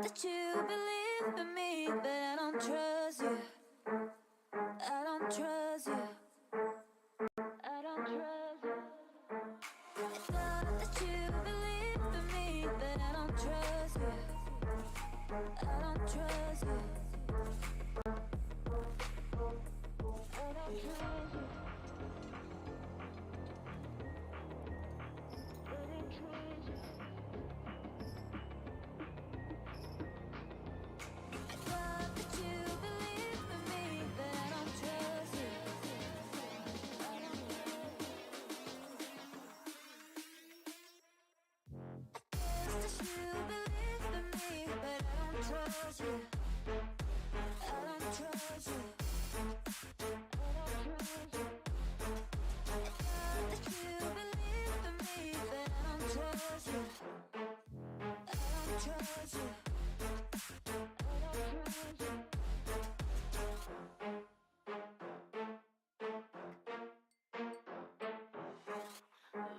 that you believe in me, but I don't trust you. I don't trust you. I don't trust you. I thought that you believe in me, but I don't trust you. I don't trust you. I don't trust you.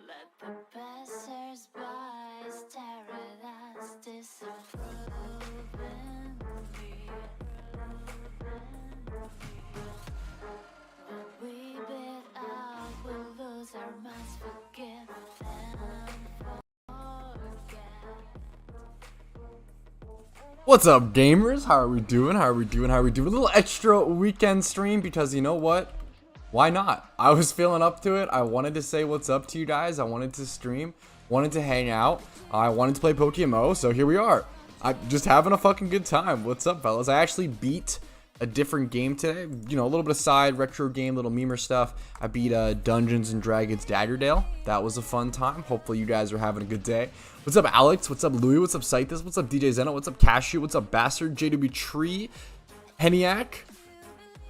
Let the passers-by stare at us, disapproving me. When we bid out, we'll lose our minds, forgive and forget. What's up, gamers? How are we doing? A little extra weekend stream because you know what? Why not? I was feeling up to it. I wanted to say what's up to you guys. I wanted to stream, wanted to hang out. I wanted to play PokeMMO, so here we are. I'm just having a fucking good time. What's up, fellas? I actually beat a different game today. You know, a little bit of side retro game, little memer stuff. I beat Dungeons and Dragons Daggerdale. That was a fun time. Hopefully you guys are having a good day. What's up, Alex? What's up, Louis? What's up, Cythus? What's up, DJ Zeno? What's up, Cashew? What's up, Bastard? JW Tree, Heniac,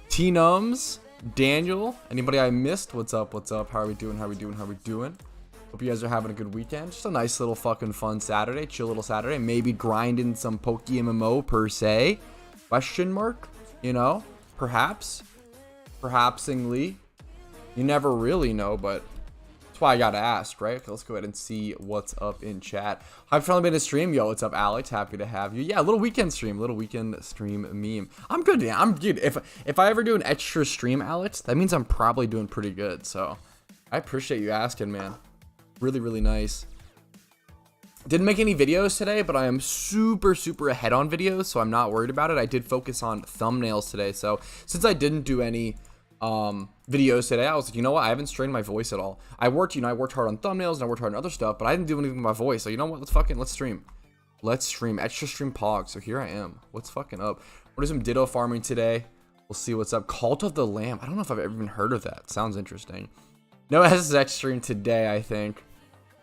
T-Nums, Daniel. Anybody I missed? What's up? What's up? How are we doing? Hope you guys are having a good weekend. Just a nice little fucking fun Saturday. Chill little Saturday. Maybe grinding some PokeMMO per se. Question mark? You know? Perhaps. Perhapsingly. You never really know, but that's why I gotta ask, right? Okay, let's go ahead and see what's up in chat. I've finally been to stream. Yo, what's up, Alex? Happy to have you. Yeah, a little weekend stream meme. I'm good, man. I'm good. If I ever do an extra stream, Alex, that means I'm probably doing pretty good. So I appreciate you asking, man. Really, really nice. Didn't make any videos today, but I am super ahead on videos, so I'm not worried about it. I did focus on thumbnails today, so since I didn't do any videos today, I was like, you know what, I haven't strained my voice at all. I worked hard on thumbnails and I worked hard on other stuff, but I didn't do anything with my voice. So you know what, let's stream extra stream pog. So here I am. What's fucking up? We're doing some Ditto farming today. We'll see what's up. Cult of the Lamb, I don't know if I've ever even heard of that. Sounds interesting. No SSX stream today, I think.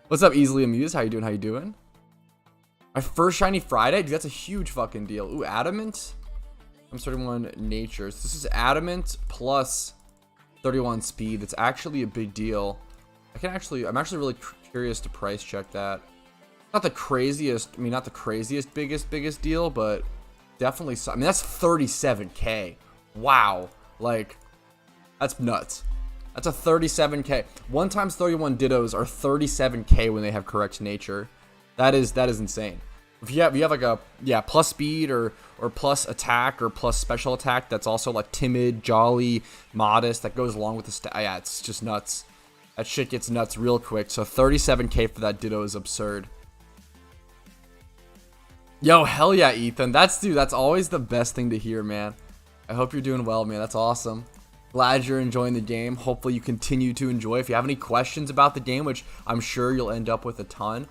What's up, Easily Amused? How you doing? My first shiny Friday, dude, that's a huge fucking deal. Ooh, Adamant. I'm 31 nature. So this is Adamant plus 31 speed. That's actually a big deal. I'm actually really curious to price check that. Not the craziest biggest deal, but definitely. I mean, that's 37k. Wow, like that's nuts. That's a 37k. 1 times 31 Dittos are 37k when they have correct nature. That is insane. If you have like a plus speed or plus attack or plus special attack that's also like timid, jolly, modest, that goes along with the yeah, it's just nuts. That shit gets nuts real quick. So 37k for that Ditto is absurd. Yo, hell yeah, Ethan. That's always the best thing to hear, man. I hope you're doing well, man. That's awesome. Glad you're enjoying the game. Hopefully you continue to enjoy. If you have any questions about the game, which I'm sure you'll end up with a ton,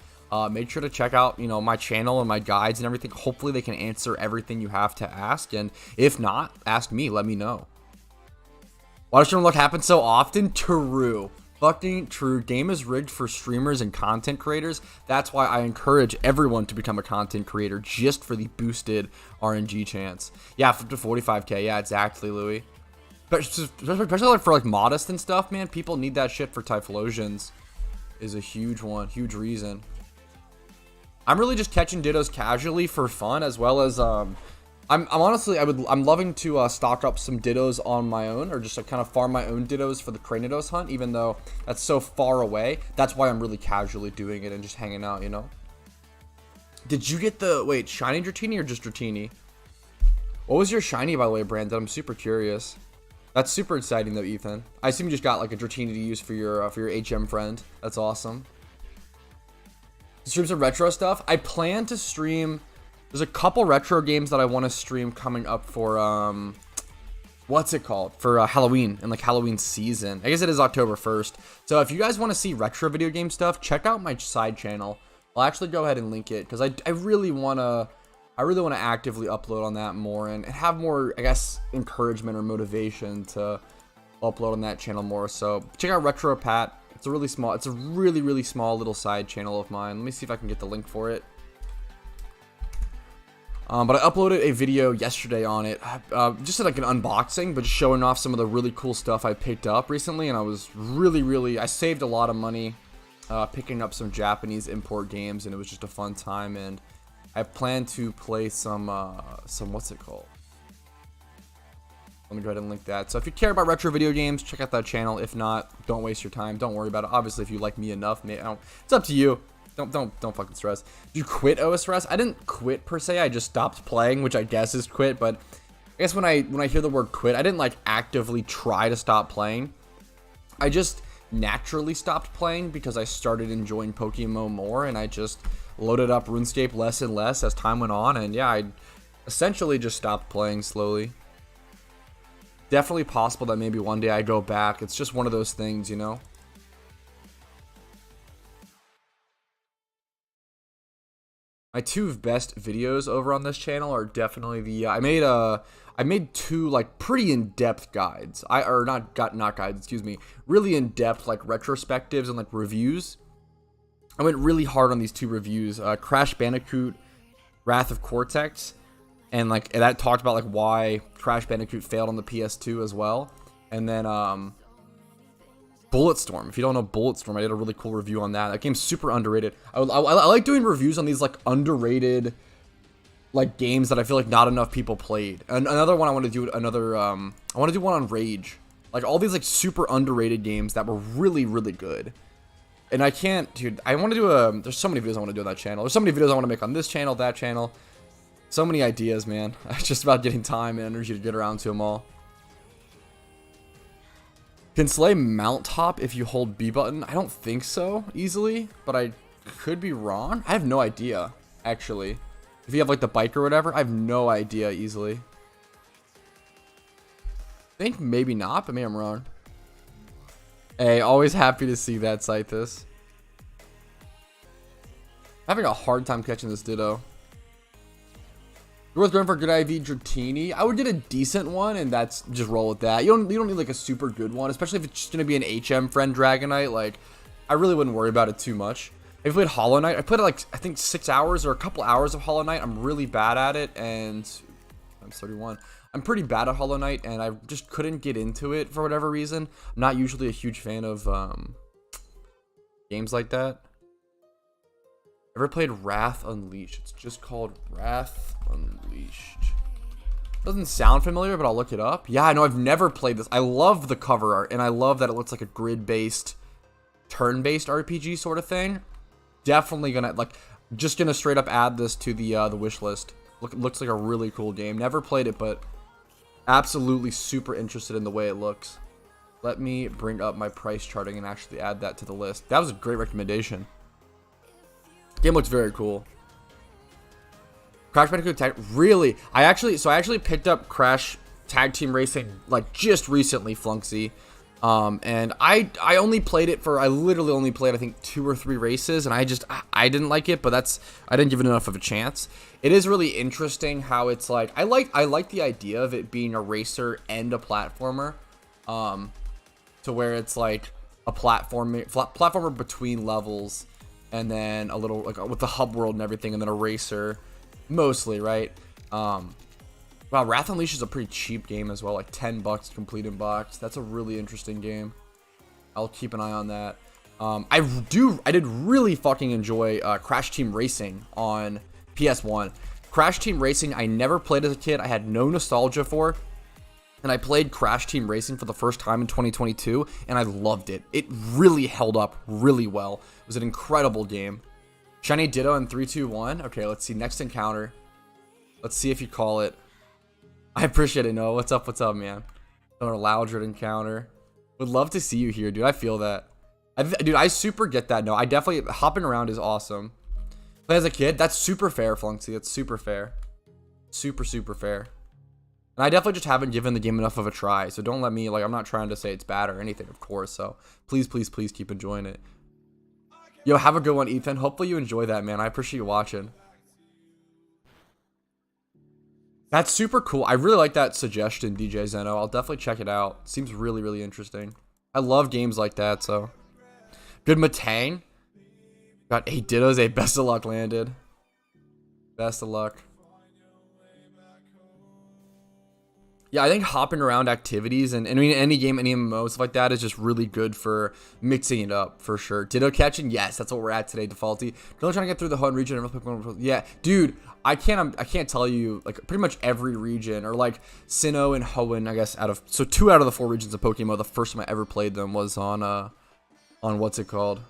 make sure to check out, you know, my channel and my guides and everything. Hopefully they can answer everything you have to ask, and if not, ask me. Let me know. Why does stream luck happen so often? True. Fucking true. Game is rigged for streamers and content creators. That's why I encourage everyone to become a content creator, just for the boosted RNG chance. Yeah, up to 45k. Yeah, exactly, Louis. But especially like for like modest and stuff, man. People need that shit for Typhlosions. Is a huge one, huge reason. I'm really just catching Dittos casually for fun, as well as I'm honestly I'm loving to stock up some Dittos on my own, or just kind of farm my own Dittos for the Cranidos hunt, even though that's so far away. That's why I'm really casually doing it and just hanging out, you know. Did you get the, wait, shiny Dratini or just Dratini? What was your shiny, by the way, Brandon? I'm super curious. That's super exciting, though, Ethan. I assume you just got, like, a Dratini to use for your HM friend. That's awesome. Stream some retro stuff. I plan to stream... There's a couple retro games that I want to stream coming up for, what's it called? For Halloween, and, like, Halloween season. I guess it is October 1st. So if you guys want to see retro video game stuff, check out my side channel. I'll actually go ahead and link it, because I really want to... I really want to actively upload on that more and have more, I guess, encouragement or motivation to upload on that channel more. So check out Retro Pat. It's a really small, it's a really small little side channel of mine. Let me see if I can get the link for it. But I uploaded a video yesterday on it, just like an unboxing, but just showing off some of the really cool stuff I picked up recently. And I was I saved a lot of money picking up some Japanese import games, and it was just a fun time. And I plan to play some what's it called? Let me go ahead and link that. So if you care about retro video games, check out that channel. If not, don't waste your time. Don't worry about it. Obviously, if you like me enough, it's up to you. Don't fucking stress. Did you quit OSRS? I didn't quit per se. I just stopped playing, which I guess is quit. But I guess when I hear the word quit, I didn't like actively try to stop playing. I just naturally stopped playing because I started enjoying PokeMMO more, and I just loaded up RuneScape less and less as time went on, and yeah, I essentially just stopped playing slowly. Definitely possible that maybe one day I go back. It's just one of those things, you know? My two best videos over on this channel are definitely the I made two like pretty in-depth guides. Not guides, excuse me. Really in-depth like retrospectives and like reviews. I went really hard on these two reviews. Crash Bandicoot Wrath of Cortex, and like that talked about like why Crash Bandicoot failed on the PS2 as well. And then Bulletstorm. If you don't know Bulletstorm, I did a really cool review on that. That game's super underrated. I like doing reviews on these like underrated like games that I feel like not enough people played. And another one I want to do I want to do one on Rage. Like all these like super underrated games that were really good. And I can't, dude, I want to do there's so many videos I want to do on that channel. There's so many videos I want to make on this channel, that channel. So many ideas, man. It's just about getting time and energy to get around to them all. Can Slay mount hop if you hold B button? I don't think so, easily, but I could be wrong. I have no idea, actually. If you have like the bike or whatever, I have no idea easily. I think maybe not, but maybe I'm wrong. Hey, always happy to see that, Cythus. Having a hard time catching this Ditto. You're worth going for a good IV Dratini. I would get a decent one, and that's just roll with that. You don't need like a super good one, especially if it's just gonna be an HM friend Dragonite. Like, I really wouldn't worry about it too much. If I played Hollow Knight, I played like I think 6 hours or a couple hours of Hollow Knight. I'm really bad at it, and I'm 31. I'm pretty bad at Hollow Knight, and I just couldn't get into it for whatever reason. I'm not usually a huge fan of games like that. Ever played Wrath Unleashed? It's just called Wrath Unleashed. Doesn't sound familiar, but I'll look it up. Yeah, I know, I've never played this. I love the cover art, and I love that it looks like a grid-based, turn-based RPG sort of thing. Definitely gonna, like, just gonna straight up add this to the wish list. Looks like a really cool game. Never played it, but absolutely super interested in the way it looks. Let me bring up my price charting and actually add that to the list. That was a great recommendation. Game looks very cool. Crash Bandicoot Tag, really? I actually picked up Crash Tag Team Racing like just recently, Flunksy. And I literally only played I think 2 or 3 races, and I didn't like it, but I didn't give it enough of a chance. It is really interesting how it's like I like the idea of it being a racer and a platformer, to where it's like a platformer between levels, and then a little like with the hub world and everything, and then a racer, mostly, right? Wow, Wrath Unleashed is a pretty cheap game as well, like $10 complete in box. That's a really interesting game. I'll keep an eye on that. I did really fucking enjoy Crash Team Racing on PS1. Crash Team Racing, I never played as a kid. I had no nostalgia for. And I played Crash Team Racing for the first time in 2022, and I loved it. It really held up really well. It was an incredible game. Shiny Ditto in 3, 2, 1. Okay, let's see. Next encounter. Let's see if you call it. I appreciate it, Noah. What's up, man? Another Loudred encounter. Would love to see you here, dude. I feel that. Dude, I super get that. No, I definitely... Hopping around is awesome. But as a kid, that's super fair, Flunksy. That's super fair. Super, super fair. And I definitely just haven't given the game enough of a try. So don't let me... Like, I'm not trying to say it's bad or anything, of course. So please, please, please keep enjoying it. Yo, have a good one, Ethan. Hopefully you enjoy that, man. I appreciate you watching. That's super cool. I really like that suggestion, DJ Zeno. I'll definitely check it out. Seems really, really interesting. I love games like that, so. Good Matang. Got 8 Dittos. 8 best of luck landed. Best of luck. Yeah, I think hopping around activities and I mean any game, any MMO, stuff like that is just really good for mixing it up for sure. Ditto catching, yes, that's what we're at today, Defaulty. Really trying to get through the Hoenn region. Yeah, dude, I can't tell you like pretty much every region or like Sinnoh and Hoenn, I guess so 2 out of the 4 regions of PokeMMO. The first time I ever played them was on what's it called?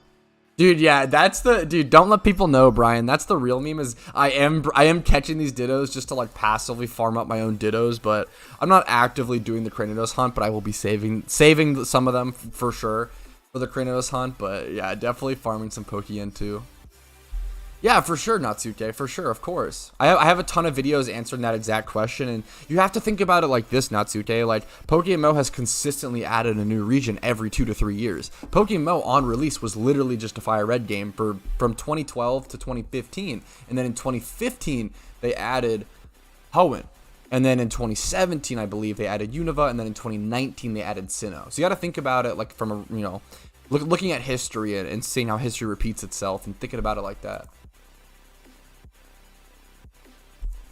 Dude, yeah, that's the dude. Don't let people know, Brian. That's the real meme. Is I am catching these Dittos just to like passively farm up my own Dittos, but I'm not actively doing the Cranidos hunt. But I will be saving some of them for sure for the Cranidos hunt. But yeah, definitely farming some Pokeyen too. Yeah, for sure, Natsuke, for sure, of course. I have a ton of videos answering that exact question, and you have to think about it like this, Natsuke. Like, PokeMMO has consistently added a new region every 2 to 3 years. PokeMMO on release was literally just a Fire Red game from 2012 to 2015, and then in 2015 they added Hoenn, and then in 2017 I believe they added Unova, and then in 2019 they added Sinnoh. So you got to think about it like from a looking at history and seeing how history repeats itself and thinking about it like that.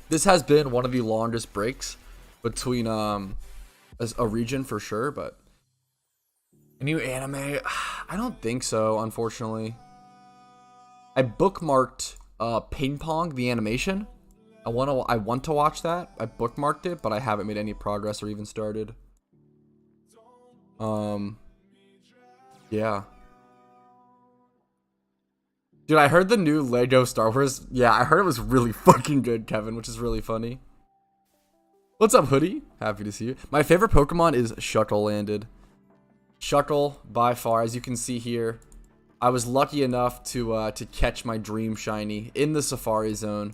This has been one of the longest breaks between a region for sure, but a new anime, I don't think so, unfortunately. I bookmarked Ping Pong, the animation. I want to watch that. I bookmarked it, but I haven't made any progress or even started. Yeah. Dude, I heard the new Lego Star Wars. Yeah, I heard it was really fucking good, Kevin, which is really funny. What's up, Hoodie? Happy to see you. My favorite Pokemon is Shuckle landed. Shuckle, by far, as you can see here. I was lucky enough to catch my dream shiny in the Safari Zone.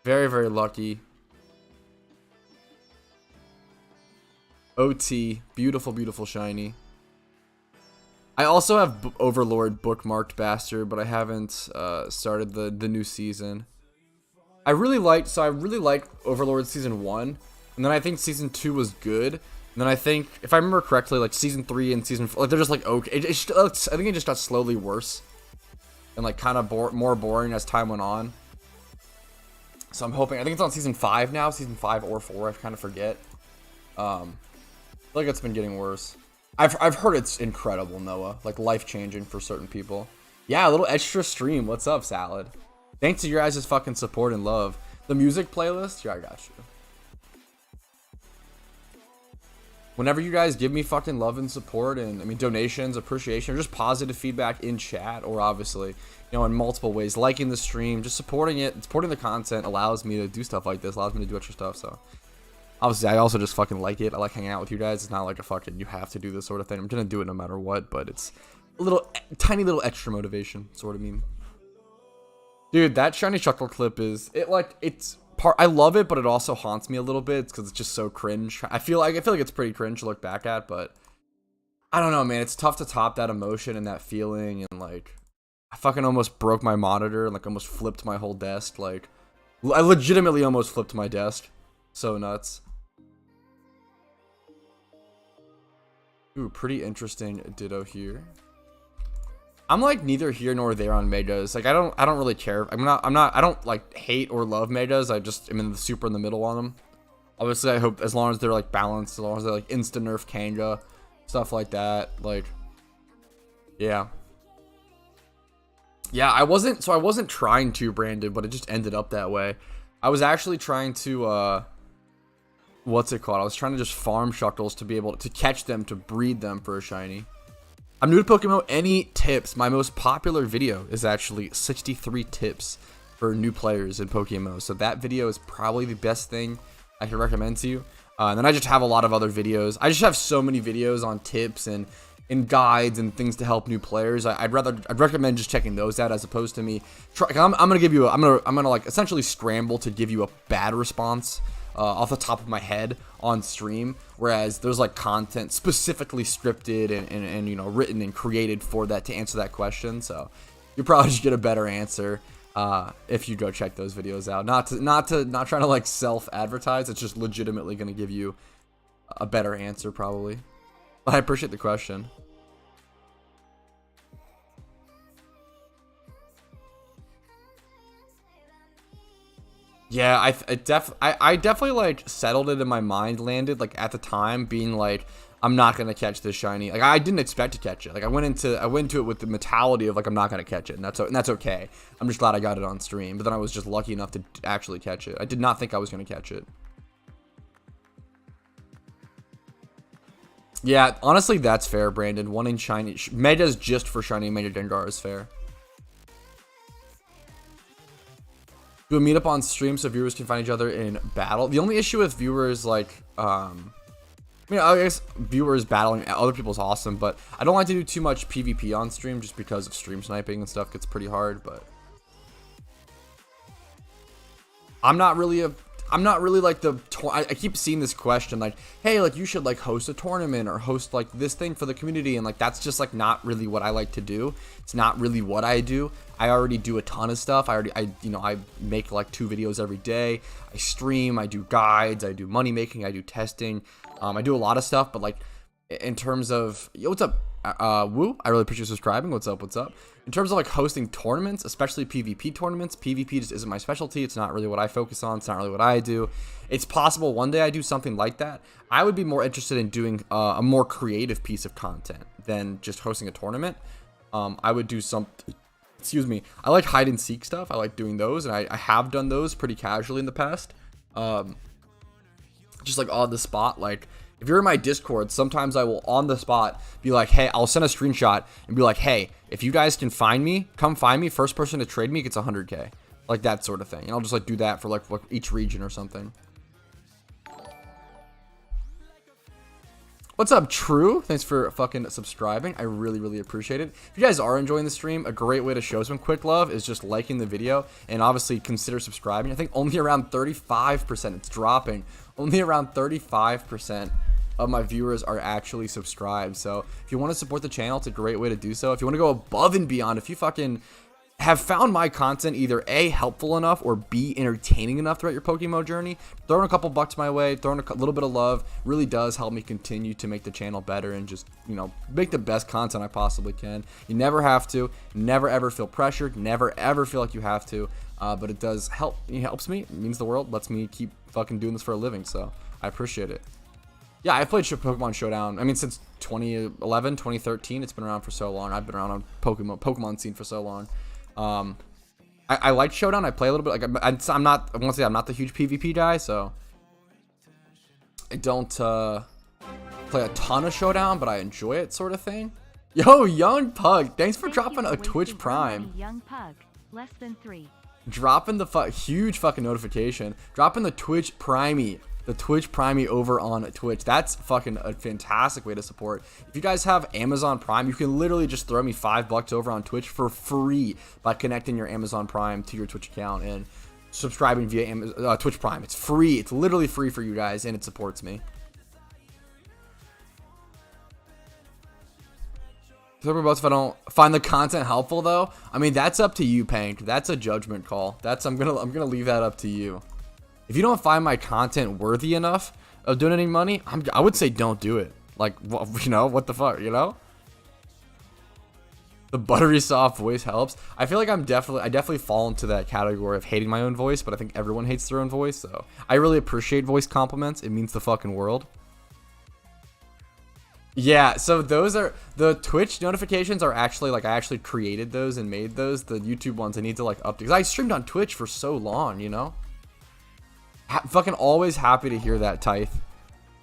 Very, very lucky. OT, beautiful, beautiful shiny. I also have Overlord bookmarked, bastard, but I haven't started the new season. I really liked Overlord season 1, and then I think season 2 was good. And then I think, if I remember correctly, like season 3 and season 4, like they're just like okay. I think it just got slowly worse and like kind of more boring as time went on. So I'm hoping, I think it's on season 5 now, season 5 or 4, I kind of forget. I feel like it's been getting worse. I've heard it's incredible, Noah. Like, life-changing for certain people. Yeah, a little extra stream. What's up, Salad? Thanks to your guys' fucking support and love. The music playlist? Yeah, I got you. Whenever you guys give me fucking love and support and, I mean, donations, appreciation, or just positive feedback in chat, or obviously, in multiple ways, liking the stream, just supporting it, supporting the content allows me to do stuff like this, allows me to do extra stuff, so... Obviously, I also just fucking like it. I like hanging out with you guys. It's not like a fucking, you have to do this sort of thing. I'm gonna do it no matter what, but it's a tiny little extra motivation, sort of meme. Dude, that shiny Shuckle clip I love it, but it also haunts me a little bit because it's just so cringe. I feel like it's pretty cringe to look back at, but I don't know, man. It's tough to top that emotion and that feeling, and like, I fucking almost broke my monitor and like almost flipped my whole desk. Like, I legitimately almost flipped my desk. So nuts. Ooh, pretty interesting Ditto here. I'm like neither here nor there on megas. Like I don't really care. I don't like hate or love megas. I just am in the middle on them. Obviously, I hope as long as they're like balanced, as long as they're like insta nerf Kanga, stuff like that. Like, yeah. Yeah, I wasn't trying to, Brandon, but it just ended up that way. I was actually trying to what's it called? I was trying to just farm Shuckles to be able to catch them, to breed them for a shiny. I'm new to PokeMMO. Any tips? My most popular video is actually 63 tips for new players in PokeMMO. So that video is probably the best thing I can recommend to you. And then I just have a lot of other videos. I just have so many videos on tips and guides and things to help new players. I'd recommend just checking those out as opposed to me. I'm gonna give you. I'm gonna like essentially scramble to give you a bad response off the top of my head on stream, whereas there's like content specifically scripted and you know, written and created for that to answer that question. So you probably just get a better answer if you go check those videos out. Not trying to like self-advertise. It's just legitimately gonna give you a better answer probably. But I appreciate the question. Yeah, I definitely like settled it in my mind, landed like at the time being like, I'm not gonna catch this shiny. Like I didn't expect to catch it. Like I went into it with the mentality of like, I'm not gonna catch it, and that's okay. I'm just glad I got it on stream. But then I was just lucky enough to actually catch it. I did not think I was gonna catch it. Yeah, honestly, that's fair, Brandon. One in shiny metas just for shiny Mega Gengar is fair. Do a meetup on stream so viewers can find each other in battle. The only issue with viewers, like, I guess viewers battling other people's awesome, but I don't like to do too much PvP on stream just because of stream sniping and stuff gets pretty hard. But I'm not really like the. I keep seeing this question like, hey, like you should like host a tournament or host like this thing for the community, and like that's just like not really what I like to do. It's not really what I do. I already do a ton of stuff. I make like 2 videos every day. I stream. I do guides. I do money making. I do testing. I do a lot of stuff. But like in terms of what's up, Woo? I really appreciate you subscribing. What's up? What's up? In terms of like hosting tournaments, especially PvP tournaments, PvP just isn't my specialty. It's not really what I focus on. It's not really what I do. It's possible one day I do something like that. I would be more interested in doing a more creative piece of content than just hosting a tournament. I would do something. Excuse me. I like hide and seek stuff. I like doing those, and I have done those pretty casually in the past. Just like on the spot, like. If you're in my Discord, sometimes I will on the spot be like, hey, I'll send a screenshot and be like, hey, if you guys can find me, come find me. First person to trade me gets 100K. Like that sort of thing. And I'll just like do that for like each region or something. What's up, True? Thanks for fucking subscribing. I really, really appreciate it. If you guys are enjoying the stream, a great way to show some quick love is just liking the video and obviously consider subscribing. I think only around 35%, it's dropping. Only around 35% of my viewers are actually subscribed. So if you want to support the channel, it's a great way to do so. If you want to go above and beyond, if you fucking have found my content either A, helpful enough, or B, entertaining enough throughout your PokeMMO journey, throwing a couple bucks my way, throwing a little bit of love really does help me continue to make the channel better and just, you know, make the best content I possibly can. You never have to, never ever feel pressured, never ever feel like you have to, but it does help. It helps me, it means the world, lets me keep fucking doing this for a living, so I appreciate it. Yeah, I've played Pokemon Showdown, I mean, since 2011, 2013, it's been around for so long. I've been around on Pokemon scene for so long. I like Showdown. I play a little bit. Like I'm not. I want to say I'm not the huge PvP guy, so I don't play a ton of Showdown, but I enjoy it, sort of thing. Yo, Young Pug, thanks for dropping a Twitch Prime. Young Pug, less than 3. Dropping the huge fucking notification. Dropping the Twitch Primey. The Twitch Primey over on Twitch. That's fucking a fantastic way to support. If you guys have Amazon Prime, you can literally just throw me $5 over on Twitch for free by connecting your Amazon Prime to your Twitch account and subscribing via Twitch Prime. It's free. It's literally free for you guys, and it supports me. If I don't find the content helpful, though, I mean, that's up to you, Pank. That's a judgment call. I'm gonna leave that up to you. If you don't find my content worthy enough of donating money, I would say don't do it. Like, you know, what the fuck, you know? The buttery soft voice helps. I feel like I definitely fall into that category of hating my own voice, but I think everyone hates their own voice, so I really appreciate voice compliments. It means the fucking world. Yeah, so those are the Twitch notifications are actually like I actually created those and made those. The YouTube ones I need to like update because I streamed on Twitch for so long, you know. Fucking always happy to hear that, Tithe.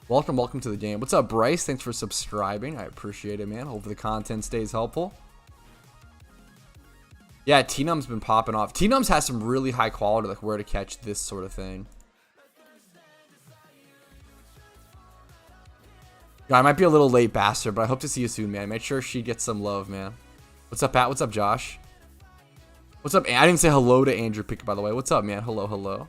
Welcome to the game. What's up, Bryce? Thanks for subscribing. I appreciate it, man. Hope the content stays helpful. Yeah, T-Num's been popping off. T-Nums has some really high quality, like where to catch this sort of thing. Yeah, I might be a little late, bastard, but I hope to see you soon, man. Make sure she gets some love, man. What's up, Pat? What's up, Josh? What's up? I didn't say hello to Andrew Pickett, by the way. What's up, man? Hello, hello.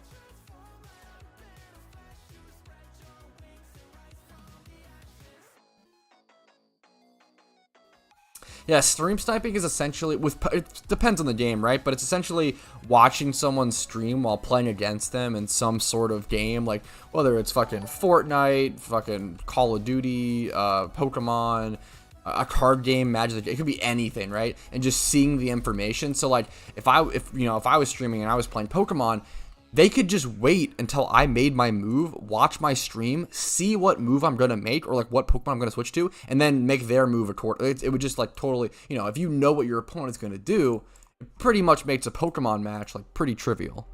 Yeah, stream sniping is essentially, it depends on the game, right? But it's essentially watching someone stream while playing against them in some sort of game, like whether it's fucking Fortnite, fucking Call of Duty, Pokemon, a card game, Magic. It could be anything, right? And just seeing the information. So like, if I was streaming and I was playing Pokemon, they could just wait until I made my move, watch my stream, see what move I'm going to make or like what Pokemon I'm going to switch to, and then make their move accordingly. It would just like totally, if you know what your opponent's going to do, it pretty much makes a Pokemon match like pretty trivial.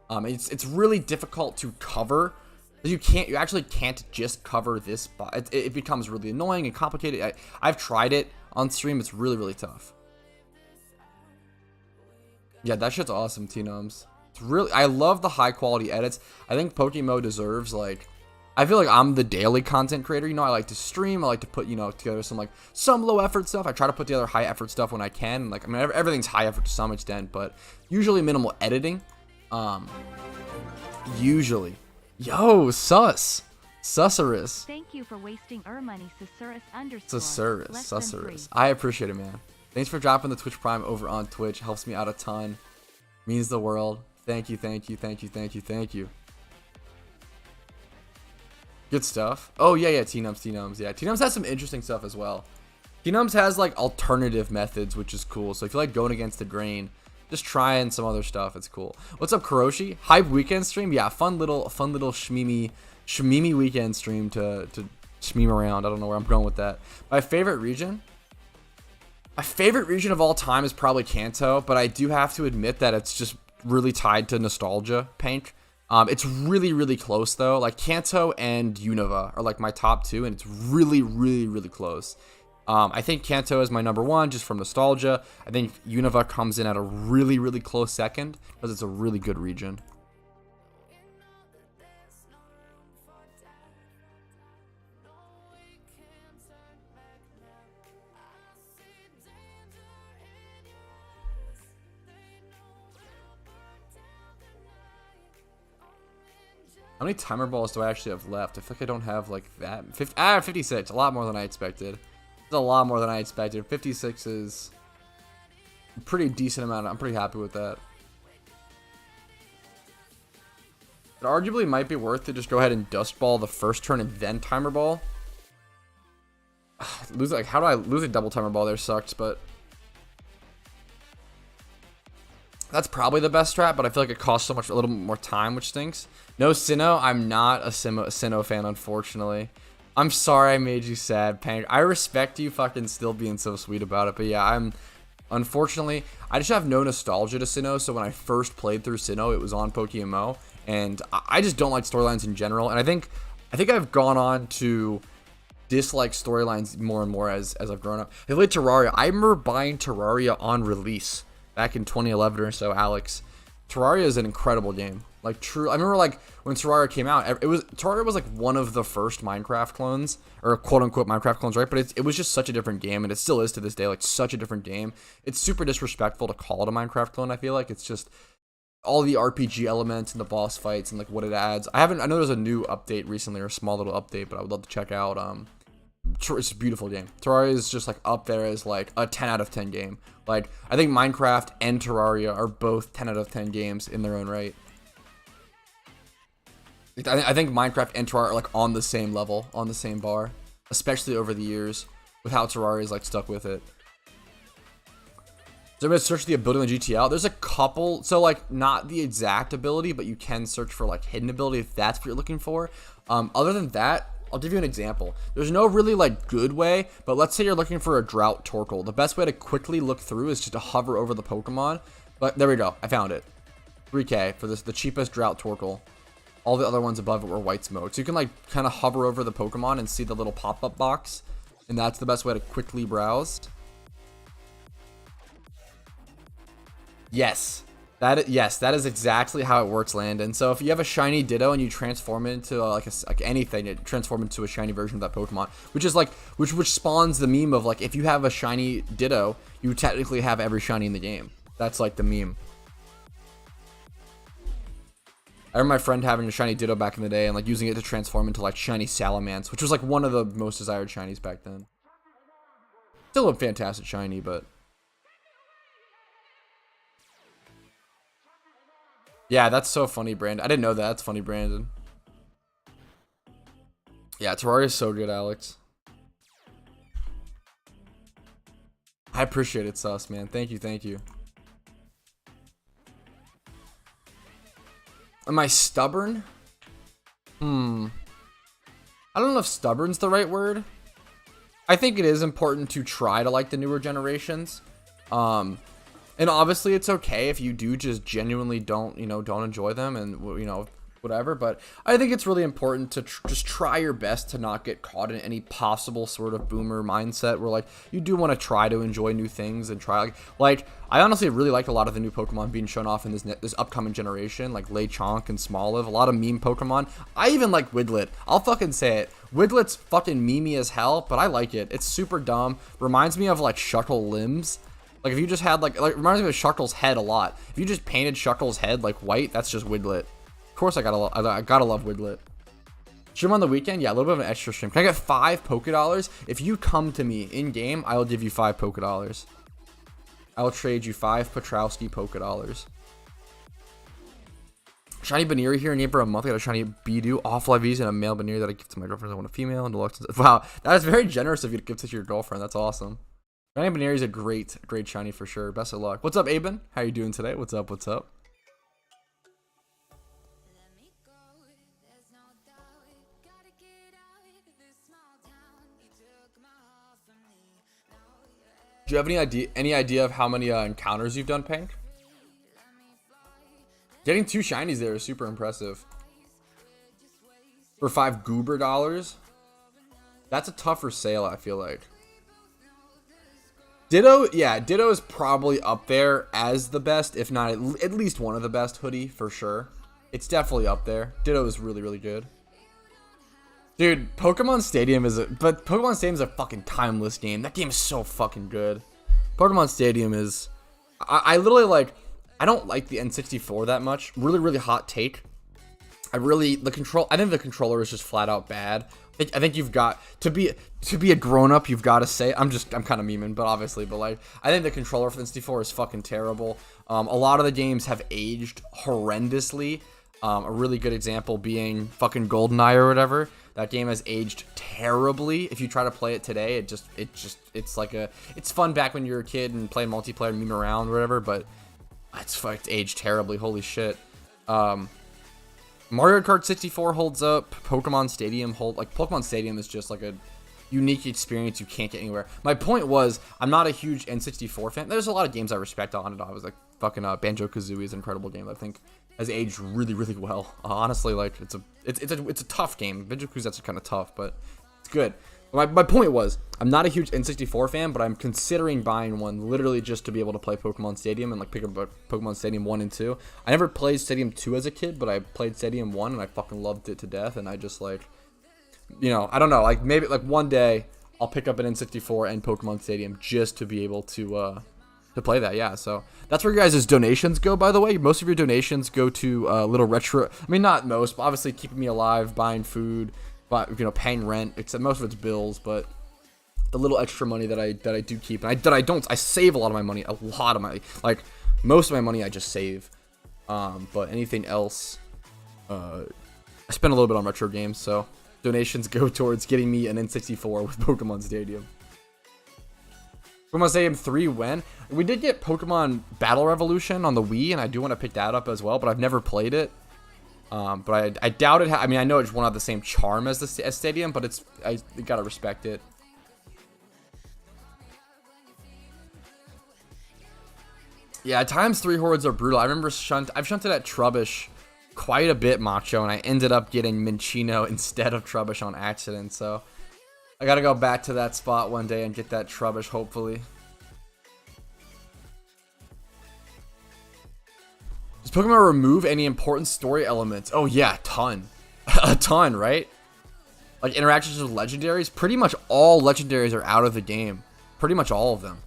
It's really difficult to cover. You actually can't just cover this. It becomes really annoying and complicated. I've tried it on stream. It's really, really tough. Yeah, that shit's awesome, T-Nums. It's really, I love the high quality edits. I think PokeMMO deserves, like, I feel like I'm the daily content creator. I like to stream. I like to put, together some low effort stuff. I try to put together high effort stuff when I can. Like, I mean, everything's high effort to some extent, but usually minimal editing. Usually. Yo, Susurus. Thank you for wasting money, Susurus. I appreciate it, man. Thanks for dropping the Twitch Prime over on Twitch. Helps me out a ton. Means the world. Thank you. Good stuff. Oh, yeah, T-Nums. Yeah, T-Nums has some interesting stuff as well. T-Nums has, like, alternative methods, which is cool. So if you like going against the grain, just trying some other stuff. It's cool. What's up, Kuroshi? Hype weekend stream? Yeah, fun little shmeemy weekend stream to shmeem around. I don't know where I'm going with that. My favorite region? My favorite region of all time is probably Kanto, but I do have to admit that it's just really tied to nostalgia, Pank. It's really, really close, though. Like, Kanto and Unova are, like, my top two, and it's really, really, really close. I think Kanto is my number one, just from nostalgia. I think Unova comes in at a really, really close second, because it's a really good region. How many timer balls do I actually have left? I feel like I don't have like that. 56. A lot more than I expected. It's a lot more than I expected. 56 is a pretty decent amount. I'm pretty happy with that. It arguably might be worth to just go ahead and dust ball the first turn and then timer ball. How do I lose a double timer ball there? Sucks, but that's probably the best strat, but I feel like it costs a little more time, which stinks. No Sinnoh. I'm not a Sinnoh fan, unfortunately. I'm sorry I made you sad, Pank. I respect you fucking still being so sweet about it, but yeah, unfortunately, I just have no nostalgia to Sinnoh, so when I first played through Sinnoh, it was on PokeMMO, and I just don't like storylines in general, and I think I've gone on to dislike storylines more and more as I've grown up. I played Terraria. I remember buying Terraria on release back in 2011 or so, Alex. Terraria is an incredible game. Like, true. I remember, like, when Terraria came out, Terraria was like one of the first Minecraft clones, or quote unquote Minecraft clones, right? But it was just such a different game, and it still is to this day, like, such a different game. It's super disrespectful to call it a Minecraft clone, I feel like. It's just all the RPG elements and the boss fights and like what it adds. I know there's a new update recently, or a small little update, but I would love to check out. It's a beautiful game. Terraria is just like up there as like a 10 out of 10 game. Like, I think Minecraft and Terraria are both 10 out of 10 games in their own right. I think Minecraft and Terraria are like on the same level, on the same bar, especially over the years with how Terraria is like stuck with it. So I'm going to search the ability on the GTL. There's a couple, so like not the exact ability, but you can search for like hidden ability if that's what you're looking for. Other than that, I'll give you an example. There's no really like good way, but let's say you're looking for a Drought Torkoal. The best way to quickly look through is just to hover over the Pokemon. But there we go. I found it. 3K for this, the cheapest Drought Torkoal. All the other ones above it were white smoke. So you can like kind of hover over the Pokemon and see the little pop-up box. And that's the best way to quickly browse. Yes. That is exactly how it works, Landon. So if you have a shiny Ditto and you transform it into like anything, it transforms into a shiny version of that Pokemon, which is like which spawns the meme of like if you have a shiny Ditto, you technically have every shiny in the game. That's like the meme. I remember my friend having a shiny Ditto back in the day and like using it to transform into like shiny Salamence, which was like one of the most desired shinies back then. Still a fantastic shiny, but yeah, that's so funny, Brandon. I didn't know that. That's funny, Brandon. Yeah, Terraria is so good, Alex. I appreciate it, Sus, man. Thank you, thank you. Am I stubborn? I don't know if stubborn's the right word. I think it is important to try to like the newer generations. And obviously it's okay if you do just genuinely don't enjoy them and, whatever. But I think it's really important to just try your best to not get caught in any possible sort of boomer mindset where like you do want to try to enjoy new things and try like I honestly really like a lot of the new Pokemon being shown off in this upcoming generation, like Lechonk and Smoliv, a lot of meme Pokemon. I even like Widlet. I'll fucking say it. Widlet's fucking memey as hell, but I like it. It's super dumb. Reminds me of like Shuckle limbs. Like if you just had like reminds me of Shuckle's head a lot. If you just painted Shuckle's head like white, that's just Widlet. Of course I gotta love Widlet. Stream on the weekend? Yeah, a little bit of an extra stream. Can I get 5 Pokedollars? If you come to me in game, I will give you 5 Pokedollars. I will trade you 5 Petrowski Pokedollars. Shiny Baneri here, name for a month. I got a shiny Bidoo, offline V's, and a male Baneri that I give to my girlfriend. I want a female. And wow, that is very generous of you to give to your girlfriend. That's awesome. Shiny Baneri is a great shiny for sure. Best of luck. What's up, Aben? How you doing today? What's up? What's up? Do you have any idea of how many encounters you've done, Pink? Getting 2 shinies there is super impressive. For 5 Goober dollars? That's a tougher sale, I feel like. Ditto, yeah, Ditto is probably up there as the best, if not at least one of the best hoodie, for sure. It's definitely up there. Ditto is really, really good. Dude, Pokemon Stadium is a fucking timeless game. That game is so fucking good. Pokemon Stadium is, I literally like, I don't like the N64 that much. Really, really hot take. I think the controller is just flat out bad. I think you've got to be a grown up. You've got to say, I'm kind of memeing, but obviously, but like, I think the controller for the N64 is fucking terrible. A lot of the games have aged horrendously. A really good example being fucking GoldenEye or whatever. That game has aged terribly. If you try to play it today, it's fun back when you were a kid and playing multiplayer and meme around or whatever, but it's aged terribly. Holy shit. Mario Kart 64 holds up. Pokemon Stadium Pokemon Stadium is just like a unique experience you can't get anywhere. My point was, I'm not a huge N64 fan. There's a lot of games I respect on it. I was like fucking Banjo-Kazooie is an incredible game that I think has aged really, really well. Honestly, like it's a tough game. Banjo-Kazooie's kind of tough, but it's good. My point was, I'm not a huge N64 fan, but I'm considering buying one literally just to be able to play Pokemon Stadium and like pick up Pokemon Stadium 1 and 2. I never played Stadium 2 as a kid, but I played Stadium 1 and I fucking loved it to death. And I just like, I don't know, like maybe like one day I'll pick up an N64 and Pokemon Stadium just to be able to play that. Yeah, so that's where your guys' donations go, by the way. Most of your donations go to little retro, I mean, not most, but obviously keeping me alive, buying food, but paying rent, except most of it's bills. But the little extra money that I do keep, and I save a lot of my money, like most of my money I just save. But anything else, I spend a little bit on retro games, so donations go towards getting me an N64 with Pokemon Stadium. Pokemon Stadium 3 when? We did get Pokemon Battle Revolution on the Wii, and I do want to pick that up as well, but I've never played it. But I doubt it. I mean, I know it won't have the same charm as the Stadium, but I gotta respect it. Yeah, times 3 hordes are brutal. I remember I've shunted at Trubbish quite a bit, Macho, and I ended up getting Minchino instead of Trubbish on accident, so I gotta go back to that spot one day and get that Trubbish, hopefully. Does Pokemon remove any important story elements? Oh yeah, a ton. A ton, right? Like interactions with legendaries, pretty much all legendaries are out of the game. Pretty much all of them.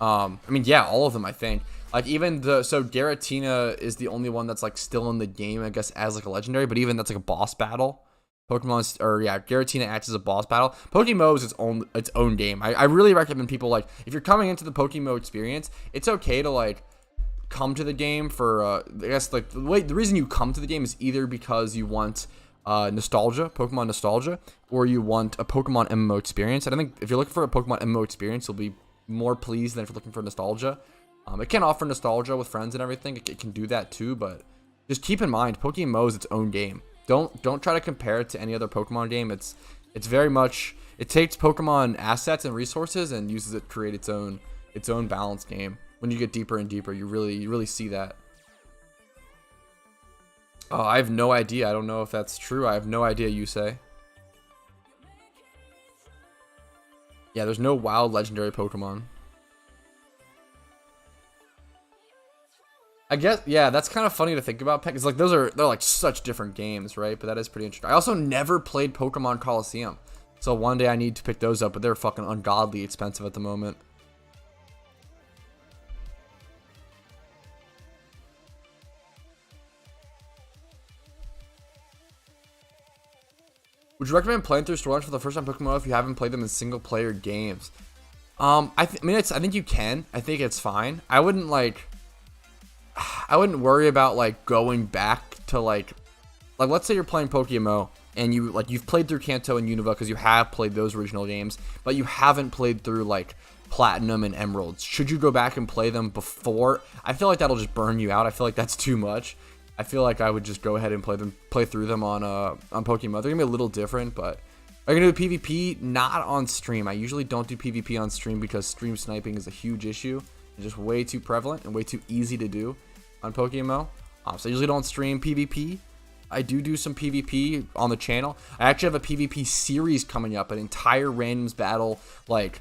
I mean, yeah, all of them, I think. Like even so Giratina is the only one that's like still in the game, I guess, as like a legendary, but even that's like a boss battle. Giratina acts as a boss battle. PokeMMO is its own game. I really recommend people, like, if you're coming into the PokeMMO experience, it's okay to like come to the game for I guess like the reason you come to the game is either because you want nostalgia, Pokemon nostalgia, or you want a Pokemon MMO experience. And I think if you're looking for a Pokemon MMO experience, you'll be more pleased than if you're looking for nostalgia. It can offer nostalgia with friends and everything. It can do that too, but just keep in mind, PokeMMO is its own game. Don't try to compare it to any other Pokemon game. It's very much, it takes Pokemon assets and resources and uses it to create its own balanced game. When you get deeper and deeper, you really see that. Oh, I have no idea. I don't know if that's true. I have no idea, you say. Yeah, there's no wild legendary Pokemon. I guess, yeah, that's kind of funny to think about, because like they're like such different games, right? But that is pretty interesting. I also never played Pokemon Coliseum, so one day I need to pick those up, but they're fucking ungodly expensive at the moment. Would you recommend playing through storylines for the first time Pokemon if you haven't played them in single player games? I think you can. I think it's fine. I wouldn't worry about like going back to like let's say you're playing PokeMMO and you've played through Kanto and Unova because you have played those original games, but you haven't played through like Platinum and Emeralds. Should you go back and play them before? I feel like that'll just burn you out. I feel like that's too much. I feel like I would just go ahead and play through them on PokeMMO. They're gonna be a little different, but I'm gonna do PvP not on stream. I usually don't do PvP on stream because stream sniping is a huge issue. It's just way too prevalent and way too easy to do on PokeMMO. So I usually don't stream PvP. I do some PvP on the channel. I actually have a PvP series coming up, an entire randoms battle like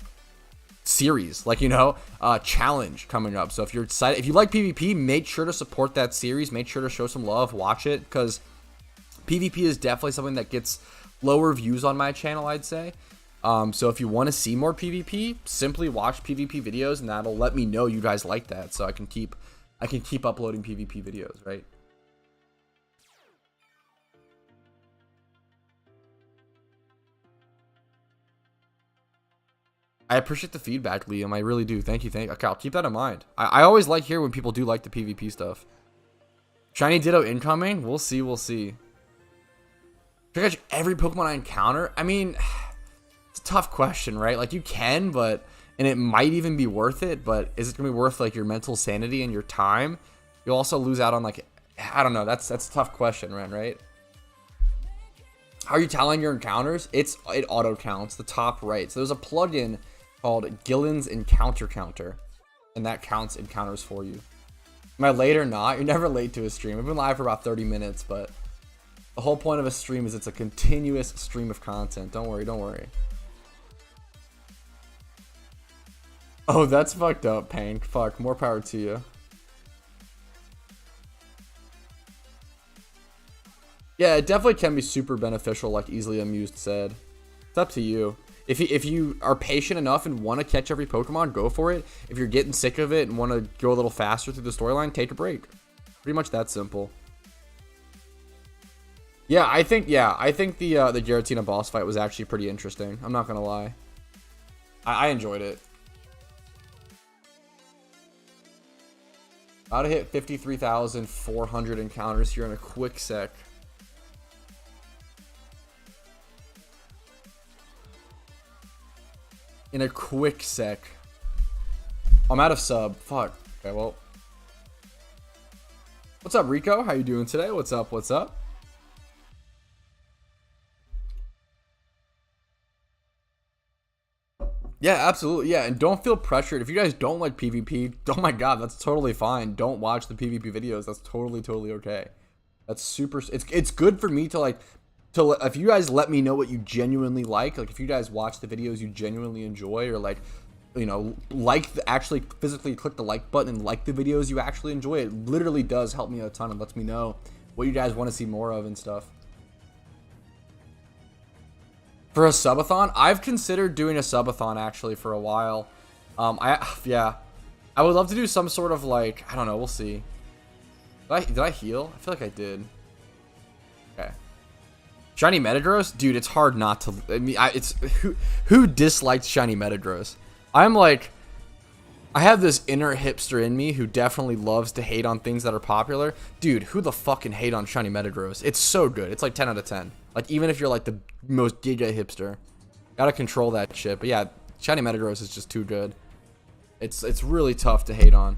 series, like, you know, challenge coming up. So if you're excited, if you like PvP, make sure to support that series. Make sure to show some love, watch it, because PvP is definitely something that gets lower views on my channel, I'd say. So if you want to see more PvP, simply watch PvP videos, and that'll let me know you guys like that, so I can keep uploading PvP videos, right? I appreciate the feedback, Liam. I really do. Thank you. Okay, I'll keep that in mind. I always like hearing when people do like the PvP stuff. Shiny Ditto incoming? We'll see. Should I catch every Pokemon I encounter? I mean, it's a tough question, right? Like, you can, and it might even be worth it, but is it going to be worth, like, your mental sanity and your time? You'll also lose out on, like, I don't know. That's a tough question, right? How are you tallying your encounters? It auto counts the top right. So there's a plugin called Gillen's Encounter Counter, and that counts encounters for you. Am I late or not? You're never late to a stream. I've been live for about 30 minutes, but the whole point of a stream is it's a continuous stream of content. Don't worry. Oh, that's fucked up, Pain. Fuck, more power to you. Yeah, it definitely can be super beneficial, like Easily Amused said. It's up to you. If you are patient enough and want to catch every Pokemon, go for it. If you're getting sick of it and want to go a little faster through the storyline, take a break. Pretty much that simple. Yeah, I think the Giratina boss fight was actually pretty interesting. I'm not gonna lie. I enjoyed it. About to hit 53,400 encounters here in a quick sec. I'm out of sub. Fuck. Okay, well. What's up, Rico? How you doing today? What's up? Yeah, absolutely. Yeah, and don't feel pressured. If you guys don't like PvP, oh my god, that's totally fine. Don't watch the PvP videos. That's totally okay. That's super. It's good for me to like if you guys let me know what you genuinely like if you guys watch the videos you genuinely enjoy, or like, you know, actually physically click the like button and like the videos you actually enjoy. It literally does help me a ton and lets me know what you guys want to see more of and stuff. For a subathon, I've considered doing a subathon actually for a while. I would love to do some sort of like, I don't know, we'll see. Did I heal? I feel like I did. Okay. Shiny Metagross? Dude, it's hard not to. I mean, it's who dislikes Shiny Metagross? I'm like, I have this inner hipster in me who definitely loves to hate on things that are popular. Dude, who the fucking hate on Shiny Metagross? It's so good. It's like 10 out of 10. Like, even if you're like the most giga hipster, gotta control that shit. But yeah, Shiny Metagross is just too good. It's really tough to hate on.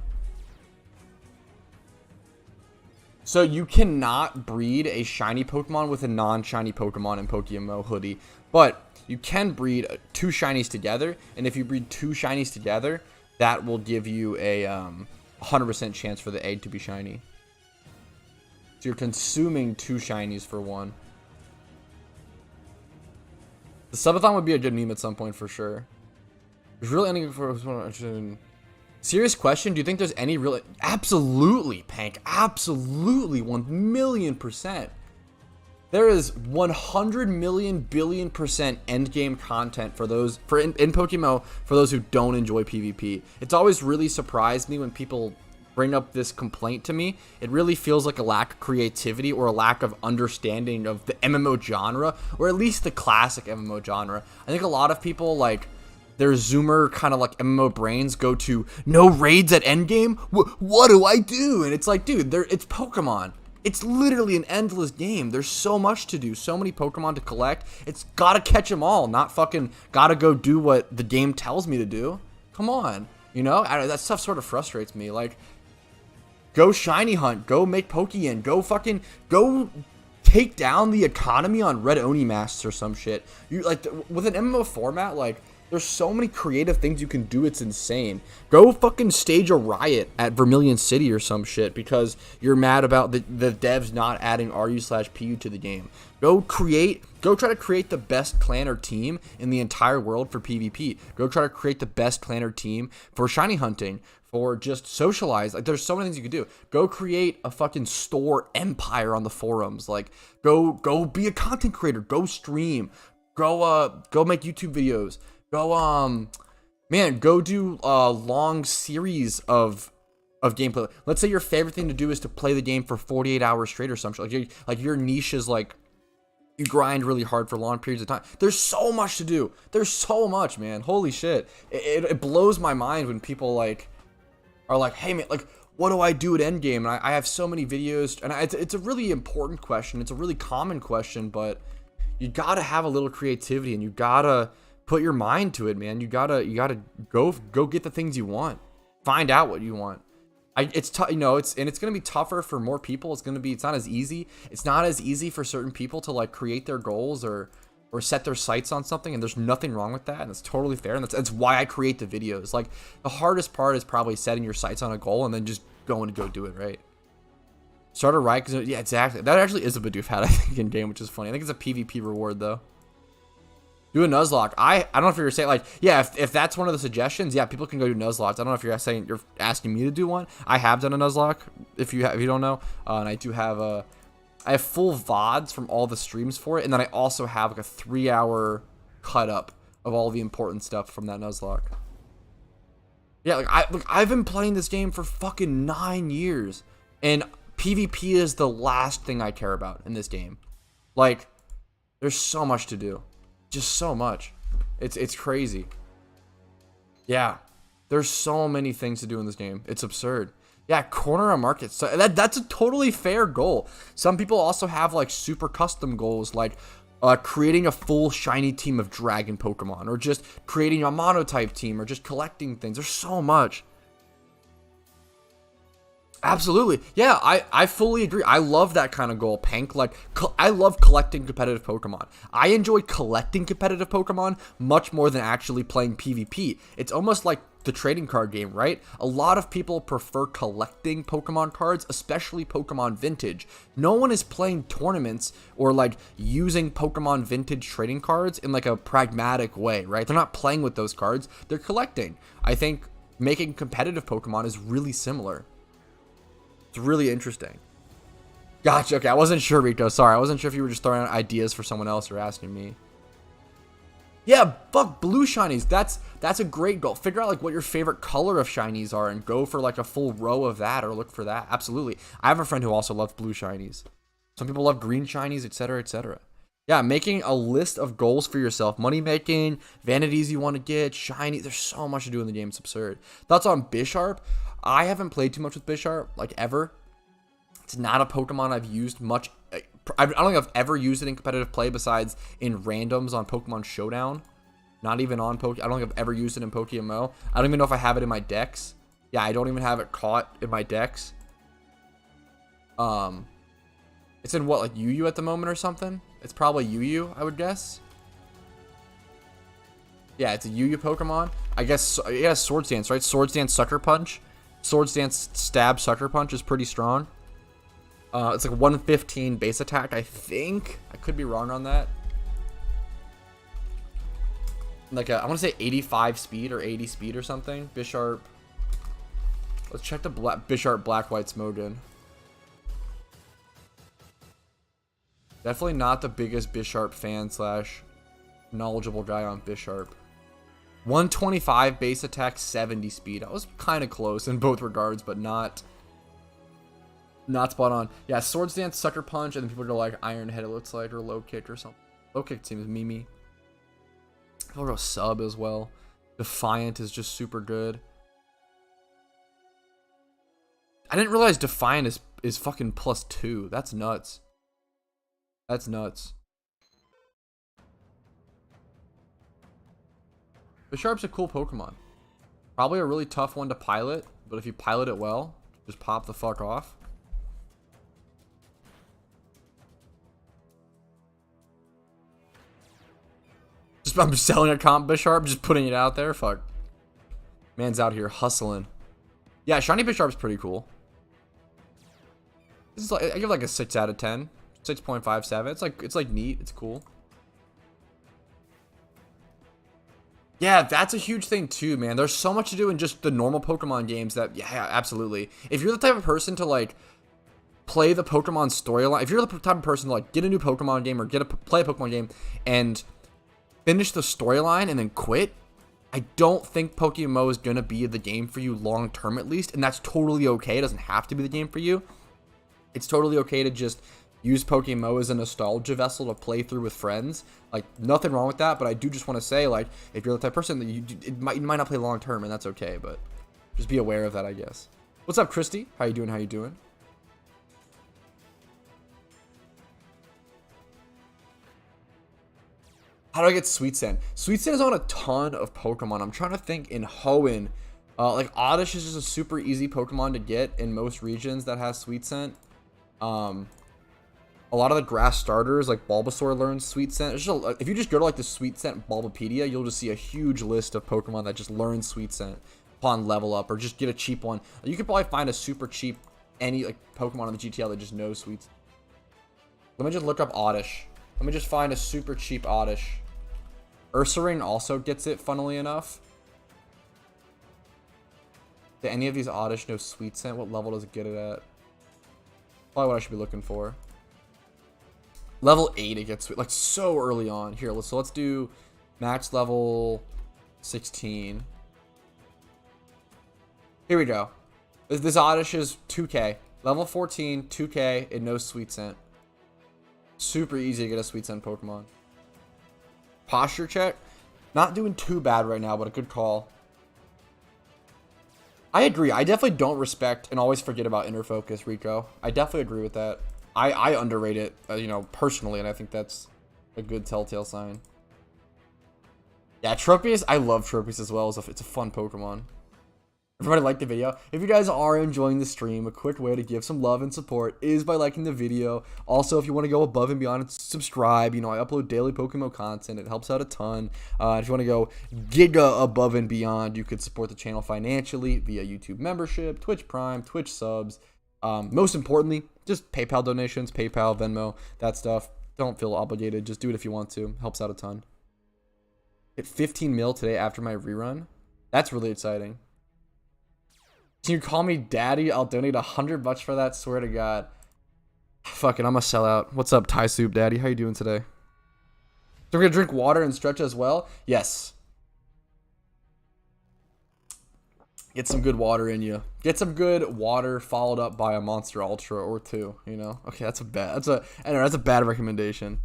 So you cannot breed a shiny Pokemon with a non-shiny Pokemon in PokeMMO Hoodie, but you can breed 2 shinies together, and if you breed 2 shinies together, that will give you a 100% chance for the egg to be shiny. So you're consuming 2 shinies for 1. The subathon would be a good meme at some point for sure. There's really anything for serious question. Do you think there's any real? Absolutely, Pank. Absolutely, 1,000,000%. There is 100 million billion % endgame content for those in PokeMMO for those who don't enjoy PvP. It's always really surprised me when people bring up this complaint to me. It really feels like a lack of creativity or a lack of understanding of the MMO genre, or at least the classic MMO genre. I think a lot of people, like, their zoomer kind of like MMO brains go to no raids at endgame. What do I do? And it's like, dude, it's Pokemon. It's literally an endless game. There's so much to do, so many Pokemon to collect. It's gotta catch them all, not fucking gotta go do what the game tells me to do. Come on, you know, that stuff sort of frustrates me. Like, go shiny hunt, go make Pokeyen, go take down the economy on Red Oni masks or some shit. You like with an MMO format, like, there's so many creative things you can do. It's insane. Go fucking stage a riot at Vermilion City or some shit because you're mad about the devs not adding RU/PU to the game. Go try to create the best clan or team in the entire world for PvP. Go try to create the best clan or team for shiny hunting, for just socialize. Like, there's so many things you could do. Go create a fucking store empire on the forums. Like, go be a content creator. Go stream. Go make YouTube videos. Go do a long series of gameplay. Let's say your favorite thing to do is to play the game for 48 hours straight or something. Like your niche is like, you grind really hard for long periods of time. There's so much to do. There's so much, man. Holy shit. It blows my mind when people like are like, hey man, like, what do I do at endgame? And I have so many videos, and it's a really important question. It's a really common question, but you gotta have a little creativity, and you gotta put your mind to it, man. You gotta go get the things you want. Find out what you want. It's tough, you know. It's gonna be tougher for more people. It's not as easy. It's not as easy for certain people to like create their goals or set their sights on something. And there's nothing wrong with that. And it's totally fair. And that's why I create the videos. Like, the hardest part is probably setting your sights on a goal and then just going to go do it, right? Start a riot. Yeah, exactly. That actually is a Bidoof hat, I think, in game, which is funny. I think it's a PvP reward though. Do a Nuzlocke. I don't know if you're saying, like, yeah, if that's one of the suggestions, yeah, people can go do Nuzlocks. I don't know if you're asking me to do one. I have done a Nuzlocke, if you don't know, and I do have I have full VODs from all the streams for it, and then I also have like a 3-hour cut up of all the important stuff from that Nuzlocke. Yeah, I've been playing this game for fucking 9 years, and PvP is the last thing I care about in this game. Like, there's so much to do. Just so much. It's crazy. Yeah, there's so many things to do in this game. It's absurd. Yeah, corner a market. So that's a totally fair goal. Some people also have like super custom goals, like creating a full shiny team of dragon Pokemon, or just creating a monotype team, or just collecting things. There's so much. Absolutely. Yeah, I fully agree. I love that kind of goal, Pank. Like, I love collecting competitive Pokemon. I enjoy collecting competitive Pokemon much more than actually playing PvP. It's almost like the trading card game, right? A lot of people prefer collecting Pokemon cards, especially Pokemon Vintage. No one is playing tournaments or like using Pokemon Vintage trading cards in like a pragmatic way, right? They're not playing with those cards, they're collecting. I think making competitive Pokemon is really similar. It's really interesting. Gotcha. Okay, I wasn't sure, Rico. Sorry, I wasn't sure if you were just throwing out ideas for someone else or asking me. Yeah, fuck blue shinies. That's a great goal. Figure out like what your favorite color of shinies are and go for like a full row of that or look for that. Absolutely. I have a friend who also loves blue shinies. Some people love green shinies, etc., etc. Yeah, making a list of goals for yourself. Money making, vanities you want to get, shiny. There's so much to do in the game. It's absurd. Thoughts on Bisharp? I haven't played too much with Bisharp, like ever. It's not a Pokemon I've used much. I don't think I've ever used it in competitive play besides in randoms on Pokemon Showdown. Not even on I don't think I've ever used it in PokeMMO. I don't even know if I have it in my decks. Yeah, I don't even have it caught in my decks. It's in what, like UU at the moment or something? It's probably UU, I would guess. Yeah, it's a UU Pokemon. I guess, yeah, Swords Dance, right? Swords Dance Sucker Punch. Swords Dance Stab Sucker Punch is pretty strong. It's like 115 base attack, I think. I could be wrong on that. Like I want to say 85 speed or 80 speed or something. Bisharp. Let's check the Bisharp Black White Smogon. Definitely not the biggest Bisharp fan slash knowledgeable guy on Bisharp. 125 base attack, 70 speed. I was kind of close in both regards, but not spot on. Yeah, Swords Dance, Sucker Punch, and then people go like Iron Head, it looks like, or Low Kick or something. Low Kick seems Mimi. I'll go Sub as well. Defiant is just super good. I didn't realize Defiant is fucking +2. That's nuts. That's nuts. Bisharp's a cool Pokemon. Probably a really tough one to pilot, but if you pilot it well, just pop the fuck off. I'm selling a comp Bisharp, just putting it out there. Fuck. Man's out here hustling. Yeah, Shiny Bisharp's pretty cool. This is like, I give like a 6 out of 10. 6.57. It's like neat. It's cool. Yeah, that's a huge thing too, man. There's so much to do in just the normal Pokemon games that, yeah, absolutely. If you're the type of person to like play the Pokemon storyline, if you're the type of person to like get a new Pokemon game or play a Pokemon game and finish the storyline and then quit, I don't think PokeMMO is going to be the game for you long term at least, and that's totally okay. It doesn't have to be the game for you. It's totally okay to just use PokeMMO as a nostalgia vessel to play through with friends. Like, nothing wrong with that, but I do just want to say, like, if you're the type of person that you might not play long term, and that's okay, but just be aware of that, I guess. What's up, Christy? How you doing? How you doing? How do I get Sweet Scent? Sweet Scent is on a ton of Pokemon. I'm trying to think in Hoenn. Like, Oddish is just a super easy Pokemon to get in most regions that has Sweet Scent. A lot of the grass starters, like Bulbasaur, learns Sweet Scent. If you just go to like the Sweet Scent Bulbapedia, you'll just see a huge list of Pokemon that just learn Sweet Scent upon level up, or just get a cheap one. You could probably find a super cheap any like Pokemon on the GTL that just knows Sweet Scent. Let me just look up Oddish. Let me just find a super cheap Oddish. Ursaring also gets it, funnily enough. Do any of these Oddish know Sweet Scent? What level does it get it at? Probably what I should be looking for. Level 8 it gets, like, so early on. Here, so let's do max level 16. Here we go. This Oddish is 2k. Level 14, 2k, it knows Sweet Scent. Super easy to get a Sweet Scent Pokemon. Posture check. Not doing too bad right now, but a good call. I agree. I definitely don't respect and always forget about Inner Focus, Rico. I definitely agree with that. I underrate it, you know, personally, and I think that's a good telltale sign. Yeah, Tropius, I love Tropius as well. It's a fun Pokemon. Everybody liked the video. If you guys are enjoying the stream, a quick way to give some love and support is by liking the video. Also, if you want to go above and beyond and subscribe, you know, I upload daily PokeMMO content. It helps out a ton. If you want to go giga above and beyond, you could support the channel financially via YouTube membership, Twitch Prime, Twitch subs. Most importantly, just PayPal donations, PayPal, Venmo, that stuff. Don't feel obligated. Just do it if you want to. Helps out a ton. Hit 15 mil today after my rerun. That's really exciting. Can you call me daddy? I'll donate $100 for that. Swear to God. Fuck it, I'm a sellout. What's up, Thai Soup Daddy? How you doing today? So we're gonna drink water and stretch as well? Yes. Get some good water in you. Get some good water followed up by a Monster Ultra or two, you know? Okay, that's a bad recommendation.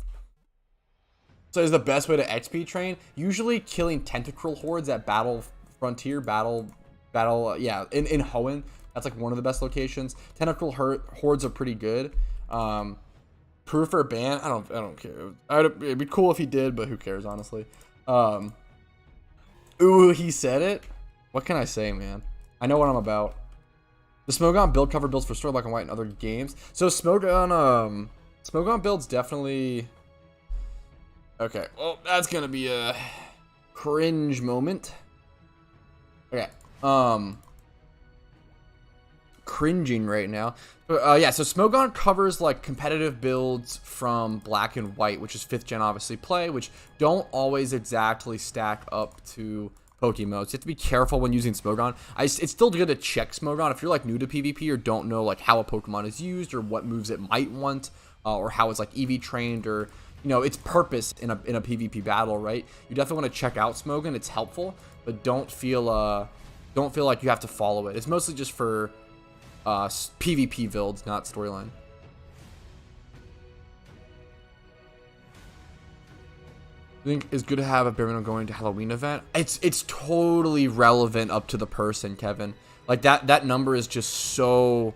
So is the best way to XP train? Usually killing tentacle hordes at Battle Frontier, yeah, in Hoenn. That's like one of the best locations. Tentacle hordes are pretty good. Proof or ban? I don't care. It'd be cool if he did, but who cares, honestly. Ooh, he said it. What can I say, man? I know what I'm about. The Smogon build cover builds for Story Black and White and other games. So Smogon builds definitely. Okay, well, that's gonna be a cringe moment. Okay, cringing right now. Yeah, so Smogon covers like competitive builds from Black and White, which is 5th gen obviously play, which don't always exactly stack up to PokeMMO. So you have to be careful when using Smogon. It's still good to check Smogon if you're like new to PvP or don't know like how a Pokemon is used or what moves it might want, or how it's like EV trained, or you know its purpose in a PvP battle, right? You definitely want to check out Smogon. It's helpful, but don't feel like you have to follow it. It's mostly just for PvP builds, not storyline. I think it's good to have a bare minimum going to Halloween event. It's totally relevant up to the person, Kevin. Like that number is just so.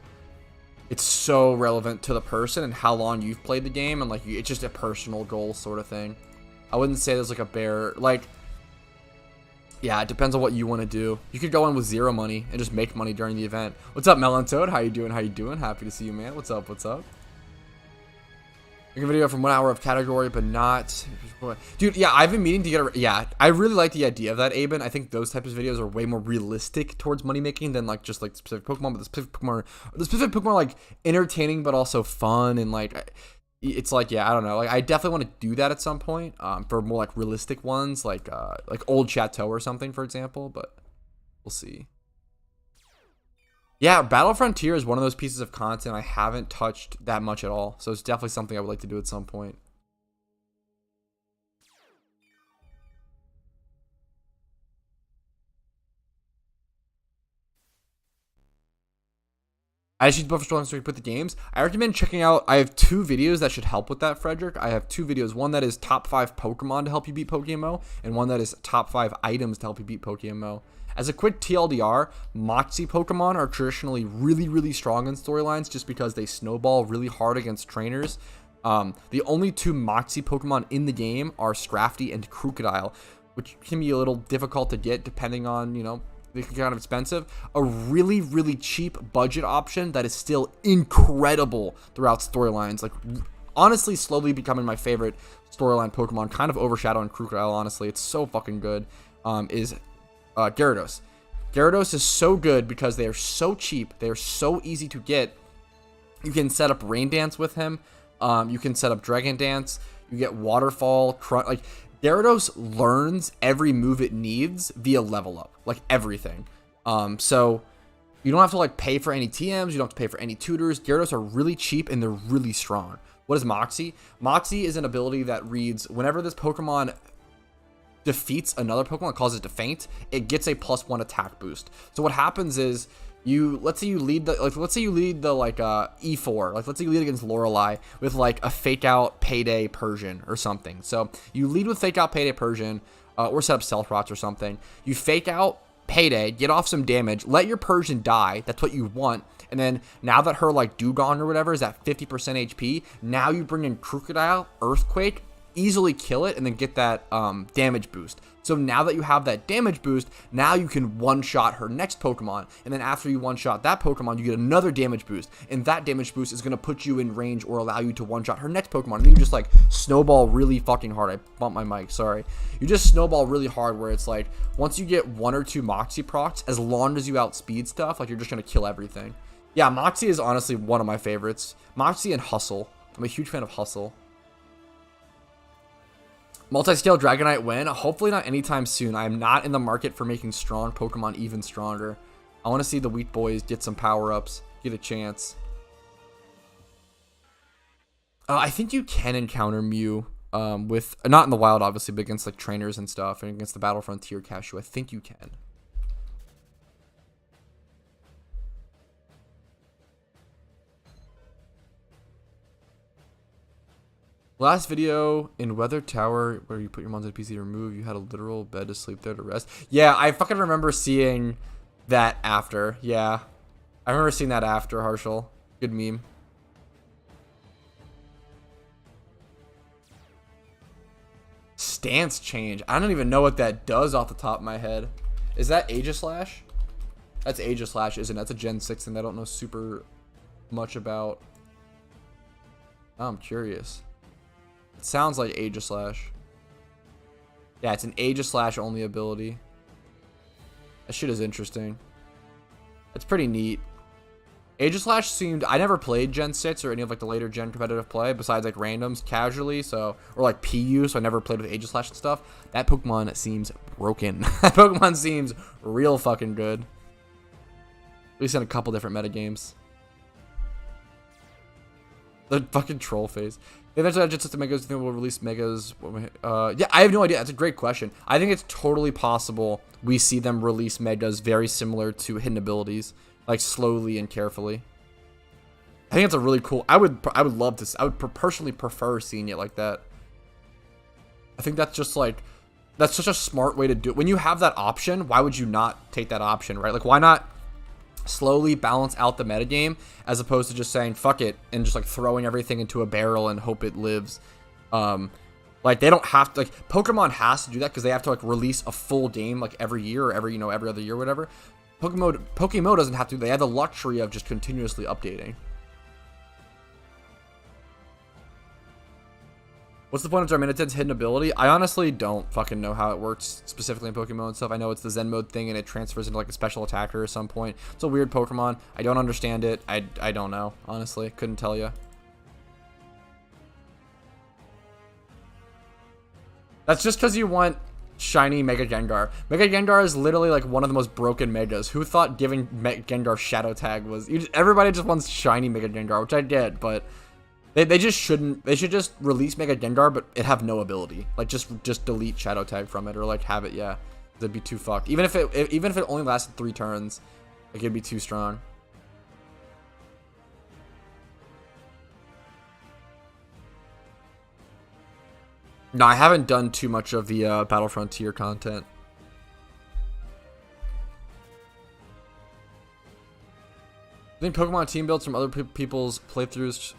It's so relevant to the person and how long you've played the game, and like it's just a personal goal sort of thing. I wouldn't say there's like a bare like. Yeah, it depends on what you want to do. You could go in with 0 money and just make money during the event. What's up, Melon Toad? How you doing? How you doing? Happy to see you, man. What's up? What's up? Make a video from 1 hour of category, but not. Dude, yeah, I've been meaning to get a. Yeah, I really like the idea of that, Aben. I think those types of videos are way more realistic towards money making than like just like specific Pokemon. But the specific Pokemon are like entertaining, but also fun, and like it's like, yeah, I don't know. Like I definitely want to do that at some point. For more like realistic ones, like Old Chateau or something, for example. But we'll see. Yeah, Battle Frontier is one of those pieces of content I haven't touched that much at all. So it's definitely something I would like to do at some point. I just buff strong so we put the games. I recommend checking out. I have 2 videos that should help with that, Frederick. I have 2 videos. One that is top 5 Pokemon to help you beat PokeMMO, and one that is top 5 items to help you beat PokeMMO. As a quick TLDR, Moxie Pokemon are traditionally really, really strong in storylines just because they snowball really hard against trainers. The only 2 Moxie Pokemon in the game are Scrafty and Crocodile, which can be a little difficult to get depending on, you know, they can be kind of expensive. A really, really cheap budget option that is still incredible throughout storylines. Like, honestly, slowly becoming my favorite storyline Pokemon, kind of overshadowing Crocodile, honestly. It's so fucking good, is Gyarados. Gyarados is so good because they are so cheap. They are so easy to get. You can set up Rain Dance with him. You can set up Dragon Dance. You get Waterfall. Like, Gyarados learns every move it needs via level up. Like, everything. So you don't have to, like, pay for any TMs. You don't have to pay for any tutors. Gyarados are really cheap and they're really strong. What is Moxie? Moxie is an ability that reads whenever this Pokemon defeats another Pokemon, calls it to faint, it gets a +1 attack boost. So what happens is let's say you lead the E4, like let's say you lead against Lorelei with like a fake out Payday Persian or something. So you lead with fake out Payday Persian, or set up Stealth Rots or something. You fake out Payday, get off some damage, let your Persian die. That's what you want. And then now that her like Dugong or whatever is at 50% HP, now you bring in Crocodile, Earthquake, easily kill it and then get that damage boost. So now that you have that damage boost, now you can one-shot her next Pokemon. And then after you one-shot that Pokemon, you get another damage boost. And that damage boost is going to put you in range or allow you to one-shot her next Pokemon. And then you just like snowball really fucking hard. I bumped my mic, sorry. You just snowball really hard where it's like, once you get 1 or 2 Moxie procs, as long as you outspeed stuff, like you're just going to kill everything. Yeah, Moxie is honestly one of my favorites. Moxie and Hustle. I'm a huge fan of Hustle. Multi-scale Dragonite win? Hopefully not anytime soon. I am not in the market for making strong Pokemon even stronger. I want to see the weak boys get some power-ups, get a chance. I think you can encounter Mew with, not in the wild obviously, but against like trainers and stuff, and against the Battle Frontier Cashew. I think you can. Last video in Weather Tower where you put your mons on a PC to remove, you had a literal bed to sleep there to rest. Yeah, I fucking remember seeing that after. Yeah. I remember seeing that after, Harshal. Good meme. Stance change. I don't even know what that does off the top of my head. Is that Aegislash? That's Aegislash, isn't it? That's a Gen 6 thing that I don't know super much about. Oh, I'm curious. It sounds like Aegislash. Yeah, it's an Aegislash only ability. That shit is interesting. It's pretty neat. Aegislash seemed... I never played Gen 6 or any of like the later gen competitive play besides like randoms casually, so... Or like PU, so I never played with Aegislash and stuff. That Pokemon seems broken. That Pokemon seems real fucking good. At least in a couple different metagames. The fucking troll face. Eventually, I just the megas. Think we'll release megas. Yeah, I have no idea. That's a great question. I think it's totally possible we see them release megas very similar to hidden abilities, like slowly and carefully. I think it's a really cool. I would love this. I would personally prefer seeing it like that. I think that's just like, that's such a smart way to do it. When you have that option, why would you not take that option, right? Like, why not slowly balance out the metagame as opposed to just saying fuck it and just like throwing everything into a barrel and hope it lives. Like they don't have to, like Pokemon has to do that because they have to like release a full game like every year or every other year or whatever. PokeMMO doesn't have to. They have the luxury of just continuously updating. What's the point of Darmanitan's hidden ability? I honestly don't fucking know how it works specifically in Pokemon and stuff. I know it's the Zen mode thing and it transfers into like a special attacker at some point. It's a weird Pokemon. I don't understand it. I don't know. Honestly, couldn't tell you. That's just because you want shiny Mega Gengar. Mega Gengar is literally like one of the most broken Megas. Who thought giving Gengar Shadow Tag was... everybody just wants shiny Mega Gengar, which I did, but... They just shouldn't. They should just release Mega Gengar, but it have no ability. Like just delete Shadow Tag from it, or like have it. Yeah, that'd be too fucked. Even if it only lasted 3 turns, like it'd be too strong. No, I haven't done too much of the Battle Frontier content. I think Pokemon team builds from other people's playthroughs.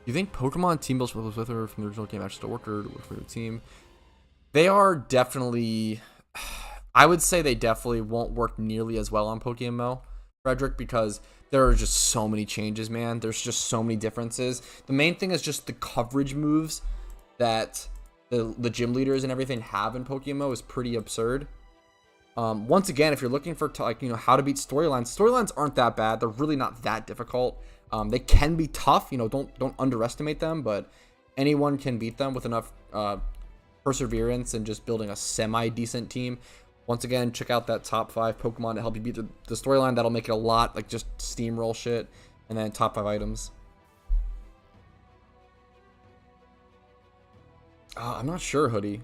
You think Pokemon team builds with her from the original game actually work or for your team? They are definitely... I would say they definitely won't work nearly as well on PokeMMO, Frederick, because there are just so many changes, man. There's just so many differences. The main thing is just the coverage moves that the gym leaders and everything have in PokeMMO is pretty absurd. Once again, if you're looking for how to beat storylines aren't that bad. They're really not that difficult. They can be tough, don't underestimate them, but anyone can beat them with enough perseverance and just building a semi-decent team. Once again, check out that top 5 Pokemon to help you beat the storyline. That'll make it a lot, like just steamroll shit, and then top 5 items. I'm not sure, Hoodie.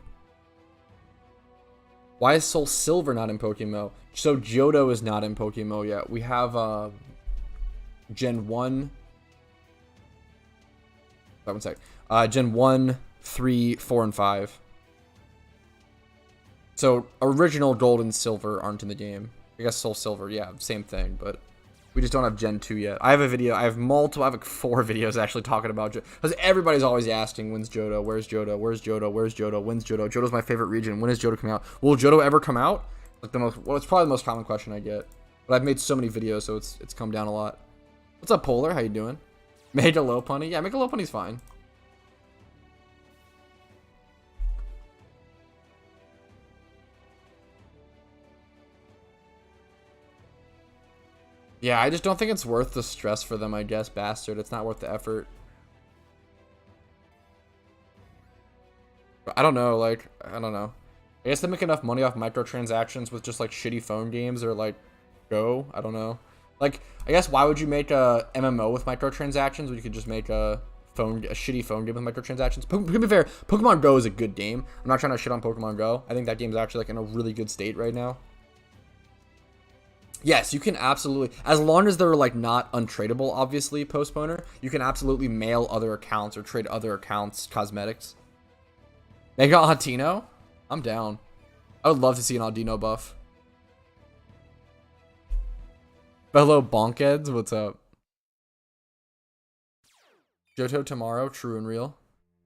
Why is Soul Silver not in PokeMMO? So Johto is not in PokeMMO yet. We have Gen 1. One sec. Gen 1, 3, 4, and 5. So original Gold and Silver aren't in the game. I guess Soul Silver, yeah, same thing, but We just don't have Gen 2 yet. I have a video. I have like 4 videos actually talking about Johto. Because everybody's always asking, when's Johto? Where's Johto? Where's Johto? Where's Johto? When's Johto? Johto's my favorite region. When is Johto coming out? Will Johto ever come out? Like it's probably the most common question I get. But I've made so many videos, so it's come down a lot. What's up, Polar? How you doing? Mega Lopunny? Yeah, Mega Lopunny's fine. Yeah, I just don't think it's worth the stress for them, I guess, Bastard. It's not worth the effort. I don't know, like, I don't know. I guess they make enough money off microtransactions with just, like, shitty phone games or, like, Go. I don't know. Like, I guess why would you make a MMO with microtransactions when you could just make a shitty phone game with microtransactions? To be fair, Pokemon Go is a good game. I'm not trying to shit on Pokemon Go. I think that game's actually, like, in a really good state right now. Yes, you can absolutely, as long as they're like not untradeable, obviously, postponer, you can absolutely mail other accounts or trade other accounts cosmetics. Mega Audino? I'm down. I would love to see an Audino buff. Hello, Bonkheads, what's up? Johto tomorrow, true and real.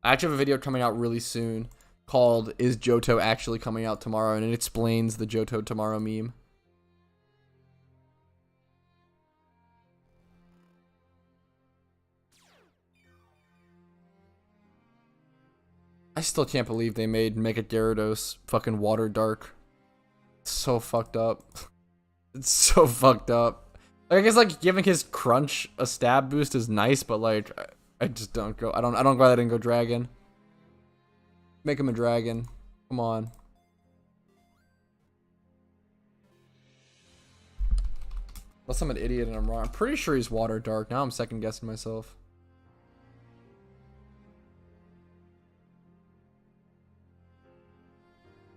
I actually have a video coming out really soon called Is Johto Actually Coming Out Tomorrow? And it explains the Johto tomorrow meme. I still can't believe they made Mega Gyarados fucking water dark. It's so fucked up. It's so fucked up. Like, I guess like giving his crunch a stab boost is nice, but like I just don't go. I don't go why they didn't go dragon. Make him a dragon. Come on. Unless I'm an idiot and I'm wrong. I'm pretty sure he's water dark. Now I'm second guessing myself.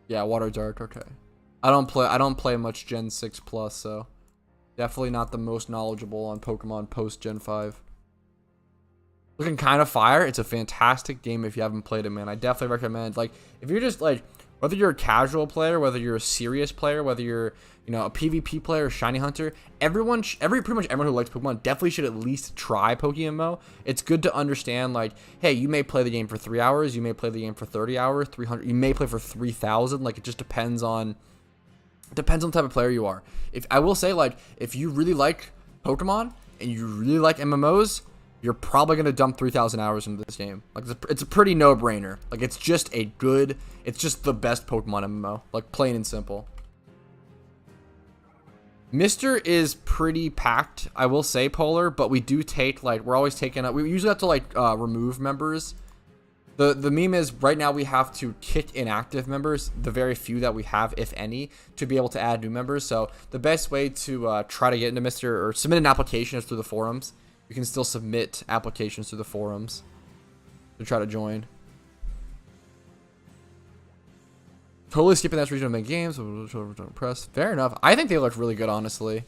Yeah, water dark. Okay. I don't play much Gen 6 plus, so definitely not the most knowledgeable on Pokemon post Gen 5. Looking kind of fire. It's a fantastic game if you haven't played it, man. I definitely recommend. Like, if you're just like, whether you're a casual player, whether you're a serious player, whether you're, you know, a PvP player, shiny hunter, pretty much everyone who likes Pokemon definitely should at least try PokeMMO. It's good to understand, like, hey, you may play the game for 3 hours, you may play the game for 30 hours, 300, you may play for 3,000. Like, it just depends on the type of player you are. If I will say, like, if you really like Pokemon and you really like MMOs, you're probably going to dump 3,000 hours into this game. Like, it's a pretty no-brainer. Like, it's just the best Pokemon MMO. Like, plain and simple. Mr. is pretty packed, I will say, Polar, but we do take, like, we're always taking up, we usually have to, like, remove members. The meme is, right now we have to kick inactive members, the very few that we have, if any, to be able to add new members. So, the best way to try to get into Mr. or submit an application is through the forums. You can still submit applications through the forums to try to join. Totally skipping that region of main games. Press. Fair enough. I think they look really good, honestly.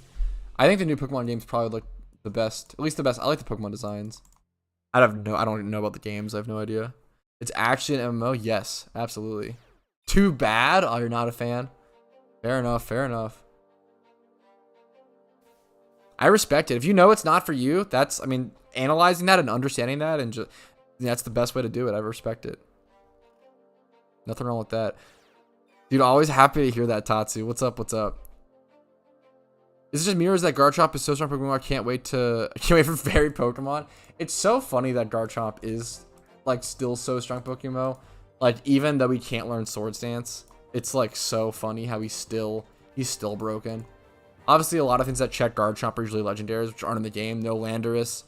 I think the new Pokemon games probably look the best. At least the best. I like the Pokemon designs. I don't know about the games. I have no idea. It's actually an MMO. Yes, absolutely. Too bad. Oh, you're not a fan. Fair enough. Fair enough. I respect it. If you know it's not for you, that's, I mean, analyzing that and understanding that, and just, that's the best way to do it. I respect it. Nothing wrong with that. Dude, always happy to hear that, Tatsu. What's up? What's up? Is it just mirrors that Garchomp is so strong Pokemon? I can't wait for fairy Pokemon. It's so funny that Garchomp is, like, still so strong Pokemon. Like, even though he can't learn Swords Dance, it's, like, so funny how he's still broken. Obviously, a lot of things that check Garchomp are usually legendaries, which aren't in the game. No Landorus,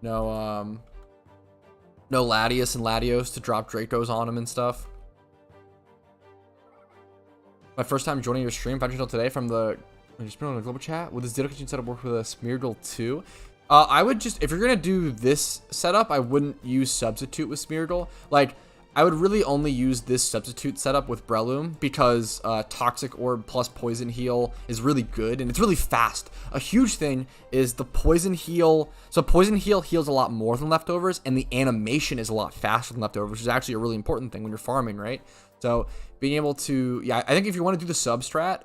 no Latios and Latios to drop Dracos on him and stuff. My first time joining your stream, found you until today from the. Just been on a global chat. Will this Ditto kitchen setup work with a Smeargle too? I would just, if you're gonna do this setup, I wouldn't use substitute with Smeargle. Like, I would really only use this substitute setup with Breloom because Toxic Orb plus Poison Heal is really good and it's really fast. A huge thing is the Poison Heal. So Poison Heal heals a lot more than Leftovers, and the animation is a lot faster than Leftovers, which is actually a really important thing when you're farming, right? So being able to, yeah, I think if you want to do the substrat,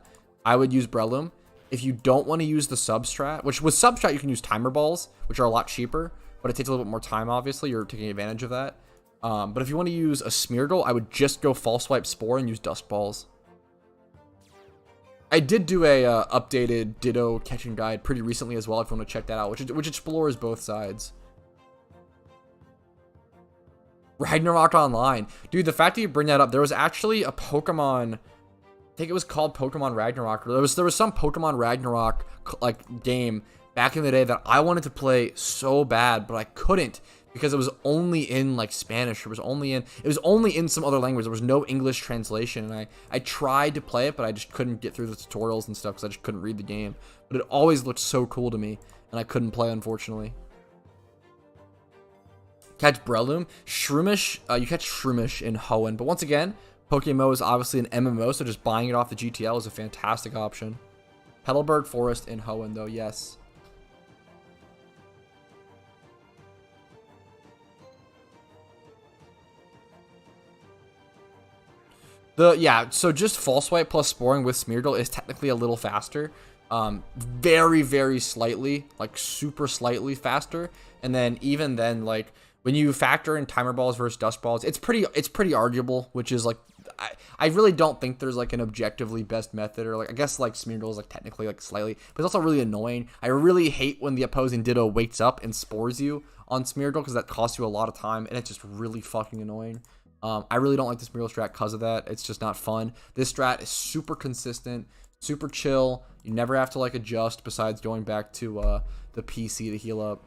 I would use Breloom. if you don't want to use the substrat, which with substrat you can use timer balls, which are a lot cheaper, but it takes a little bit more time, obviously. You're taking advantage of that. But if you want to use a Smeargle, I would just go false swipe Spore and use Dust Balls. I did do a updated Ditto catching guide pretty recently as well, if you want to check that out, which explores both sides. Ragnarok Online. Dude, the fact that you bring that up, there was actually a Pokemon, I think it was called Pokemon Ragnarok. There was some Pokemon Ragnarok like game back in the day that I wanted to play so bad, but I couldn't because it was only in like Spanish. It was only in some other language. There was no English translation, and I tried to play it, but I just couldn't get through the tutorials and stuff because I just couldn't read the game. But it always looked so cool to me, and I couldn't play, unfortunately. Catch Breloom. Shroomish, you catch Shroomish in Hoenn, but once again, PokeMMO is obviously an MMO, so just buying it off the GTL is a fantastic option. Petalburg Forest in Hoenn, though, yes. So just false swipe plus sporing with Smeargle is technically a little faster. Very, very slightly, like super slightly faster. And then even then, like when you factor in timer balls versus dust balls, it's pretty arguable, which is like I really don't think there's like an objectively best method, or like I guess like Smeargle is like technically like slightly, but it's also really annoying. I really hate when the opposing Ditto wakes up and spores you on Smeargle because that costs you a lot of time, and it's just really fucking annoying. I really don't like the Smeargle strat because of that. It's just not fun. This strat is super consistent, super chill. You never have to like adjust besides going back to the PC to heal up.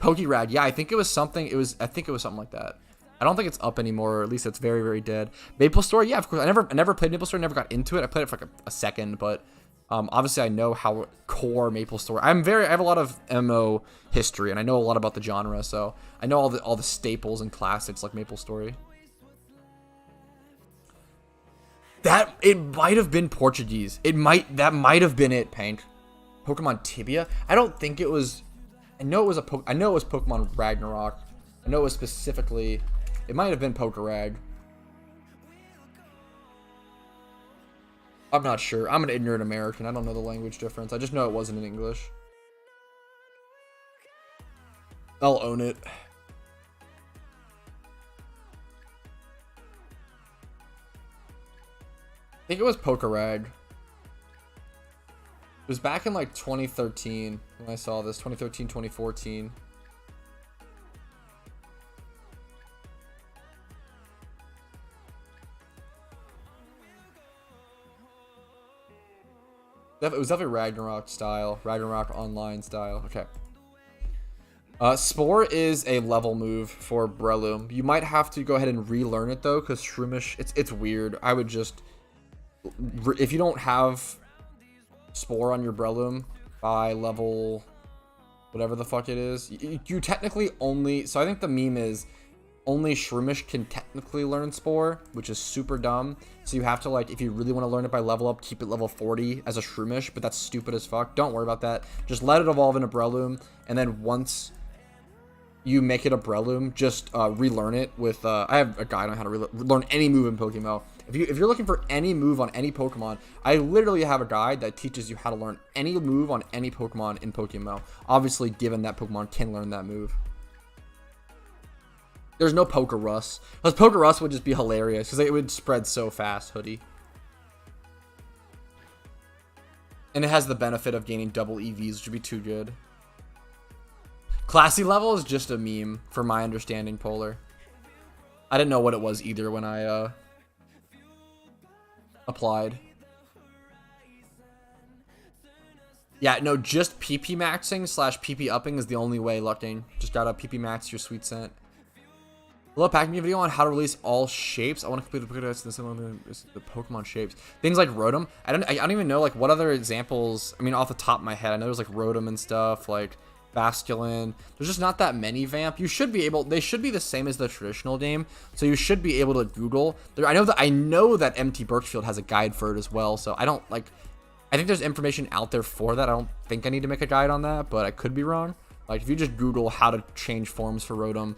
Pokerag, yeah, I think it was something. I think it was something like that. I don't think it's up anymore, or at least it's very, very dead. Maple Story, yeah, of course. I never played Maple Story. Never got into it. I played it for like a second, but obviously I know how core Maple Story. I have a lot of MMO history, and I know a lot about the genre, so I know all the staples and classics like Maple Story. It might have been Portuguese. That might have been it, Pank. Pokemon Tibia? I don't think it was. I know it was Pokemon Ragnarok. I know it was specifically. It might have been Pokerag. I'm not sure. I'm an ignorant American. I don't know the language difference. I just know it wasn't in English. I'll own it. I think it was Pokerag. It was back in like 2013 when I saw this. 2013, 2014. It was definitely Ragnarok style. Ragnarok Online style. Okay. Spore is a level move for Breloom. You might have to go ahead and relearn it though, because Shroomish, it's weird. I would just, if you don't have Spore on your Breloom by level whatever the fuck it is, you technically only, so I think the meme is only Shroomish can technically learn Spore, which is super dumb. So you have to, like, if you really want to learn it by level up, keep it level 40 as a Shroomish, but that's stupid as fuck. Don't worry about that. Just let it evolve into Breloom, and then once you make it a Breloom, just relearn it with, I have a guide on how to learn any move in PokeMMO. If you're looking for any move on any Pokemon, I literally have a guide that teaches you how to learn any move on any Pokemon in PokeMMO. Obviously, given that Pokemon can learn that move. There's no Pokerus. Because Pokerus would just be hilarious, because it would spread so fast, Hoodie. And it has the benefit of gaining double EVs, which would be too good. Classy level is just a meme, from my understanding, Polar. I didn't know what it was either when I applied. Yeah, no, just PP maxing / PP upping is the only way looking. Just gotta PP max your sweet scent. Hello, pack me a video on how to release all shapes. I want to complete the Pokemon shapes. Things like Rotom. I don't even know like what other examples. I mean, off the top of my head, I know there's like Rotom and stuff, like Basculin. There's just not that many Vamp. You should be able. They should be the same as the traditional game, so you should be able to Google. I know that MT Birchfield has a guide for it as well. So I don't like. I think there's information out there for that. I don't think I need to make a guide on that, but I could be wrong. Like if you just Google how to change forms for Rotom,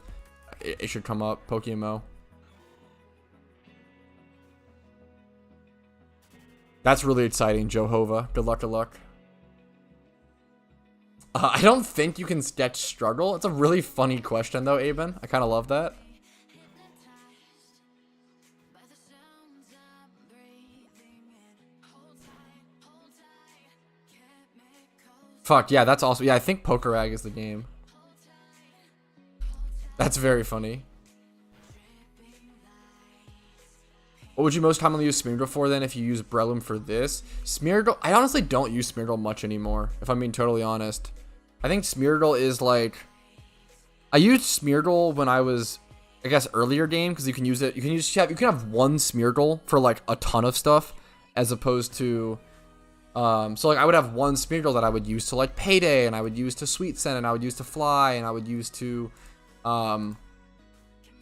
it should come up. PokeMMO. That's really exciting, Jehovah. Good luck, good luck. I don't think you can sketch struggle. It's a really funny question though, Aben. I kind of love that. Fuck, yeah, that's also... Yeah, I think Pokerag is the game. That's very funny. What would you most commonly use Smeargle for then if you use Breloom for this? Smeargle... I honestly don't use Smeargle much anymore, if I'm being totally honest. I think Smeargle is like... I used Smeargle when I was, I guess, earlier game, because you can use it... You can have one Smeargle for like a ton of stuff, as opposed to... so like I would have one Smeargle that I would use to like Payday, and I would use to Sweet Scent, and I would use to Fly, and I would use to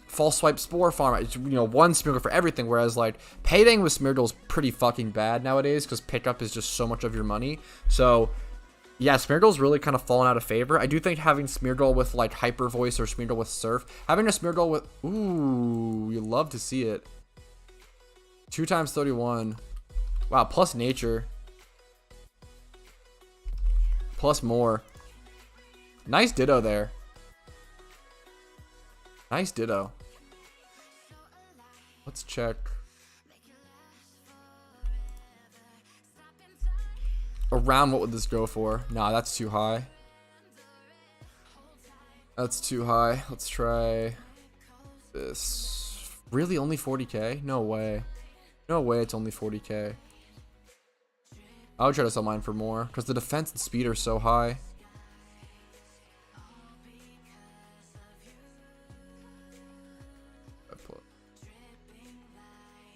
False Swipe Spore Farm. You know, one Smeargle for everything. Whereas like Paydaying with Smeargle is pretty fucking bad nowadays because pickup is just so much of your money. So yeah, Smeargle's really kind of fallen out of favor. I do think having Smeargle with like Hyper Voice or Smeargle with Surf, having a Smeargle with you love to see it. 2 times 31. Wow, plus nature. Plus more. Nice Ditto there. Nice Ditto. Let's check. Around what would this go for? Nah, that's too high. That's too high. Let's try this. Really only 40k? No way. No way it's only 40k. I would try to sell mine for more because the defense and speed are so high.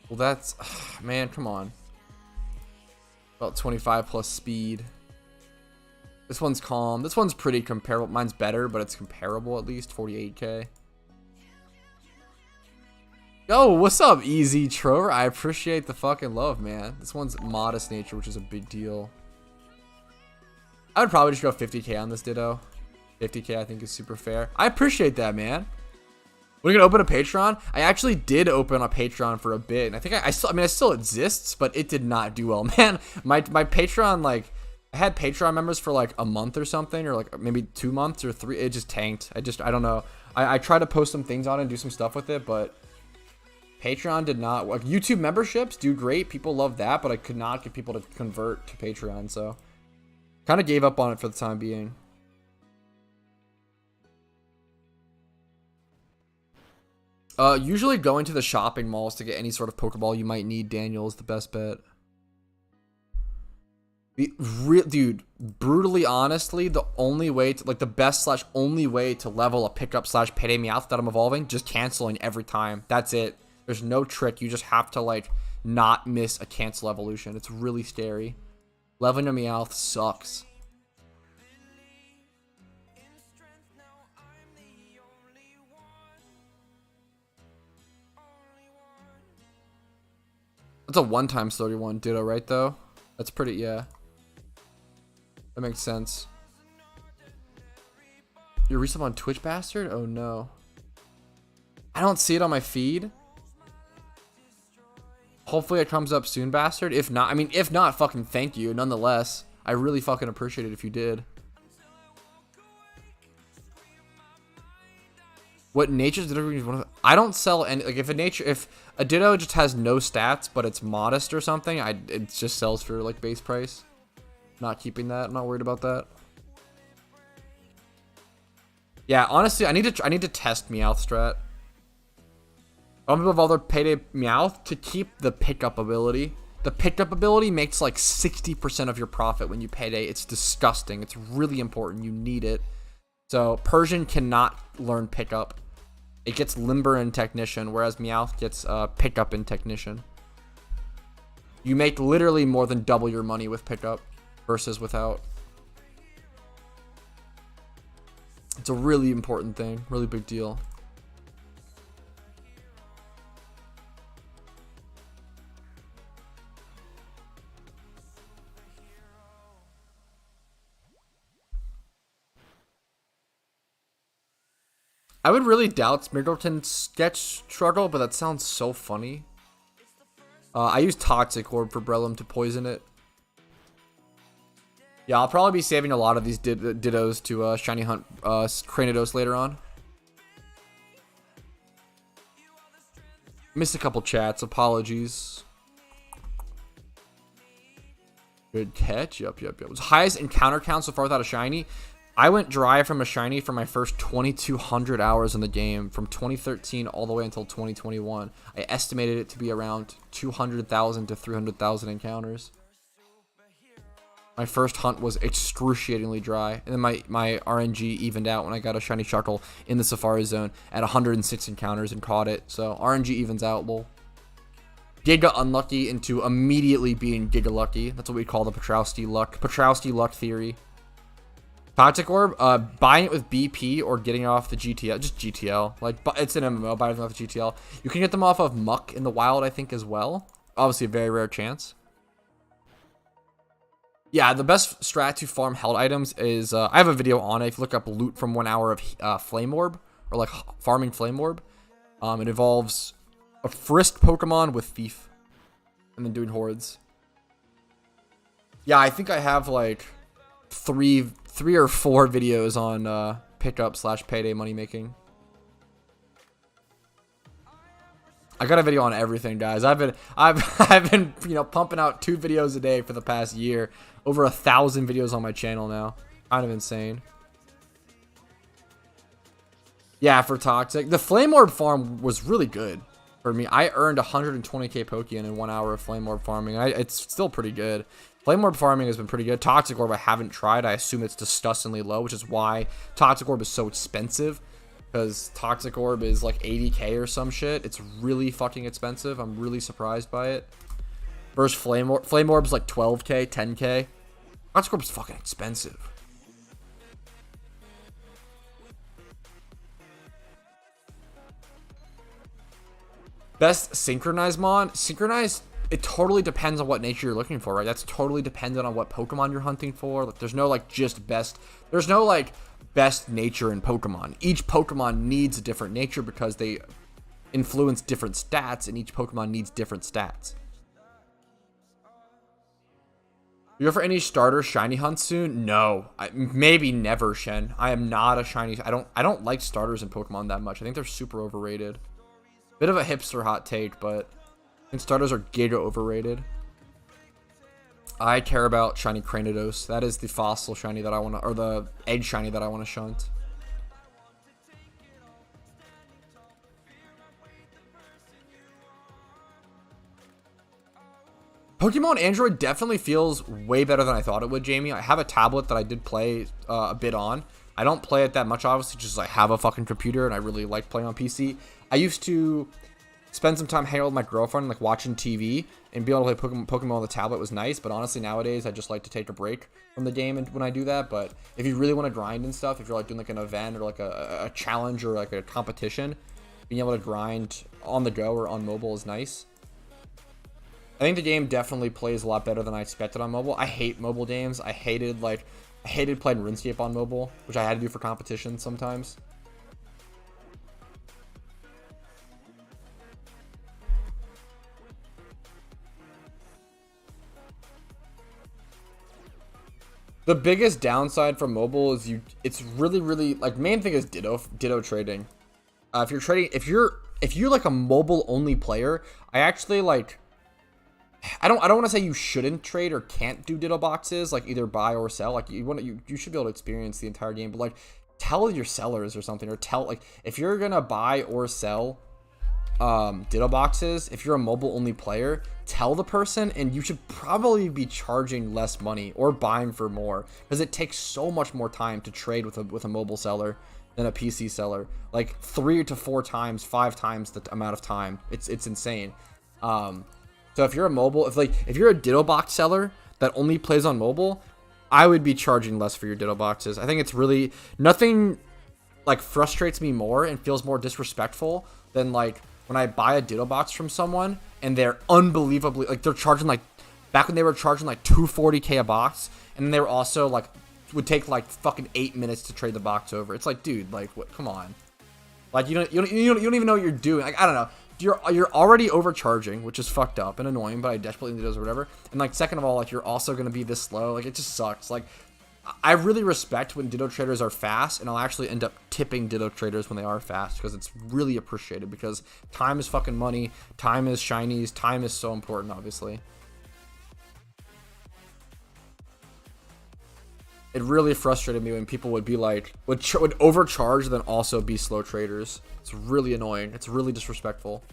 Well, that's... man, come on. About 25 plus speed. This one's calm. This one's pretty comparable. Mine's better, but it's comparable at least. 48k. Yo, what's up, Easy Trover? I appreciate the fucking love, man. This one's modest nature, which is a big deal. I would probably just go 50k on this Ditto. 50k I think is super fair. I appreciate that, man. We're gonna open a Patreon. I actually did open a Patreon for a bit, and I think I still exists, but it did not do well, man. My Patreon, like, I had Patreon members for like a month or something, or like maybe 2 months or 3. It just tanked. I don't know. I tried to post some things on it and do some stuff with it, but Patreon did not. Like, YouTube memberships do great. People love that, but I could not get people to convert to Patreon, so kind of gave up on it for the time being. Usually going to the shopping malls to get any sort of Pokeball you might need, Daniel, is the best bet. Dude, brutally honestly, the only way to, like, the best / only way to level a pickup / payday Meowth that I'm evolving, just canceling every time. That's it. There's no trick. You just have to, like, not miss a cancel evolution. It's really scary. Leveling a Meowth sucks. That's a 1 times 31 Ditto, right, though? That's pretty, yeah. That makes sense. You're resub on Twitch, bastard? Oh, no. I don't see it on my feed. Hopefully it comes up soon, bastard. If not, I mean, if not, fucking thank you, nonetheless. I really fucking appreciate it if you did. What nature's Ditto? I don't sell any. Like, if a Ditto just has no stats but it's modest or something, it just sells for like base price. Not keeping that. I'm not worried about that. Yeah, honestly, I need to test Meowth strat. I'm gonna evolve their Payday Meowth to keep the pickup ability. The pickup ability makes like 60% of your profit when you Payday. It's disgusting. It's really important. You need it. So Persian cannot learn pickup. It gets Limber and Technician, whereas Meowth gets pickup and Technician. You make literally more than double your money with pickup versus without. It's a really important thing, really big deal. I would really doubt Smeargle can sketch struggle, but that sounds so funny. I use Toxic Orb for Breloom to poison it. Yeah, I'll probably be saving a lot of these Dittos to shiny hunt Cranidos later on. Missed a couple chats. Apologies. Good catch. Yup. It was highest encounter count so far without a shiny. I went dry from a shiny for my first 2,200 hours in the game from 2013 all the way until 2021. I estimated it to be around 200,000 to 300,000 encounters. My first hunt was excruciatingly dry, and then my RNG evened out when I got a shiny Shuckle in the Safari Zone at 106 encounters and caught it. So RNG evens out. Well, Giga unlucky into immediately being Giga lucky. That's what we call the Petrowski luck theory. Toxic Orb, buying it with BP or getting off the GTL, just GTL. Like, it's an MMO, buying them off the GTL. You can get them off of Muck in the wild, I think, as well. Obviously, a very rare chance. Yeah, the best strat to farm held items is, I have a video on it. If you look up loot from 1 hour of Flame Orb, or like farming Flame Orb, it involves a frisked Pokemon with Thief, and then doing hordes. Yeah, I think I have like three or four videos on pickup / payday money making. I got a video on everything, guys. I've been pumping out 2 videos a day for the past year. Over 1,000 videos on my channel now. Kind of insane. Yeah, for Toxic, the Flame Orb farm was really good for me. I earned 120k Pokeyen in 1 hour of Flame Orb farming. It's still pretty good. Flame Orb farming has been pretty good. Toxic Orb I haven't tried. I assume it's disgustingly low, which is why Toxic Orb is so expensive. Because Toxic Orb is like 80k or some shit. It's really fucking expensive. I'm really surprised by it. Versus Flame Orb. Flame Orb's like 12k, 10k. Toxic Orb's fucking expensive. Best synchronized mon? Synchronized, it totally depends on what nature you're looking for, right? That's totally dependent on what Pokemon you're hunting for. Like, there's no like just best. There's no like best nature in Pokemon. Each Pokemon needs a different nature because they influence different stats, and each Pokemon needs different stats. You go for any starter shiny hunt soon? No, maybe never, Shen. I am not a shiny. I don't like starters in Pokemon that much. I think they're super overrated. Bit of a hipster hot take, but I think starters are giga overrated. I care about shiny Cranidos. That is the fossil shiny that I want to, or the egg shiny that I want to shunt. Pokemon Android definitely feels way better than I thought it would, Jamie. I have a tablet that I did play a bit on. I don't play it that much, obviously, just I have a fucking computer and I really like playing on PC. I used to spend some time hanging out with my girlfriend, like watching TV, and being able to play Pokemon on the tablet was nice. But honestly, nowadays, I just like to take a break from the game when I do that. But if you really want to grind and stuff, if you're like doing like an event or like a challenge or like a competition, being able to grind on the go or on mobile is nice. I think the game definitely plays a lot better than I expected on mobile. I hate mobile games. I hated playing RuneScape on mobile, which I had to do for competitions sometimes. The biggest downside from mobile is it's really like, main thing is Ditto trading. If you're like a mobile only player, I actually like, I don't want to say you shouldn't trade or can't do Ditto boxes, like either buy or sell. Like you should be able to experience the entire game, but like tell your sellers or something, or tell, like, if you're gonna buy or sell Ditto boxes, if you're a mobile only player, tell the person, and you should probably be charging less money or buying for more, because it takes so much more time to trade with a mobile seller than a PC seller. Like 3 to 4 times, 5 times the amount of time. It's insane. So if you're a mobile, if you're a Ditto box seller that only plays on mobile, I would be charging less for your Ditto boxes. I think it's really, nothing like frustrates me more and feels more disrespectful than like when I buy a Ditto box from someone and they're unbelievably, like, they're charging like, back when they were charging like $240k a box, and then they were also like, would take like fucking 8 minutes to trade the box over. It's like, dude, like, what? Come on. Like, you don't even know what you're doing. Like, I don't know. you're already overcharging, which is fucked up and annoying, but I desperately need those or whatever. And like second of all, like you're also gonna be this slow. Like it just sucks. Like I really respect when Ditto traders are fast, and I'll actually end up tipping Ditto traders when they are fast because it's really appreciated, because time is fucking money, time is shinies, time is so important, obviously. It really frustrated me when people would be like, would overcharge then also be slow traders. It's really annoying. It's really disrespectful.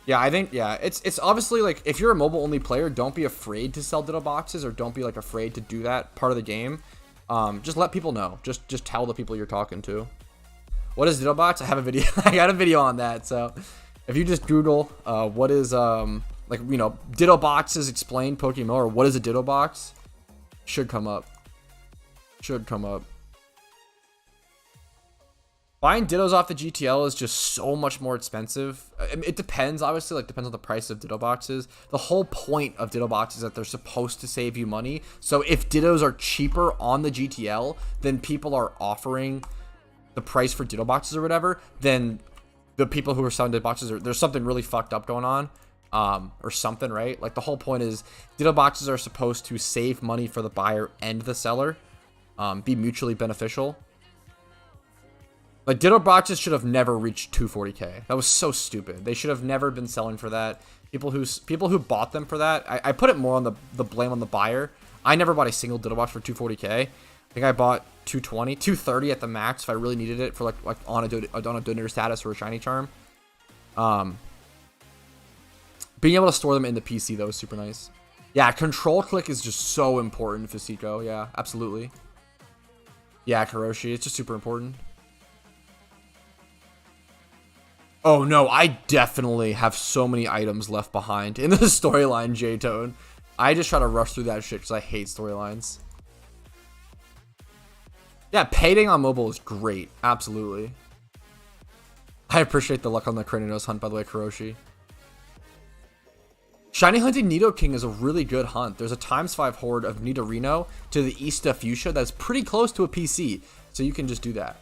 Yeah, I think, yeah, it's obviously like, if you're a mobile only player, don't be afraid to sell Ditto boxes, or don't be like afraid to do that part of the game. Just let people know. Just tell the people you're talking to. What is Ditto box? I have a video. I got a video on that. So if you just Google what is like, you know, Ditto boxes explained PokeMMO, or what is a Ditto box, should come up. Should come up. Buying Dittos off the GTL is just so much more expensive. It depends, obviously, like depends on the price of Ditto boxes. The whole point of Ditto boxes is that they're supposed to save you money. So if Dittos are cheaper on the GTL, then people are offering the price for Ditto boxes or whatever, then the people who are selling Ditto boxes, there's something really fucked up going on. Or something, right? Like the whole point is Ditto boxes are supposed to save money for the buyer and the seller, be mutually beneficial. Like Ditto boxes should have never reached 240k. That was so stupid. They should have never been selling for that. People who bought them for that, I put it more on the blame on the buyer. I never bought a single Ditto box for 240k. I think I bought 220, 230 at the max if I really needed it for like on a donator status or a shiny charm. Being able to store them in the PC though is super nice. Yeah, control click is just so important, Fasico. Yeah, absolutely. Yeah, Karoshi, it's just super important. Oh no, I definitely have so many items left behind in the storyline, J-Tone. I just try to rush through that shit because I hate storylines. Yeah, payday on mobile is great. Absolutely. I appreciate the luck on the Craninos hunt, by the way, Karoshi. Shiny hunting Nidoking is a really good hunt. There's a ×5 horde of Nidorino to the east of Fuchsia that's pretty close to a PC, so you can just do that.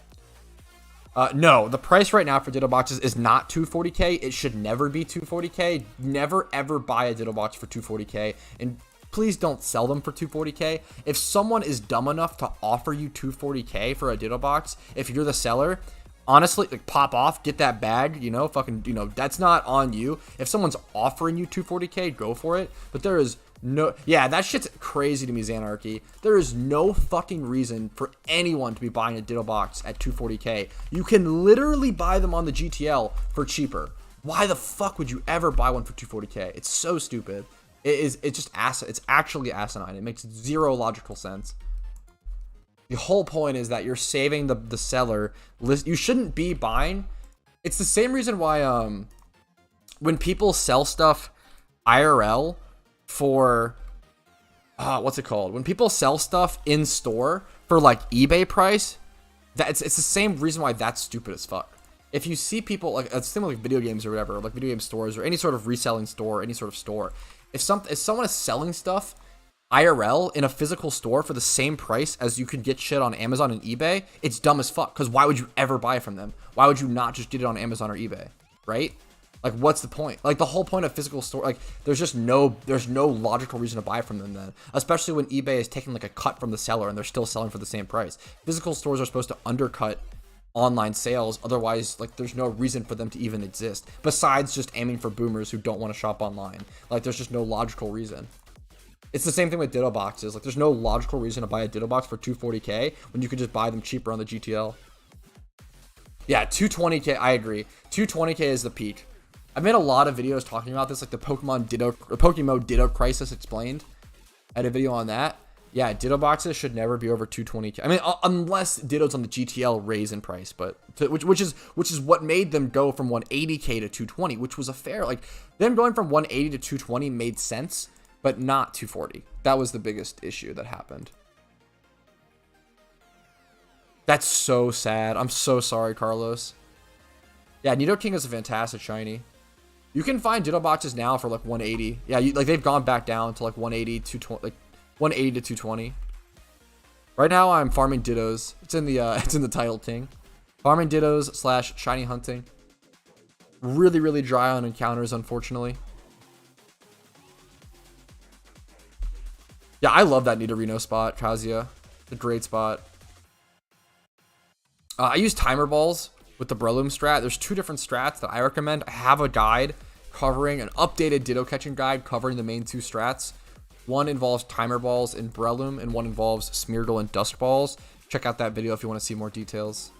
No, the price right now for Ditto boxes is not 240k. It should never be 240k. Never ever buy a Ditto box for 240k, and please don't sell them for 240k. If someone is dumb enough to offer you 240k for a Ditto box, if you're the seller, honestly, like, pop off, get that bag, you know, fucking, you know, that's not on you. If someone's offering you 240k, go for it. But there is no, yeah, that shit's crazy to me, Xanarchy. There is no fucking reason for anyone to be buying a Ditto box at 240k. You can literally buy them on the GTL for cheaper. Why the fuck would you ever buy one for 240k? It's so stupid. It's just it's actually asinine. It makes zero logical sense. The whole point is that you're saving the seller. You shouldn't be buying. It's the same reason why when people sell stuff IRL for what's it called? When people sell stuff in store for like eBay price, it's the same reason why that's stupid as fuck. If you see people like it's similar like video games or whatever, like video game stores or any sort of reselling store, any sort of store. If someone is selling stuff IRL in a physical store for the same price as you could get shit on Amazon and eBay, it's dumb as fuck. Because why would you ever buy from them? Why would you not just get it on Amazon or eBay, right? Like, what's the point? Like, the whole point of physical store, like, there's no logical reason to buy from them then. Especially when eBay is taking like a cut from the seller and they're still selling for the same price. Physical stores are supposed to undercut online sales, otherwise like there's no reason for them to even exist besides just aiming for boomers who don't want to shop online. Like, there's just no logical reason. It's the same thing with Ditto boxes. Like, there's no logical reason to buy a Ditto box for 240k when you could just buy them cheaper on the GTL. Yeah, 220k, I agree. 220k is the peak. I've made a lot of videos talking about this, like the PokeMMO Ditto crisis explained. I had a video on that. Yeah, Ditto boxes should never be over 220k. I mean, unless Dittos on the GTL raise in price, but which is what made them go from 180k to 220, which was a fair, like, them going from 180 to 220 made sense, but not 240. That was the biggest issue that happened. That's so sad. I'm so sorry, Carlos. Yeah, Nidoking is a fantastic shiny. You can find Ditto boxes now for like 180. Yeah, like they've gone back down to like 180, 220, like 180 to 220. Right now I'm farming Dittos. It's in the title, Ting. Farming Dittos / shiny hunting. Really, really dry on encounters, unfortunately. Yeah, I love that Nidorino spot, Kazuya. It's a great spot. I use timer balls with the Breloom strat. There's 2 different strats that I recommend. I have a guide covering an updated Ditto catching guide covering the main 2 strats. One involves timer balls in Breloom, and one involves Smeargle and Dusk balls. Check out that video if you want to see more details.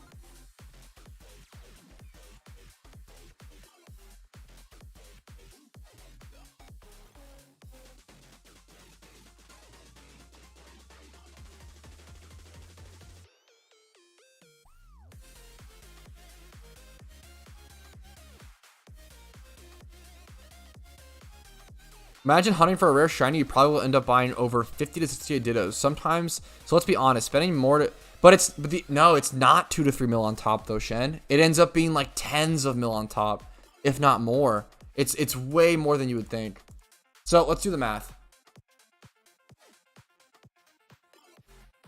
Imagine hunting for a rare shiny, you probably will end up buying over 50 to 60 Dittos. Sometimes, so let's be honest, spending more to, no, it's not 2 to 3 mil on top though, Shen. It ends up being like tens of mil on top, if not more. It's way more than you would think. So let's do the math.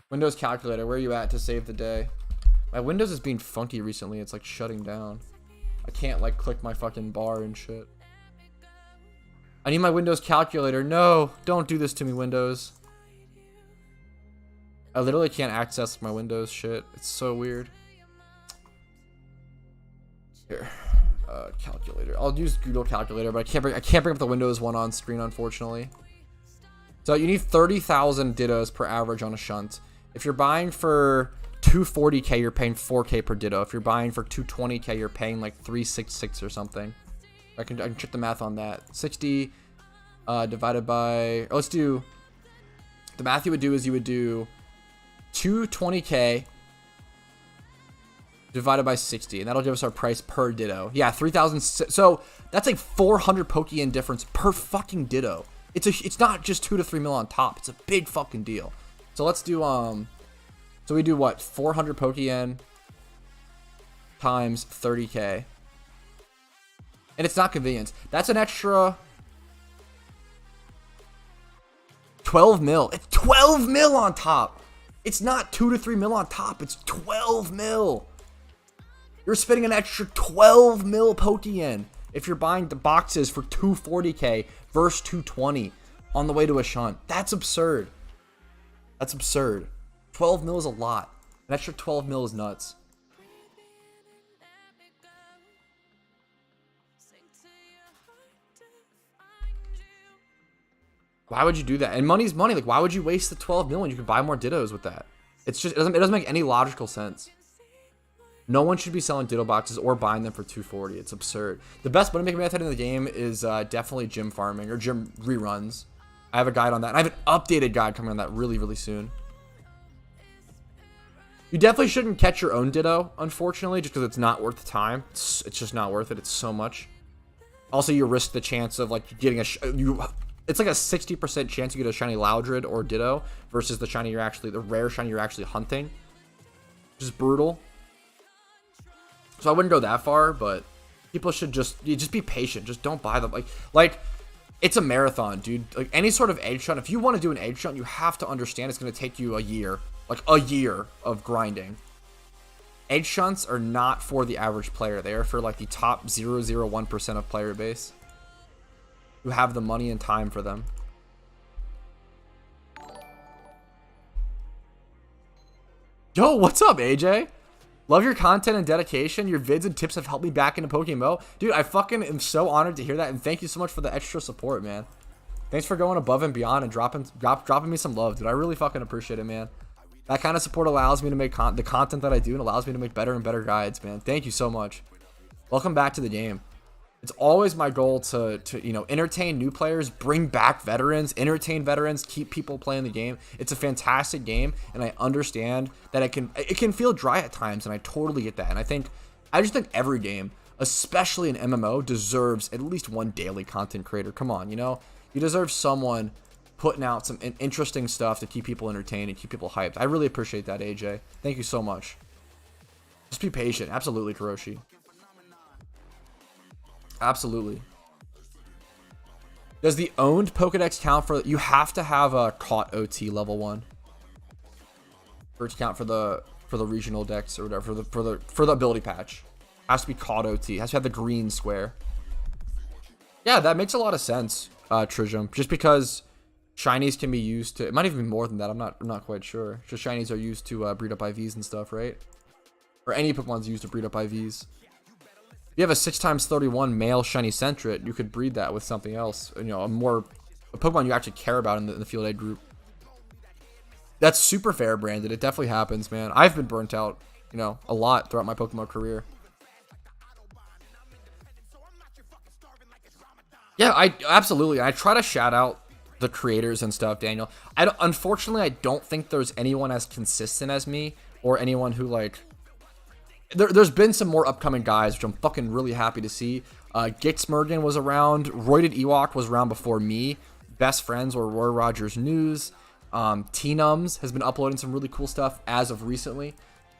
Windows calculator, where are you at to save the day? My Windows is being funky recently. It's like shutting down. I can't like click my fucking bar and shit. I need my Windows calculator. No, don't do this to me, Windows. I literally can't access my Windows shit. It's so weird. Here, calculator. I'll use Google Calculator, but I can't bring up the Windows one on screen, unfortunately. So you need 30,000 Dittos per average on a shunt. If you're buying for 240k, you're paying 4k per Ditto. If you're buying for 220k, you're paying like 366 or something. I can check the math on that. 60 divided by, let's do, the math you would do is you would do 220k divided by 60, and that'll give us our price per Ditto. Yeah, 3,000. So that's like 400 Pokeyen difference per fucking Ditto. It's not just 2 to 3 mil on top. It's a big fucking deal. So let's do so we do what, 400 Pokeyen times 30k. And it's not convenience. That's an extra 12 mil. It's 12 mil on top. It's not 2 to 3 mil on top. It's 12 mil. You're spending an extra 12 mil Pokeyen if you're buying the boxes for 240k versus 220 on the way to a shunt. That's absurd. That's absurd. 12 mil is a lot. An extra 12 mil is nuts. Why would you do that? And money's money. Like, why would you waste the 12 mil when you could buy more Dittos with that? It's just, it doesn't make any logical sense. No one should be selling Ditto boxes or buying them for 240. It's absurd. The best money making method in the game is definitely gym farming or gym reruns. I have a guide on that. And I have an updated guide coming on that really, really soon. You definitely shouldn't catch your own Ditto, unfortunately, just because it's not worth the time. It's just not worth it. It's so much. Also, you risk the chance of like getting it's like a 60% chance you get a shiny Loudred or Ditto versus the rare shiny you're actually hunting. Which is brutal. So I wouldn't go that far, but people should just be patient. Just don't buy them. Like it's a marathon, dude. Like any sort of edge shunt, if you want to do an edge shunt, you have to understand it's going to take you a year. Like a year of grinding. Edge shunts are not for the average player. They are for like the top 0.001% of player base who have the money and time for them. Yo, what's up, AJ? Love your content and dedication. Your vids and tips have helped me back into PokeMMO. Dude, I fucking am so honored to hear that, and thank you so much for the extra support, man. Thanks for going above and beyond and dropping me some love, dude. I really fucking appreciate it, man. That kind of support allows me to make the content that I do and allows me to make better and better guides, man. Thank you so much. Welcome back to the game. It's always my goal to you know, entertain new players, bring back veterans, entertain veterans, keep people playing the game. It's a fantastic game, and I understand that it can feel dry at times, and I totally get that. And I just think every game, especially an MMO, deserves at least one daily content creator. Come on, you know, you deserve someone putting out some interesting stuff to keep people entertained and keep people hyped. I really appreciate that, AJ. Thank you so much. Just be patient. Absolutely, Kuroshi. Absolutely. Does the owned Pokedex count for... You have to have a caught OT level 1 for it to count for the for the regional decks or whatever for the ability patch. Has to be caught OT. Has to have the green square. Yeah, that makes a lot of sense, Trijum. Just because shinies can be used to, it might even be more than that. I'm not quite sure. Just shinies are used to breed up IVs and stuff, right? Or any Pokemon's used to breed up IVs. If you have a 6x31 male shiny Sentret, you could breed that with something else. You know, a Pokemon you actually care about in the Field A group. That's super fair, Brandon. It definitely happens, man. I've been burnt out, you know, a lot throughout my Pokemon career. Yeah, absolutely. I try to shout out the creators and stuff, Daniel. Unfortunately, I don't think there's anyone as consistent as me or anyone who like. There's been some more upcoming guys, which I'm fucking really happy to see. Gixmergen was around. Roided Ewok was around before me. Best Friends or Roy Rogers News. Tnums has been uploading some really cool stuff as of recently.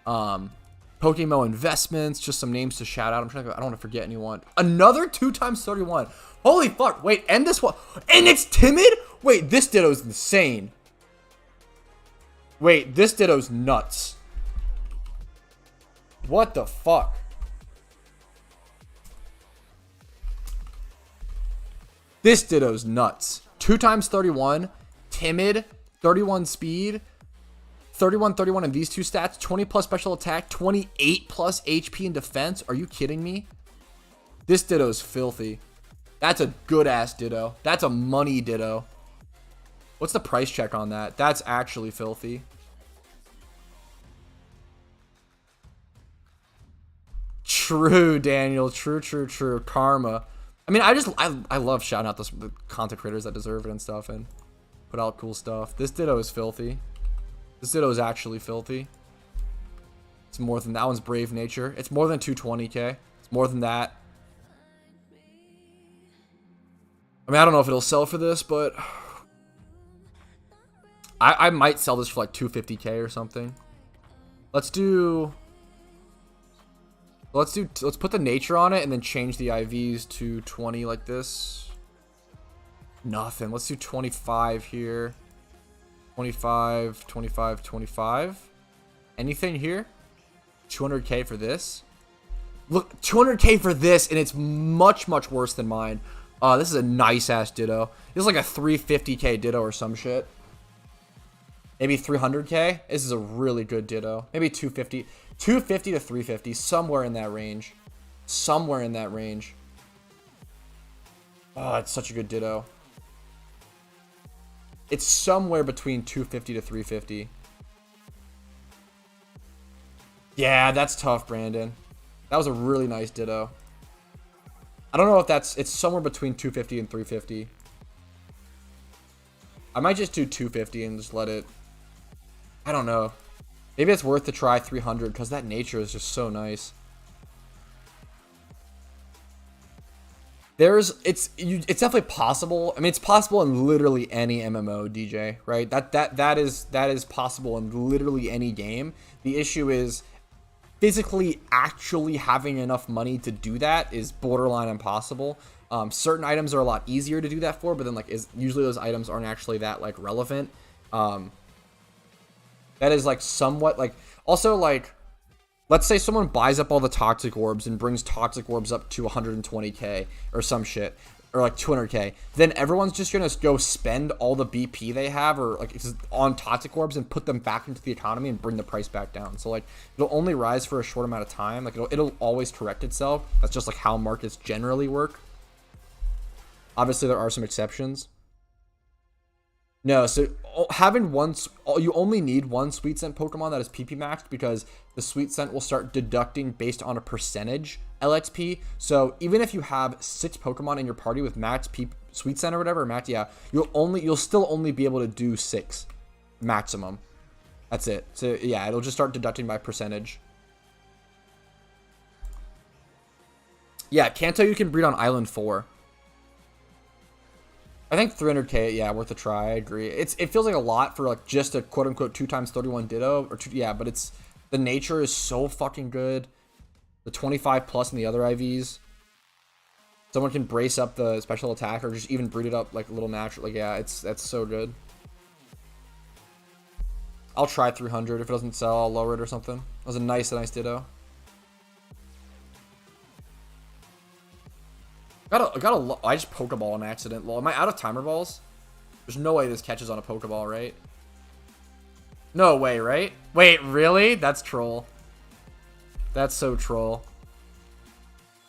PokeMMO Investments, just some names to shout out. I don't want to forget anyone. Another 2x31. Holy fuck. Wait, and this one. And it's timid? Wait, this Ditto's insane. Wait, this Ditto's nuts. What the fuck? This Ditto's nuts. 2x31, timid, 31 speed, 31 in these two stats, 20 plus special attack, 28 plus HP and defense. Are you kidding me? This Ditto's filthy. That's a good ass Ditto. That's a money Ditto. What's the price check on that? That's actually filthy. True, Daniel. True. Karma. I mean, I love shouting out the content creators that deserve it and stuff and put out cool stuff. This Ditto is filthy. This Ditto is actually filthy. It's more than that one's Brave Nature. It's more than 220k. It's more than that. I mean, I don't know if it'll sell for this, but I might sell this for like 250k or something. Let's put the nature on it and then change the IVs to 20 like this. Nothing. Let's do 25 here. 25. Anything here? 200k for this. Look, 200k for this, and it's much worse than mine. This is a nice ass Ditto. This is like a 350k Ditto or some shit. Maybe 300k. This is a really good Ditto. Maybe 250. 250 to 350, somewhere in that range. Somewhere in that range. Oh, it's such a good Ditto. It's somewhere between 250 to 350. Yeah, that's tough, Brandon. That was a really nice Ditto. I don't know if it's somewhere between 250 and 350. I might just do 250 and just let it. I don't know. Maybe it's worth to try 300 because that nature is just so nice. It's definitely possible. I mean, it's possible in literally any MMO, DJ, right? That is possible in literally any game. The issue is physically actually having enough money to do that is borderline impossible. Certain items are a lot easier to do that for, but then like usually those items aren't actually that like relevant. That is like somewhat like also like let's say someone buys up all the toxic orbs and brings toxic orbs up to 120k or some shit or like 200k, then everyone's just gonna go spend all the BP they have or like on toxic orbs and put them back into the economy and bring the price back down. So like it'll only rise for a short amount of time. Like it'll always correct itself. That's just like how markets generally work. Obviously there are some exceptions. No, so having you only need one Sweet Scent Pokemon that is PP maxed because the Sweet Scent will start deducting based on a percentage LXP. So even if you have 6 Pokemon in your party with max Sweet Scent or whatever, max, yeah, you'll still only be able to do 6 maximum. That's it. So yeah, it'll just start deducting by percentage. Yeah, Kanto you can breed on Island 4. I think 300k, yeah, worth a try. I agree. It feels like a lot for like just a quote unquote 2x31 Ditto or 2, yeah, but the nature is so fucking good. The 25 plus in the other IVs. Someone can brace up the special attack or just even breed it up like a little natural. Like yeah, that's so good. I'll try 300. If it doesn't sell, I'll lower it or something. That was a nice Ditto. I just Pokeball on accident. Lol. Am I out of timer balls? There's no way this catches on a Pokeball, right? No way, right? Wait, really? That's troll. That's so troll.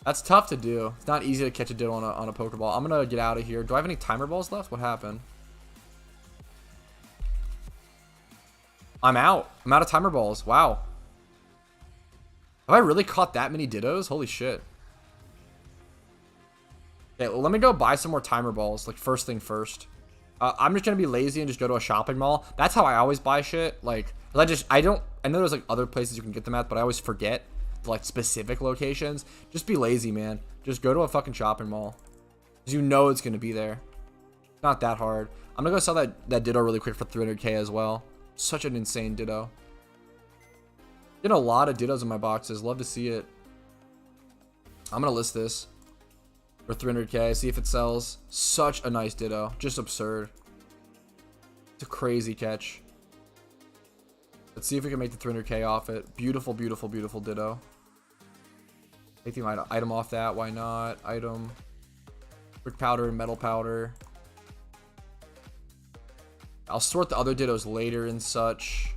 That's tough to do. It's not easy to catch a Ditto on a Pokeball. I'm gonna get out of here. Do I have any timer balls left? What happened? I'm out. I'm out of timer balls. Wow. Have I really caught that many Dittos? Holy shit. Okay, well, let me go buy some more timer balls. Like, first thing first. I'm just gonna be lazy and just go to a shopping mall. That's how I always buy shit. Like, I know there's like other places you can get them at, but I always forget like specific locations. Just be lazy, man. Just go to a fucking shopping mall. Because you know it's gonna be there. It's not that hard. I'm gonna go sell that Ditto really quick for 300k as well. Such an insane Ditto. Get a lot of Dittos in my boxes. Love to see it. I'm gonna list this for 300k, see if it sells. Such a nice Ditto. Just absurd. It's a crazy catch. Let's see if we can make the 300k off it. Beautiful, beautiful, beautiful Ditto. Take the item off that. Why not? Item. Brick powder and metal powder. I'll sort the other Dittos later and such.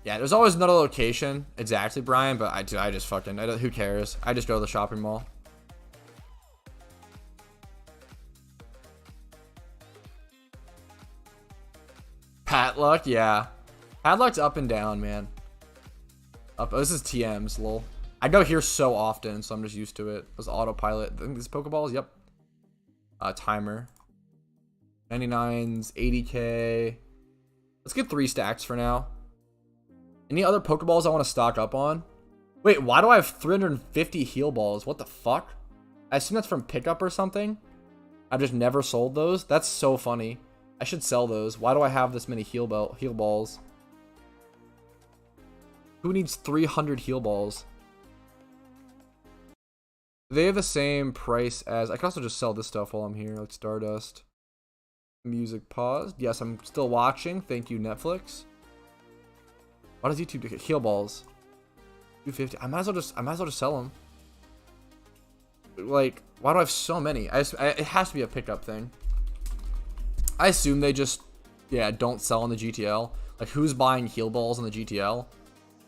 Yeah, there's always another location. Exactly, Brian, but I just fucking, who cares? I just go to the shopping mall. Padlock, yeah. Padlock's up and down, man. Up. Oh, this is TM's, lol. I go here so often, so I'm just used to it. This autopilot. I think this Pokeballs, yep. Timer. 99s, 80k. Let's get 3 stacks for now. Any other Pokeballs I want to stock up on? Wait, why do I have 350 heal balls? What the fuck? I assume that's from pickup or something. I've just never sold those. That's so funny. I should sell those. Why do I have this many heal balls? Who needs 300 heal balls? They have the same price as... I can also just sell this stuff while I'm here, like Stardust. Music paused. Yes, I'm still watching. Thank you, Netflix. Why does YouTube do heal balls? 250. I might as well just sell them. Like, why do I have so many? It has to be a pickup thing. I assume they just, yeah, don't sell on the GTL. Like, who's buying heal balls on the GTL?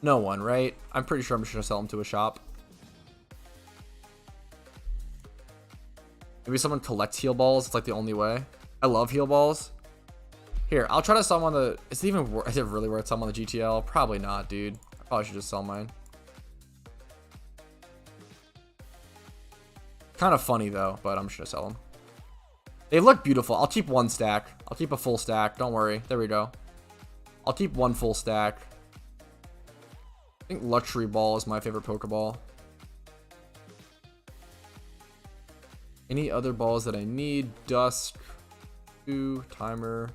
No one, right? I'm pretty sure I'm just gonna sell them to a shop. Maybe someone collects heal balls. It's like the only way. I love heal balls. Here, I'll try to sell them on the... Is it really worth selling on the GTL? Probably not, dude. I probably should just sell mine. Kind of funny, though, but I'm just gonna sell them. They look beautiful. I'll keep 1 stack. I'll keep a full stack. Don't worry. There we go. I'll keep 1 full stack. I think Luxury Ball is my favorite Pokeball. Any other balls that I need? Dusk. 2. Timer.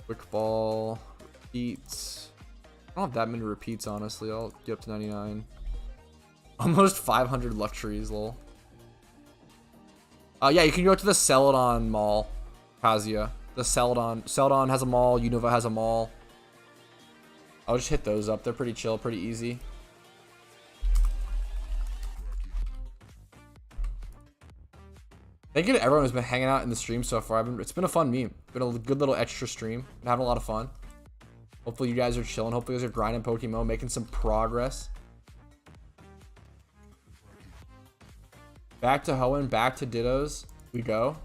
Quick Ball. Repeats. I don't have that many repeats, honestly. I'll get up to 99. Almost 500 luxuries, lol. Yeah, you can go to the Celadon Mall, Kazuya. The Celadon has a mall. Unova has a mall. I'll just hit those up. They're pretty chill, pretty easy. Thank you to everyone who's been hanging out in the stream so far. It's been a fun meme. It's been a good little extra stream. Been having a lot of fun. Hopefully you guys are chilling. Hopefully you guys are grinding PokeMMO, making some progress. Back to Hoenn, back to Dittos. We go.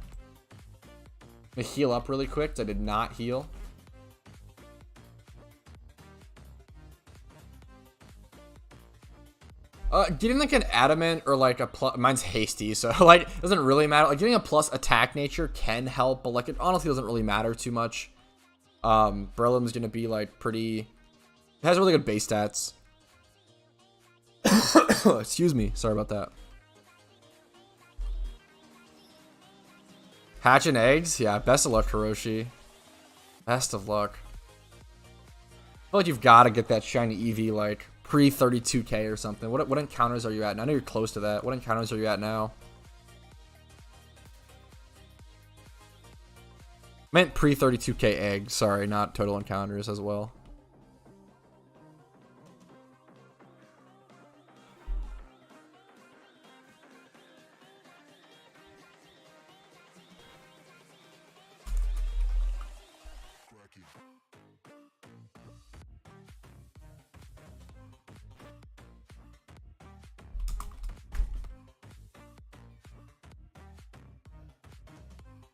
I'm gonna heal up really quick. I did not heal. Getting like an adamant or like a plus, mine's hasty, so like it doesn't really matter. Like getting a plus attack nature can help, but like it honestly doesn't really matter too much. Breloom's gonna be like pretty, it has really good base stats. Excuse me, sorry about that. Hatching eggs? Yeah, best of luck, Hiroshi. Best of luck. I feel like you've got to get that shiny Eevee like pre-32k or something. What encounters are you at? I know you're close to that. What encounters are you at now? Meant pre 32k eggs. Sorry, not total encounters as well.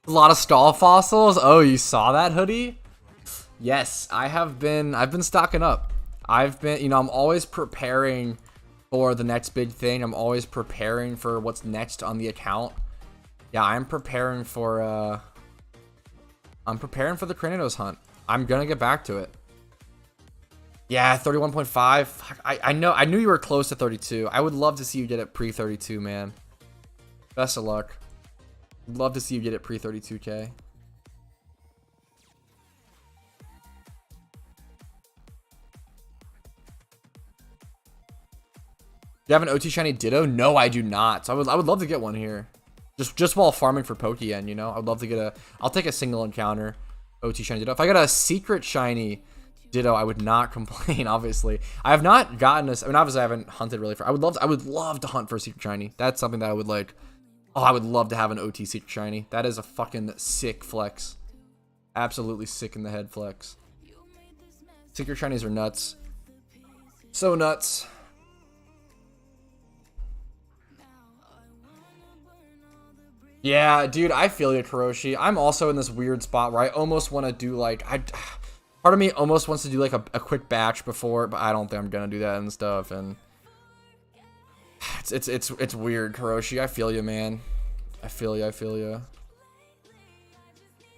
A lot of stall fossils. Oh, you saw that, Hoodie? Yes, I've been stocking up. I'm always preparing for the next big thing. I'm always preparing for what's next on the account. Yeah, I'm preparing for the Cranidos hunt. I'm gonna get back to it. Yeah, 31.5. I knew you were close to 32. I would love to see you get it pre 32, man. Best of luck. Love to see you get it pre 32k. Do you have an OT shiny Ditto? No, I do not. So I would love to get one here. Just while farming for Pokeyen, you know? I'd love to get I'll take a single encounter OT shiny Ditto. If I got a secret shiny Ditto, I would not complain, obviously. I have not gotten I mean, obviously I haven't hunted really for I would love to hunt for a secret shiny. That's something that I would like. Oh, I would love to have an OT secret shiny. That is a fucking sick flex. Absolutely sick in the head flex. Secret shinies are nuts. So nuts. Yeah, dude, I feel you, Kuroshi. I'm also in this weird spot where I almost want to do like part of me almost wants to do like a quick batch before, but I don't think I'm gonna do that and stuff. And it's weird, Kuroshi. I feel you, man. I feel you.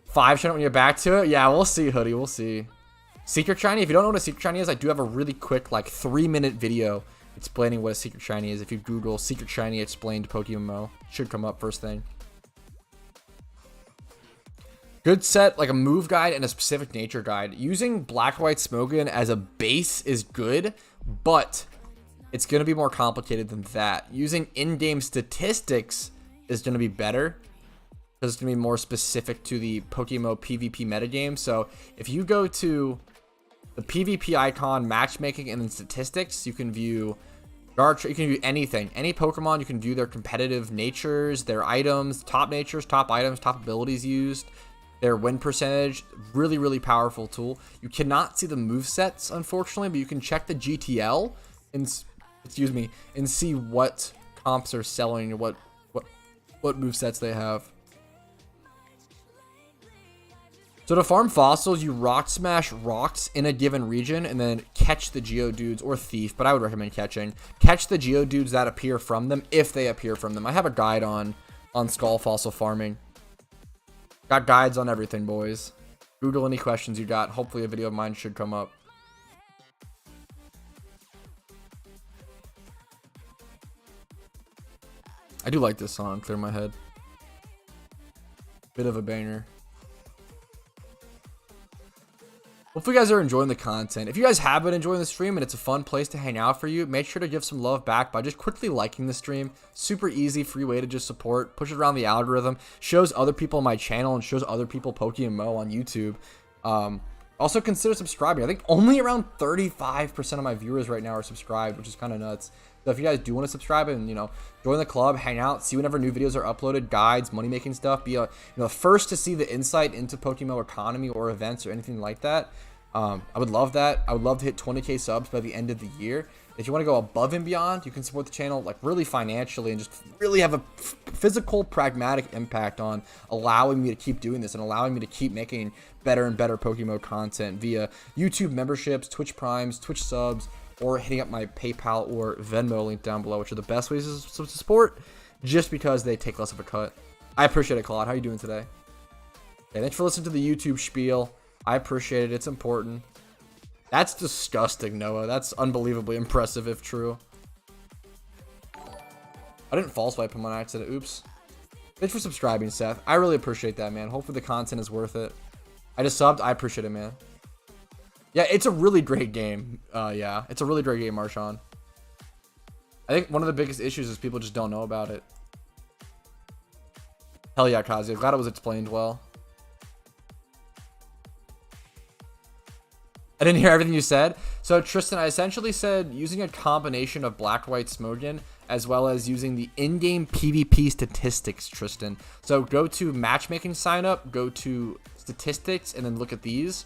5 shiny when you're back to it? Yeah, we'll see, Hoodie. We'll see. Secret shiny. If you don't know what a secret shiny is, I do have a really quick, like 3-minute video explaining what a secret shiny is. If you Google secret shiny explained PokeMMO, should come up first thing. Good set, like a move guide and a specific nature guide. Using Black White Smogon as a base is good, but it's going to be more complicated than that. Using in-game statistics is going to be better because it's going to be more specific to the PokeMMO PvP metagame. So if you go to the PvP icon, matchmaking, and then statistics, you can view anything. Any Pokemon, you can view their competitive natures, their items, top natures, top items, top abilities used, their win percentage. Really, really powerful tool. You cannot see the movesets, unfortunately, but you can check the GTL and see what comps are selling and what movesets they have. So to farm fossils, you rock smash rocks in a given region and then catch the Geodudes or Thief, but I would recommend catching. Catch the Geodudes that appear from them if they appear from them. I have a guide on skull fossil farming. Got guides on everything, boys. Google any questions you got. Hopefully a video of mine should come up. I do like this song, Clear My Head. Bit of a banger. Hopefully you guys are enjoying the content. If you guys have been enjoying the stream and it's a fun place to hang out for you, make sure to give some love back by just quickly liking the stream. Super easy, free way to just support. Push it around the algorithm. Shows other people my channel and shows other people PokeMMO on YouTube. Also consider subscribing. I think only around 35% of my viewers right now are subscribed, which is kind of nuts. So if you guys do want to subscribe and, join the club, hang out, see whenever new videos are uploaded, guides, money-making stuff, be first to see the insight into PokeMMO economy or events or anything like that. I would love that. I would love to hit 20k subs by the end of the year. If you want to go above and beyond, you can support the channel like really financially and just really have a physical, pragmatic impact on allowing me to keep doing this and allowing me to keep making better and better PokeMMO content via YouTube memberships, Twitch Primes, Twitch subs, or hitting up my PayPal or Venmo link down below, which are the best ways to support just because they take less of a cut. I appreciate it, Claude. How are you doing today? Okay, thanks for listening to the YouTube spiel. I appreciate it. It's important. That's disgusting, Noah. That's unbelievably impressive if true. I didn't false wipe him on accident. Oops. Thanks for subscribing, Seth. I really appreciate that, man. Hopefully the content is worth it. I just subbed. I appreciate it, man. Yeah, it's a really great game. Yeah, it's a really great game, Marshawn. I think one of the biggest issues is people just don't know about it. Hell yeah, Kazi. I'm glad it was explained well. I didn't hear everything you said. So Tristan, I essentially said using a combination of black, white, Smeargle, as well as using the in-game PvP statistics, Tristan. So go to matchmaking sign up, go to statistics, and then look at these.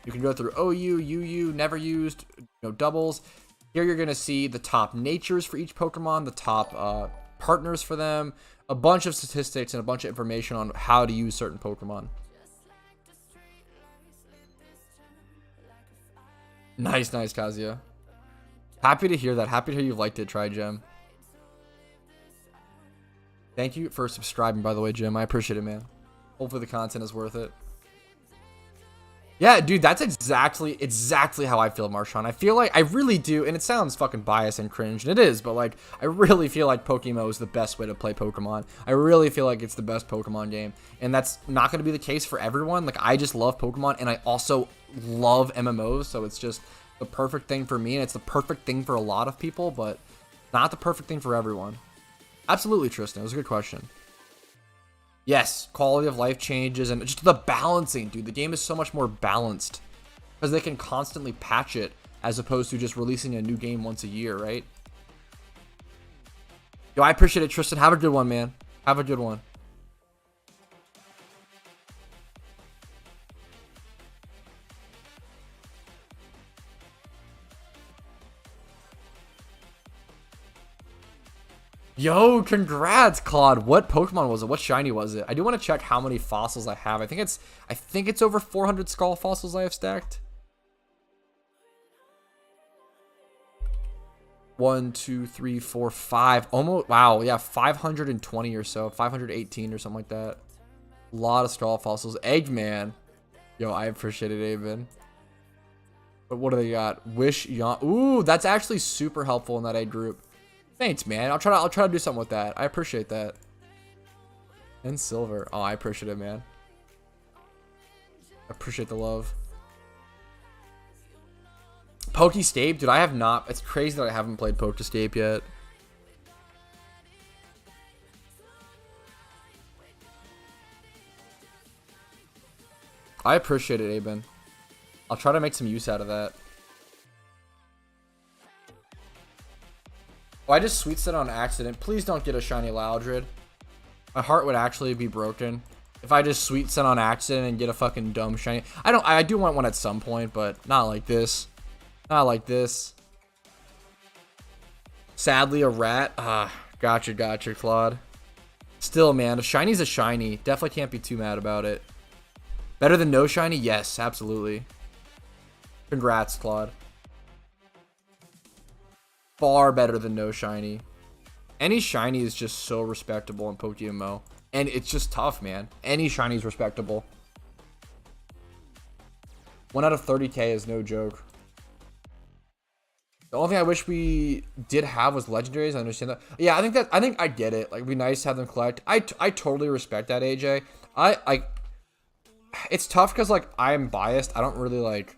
You can go through OU, UU, never used, doubles. Here you're going to see the top natures for each Pokemon, the top partners for them, a bunch of statistics and a bunch of information on how to use certain Pokemon. Nice, Kazuya. Happy to hear that. Happy to hear you liked it, Try Gem. Thank you for subscribing, by the way, Jim. I appreciate it, man. Hopefully the content is worth it. Yeah, dude, that's exactly how I feel, Marshawn. I feel like I really do, and it sounds fucking biased and cringe, and it is, but like I really feel like PokeMMO is the best way to play Pokemon. I really feel like it's the best Pokemon game, and that's not going to be the case for everyone. Like I just love Pokemon, and I also love MMOs, so it's just the perfect thing for me, and it's the perfect thing for a lot of people, but not the perfect thing for everyone. Absolutely, Tristan. It was a good question. Yes, quality of life changes and just the balancing, dude. The game is so much more balanced because they can constantly patch it as opposed to just releasing a new game once a year, right? Yo, I appreciate it, Tristan. Have a good one, man. Have a good one. Yo, congrats, Claude. What Pokemon was it? What shiny was it? I do want to check how many fossils I have. I think it's over 400 skull fossils I have stacked. 1, 2, 3, 4, 5. Almost, wow, yeah, 520 or so. 518 or something like that. A lot of skull fossils. Eggman. Yo, I appreciate it, Eggman. But what do they got? Wish Yon. Ooh, that's actually super helpful in that egg group. Thanks, man. I'll try to do something with that. I appreciate that. And silver. Oh, I appreciate it, man. I appreciate the love. Pokescape, dude. I have not. It's crazy that I haven't played Pokescape yet. I appreciate it, Aben. I'll try to make some use out of that. Oh, I just sweet set on accident. Please don't get a shiny Loudred. My heart would actually be broken if I just sweet set on accident and get a fucking dumb shiny. I do want one at some point, but not like this. Not like this. Sadly, a rat. Ah, gotcha, Claude. Still, man, a shiny's a shiny. Definitely can't be too mad about it. Better than no shiny? Yes, absolutely. Congrats, Claude. Far better than no shiny. Any shiny is just so respectable in PokeMMO. And it's just tough, man. Any shiny is respectable. 1 out of 30k is no joke. The only thing I wish we did have was legendaries. I understand that. Yeah, I think I get it. Like, it'd be nice to have them collect. I totally respect that, AJ. It's tough because like I'm biased. I don't really like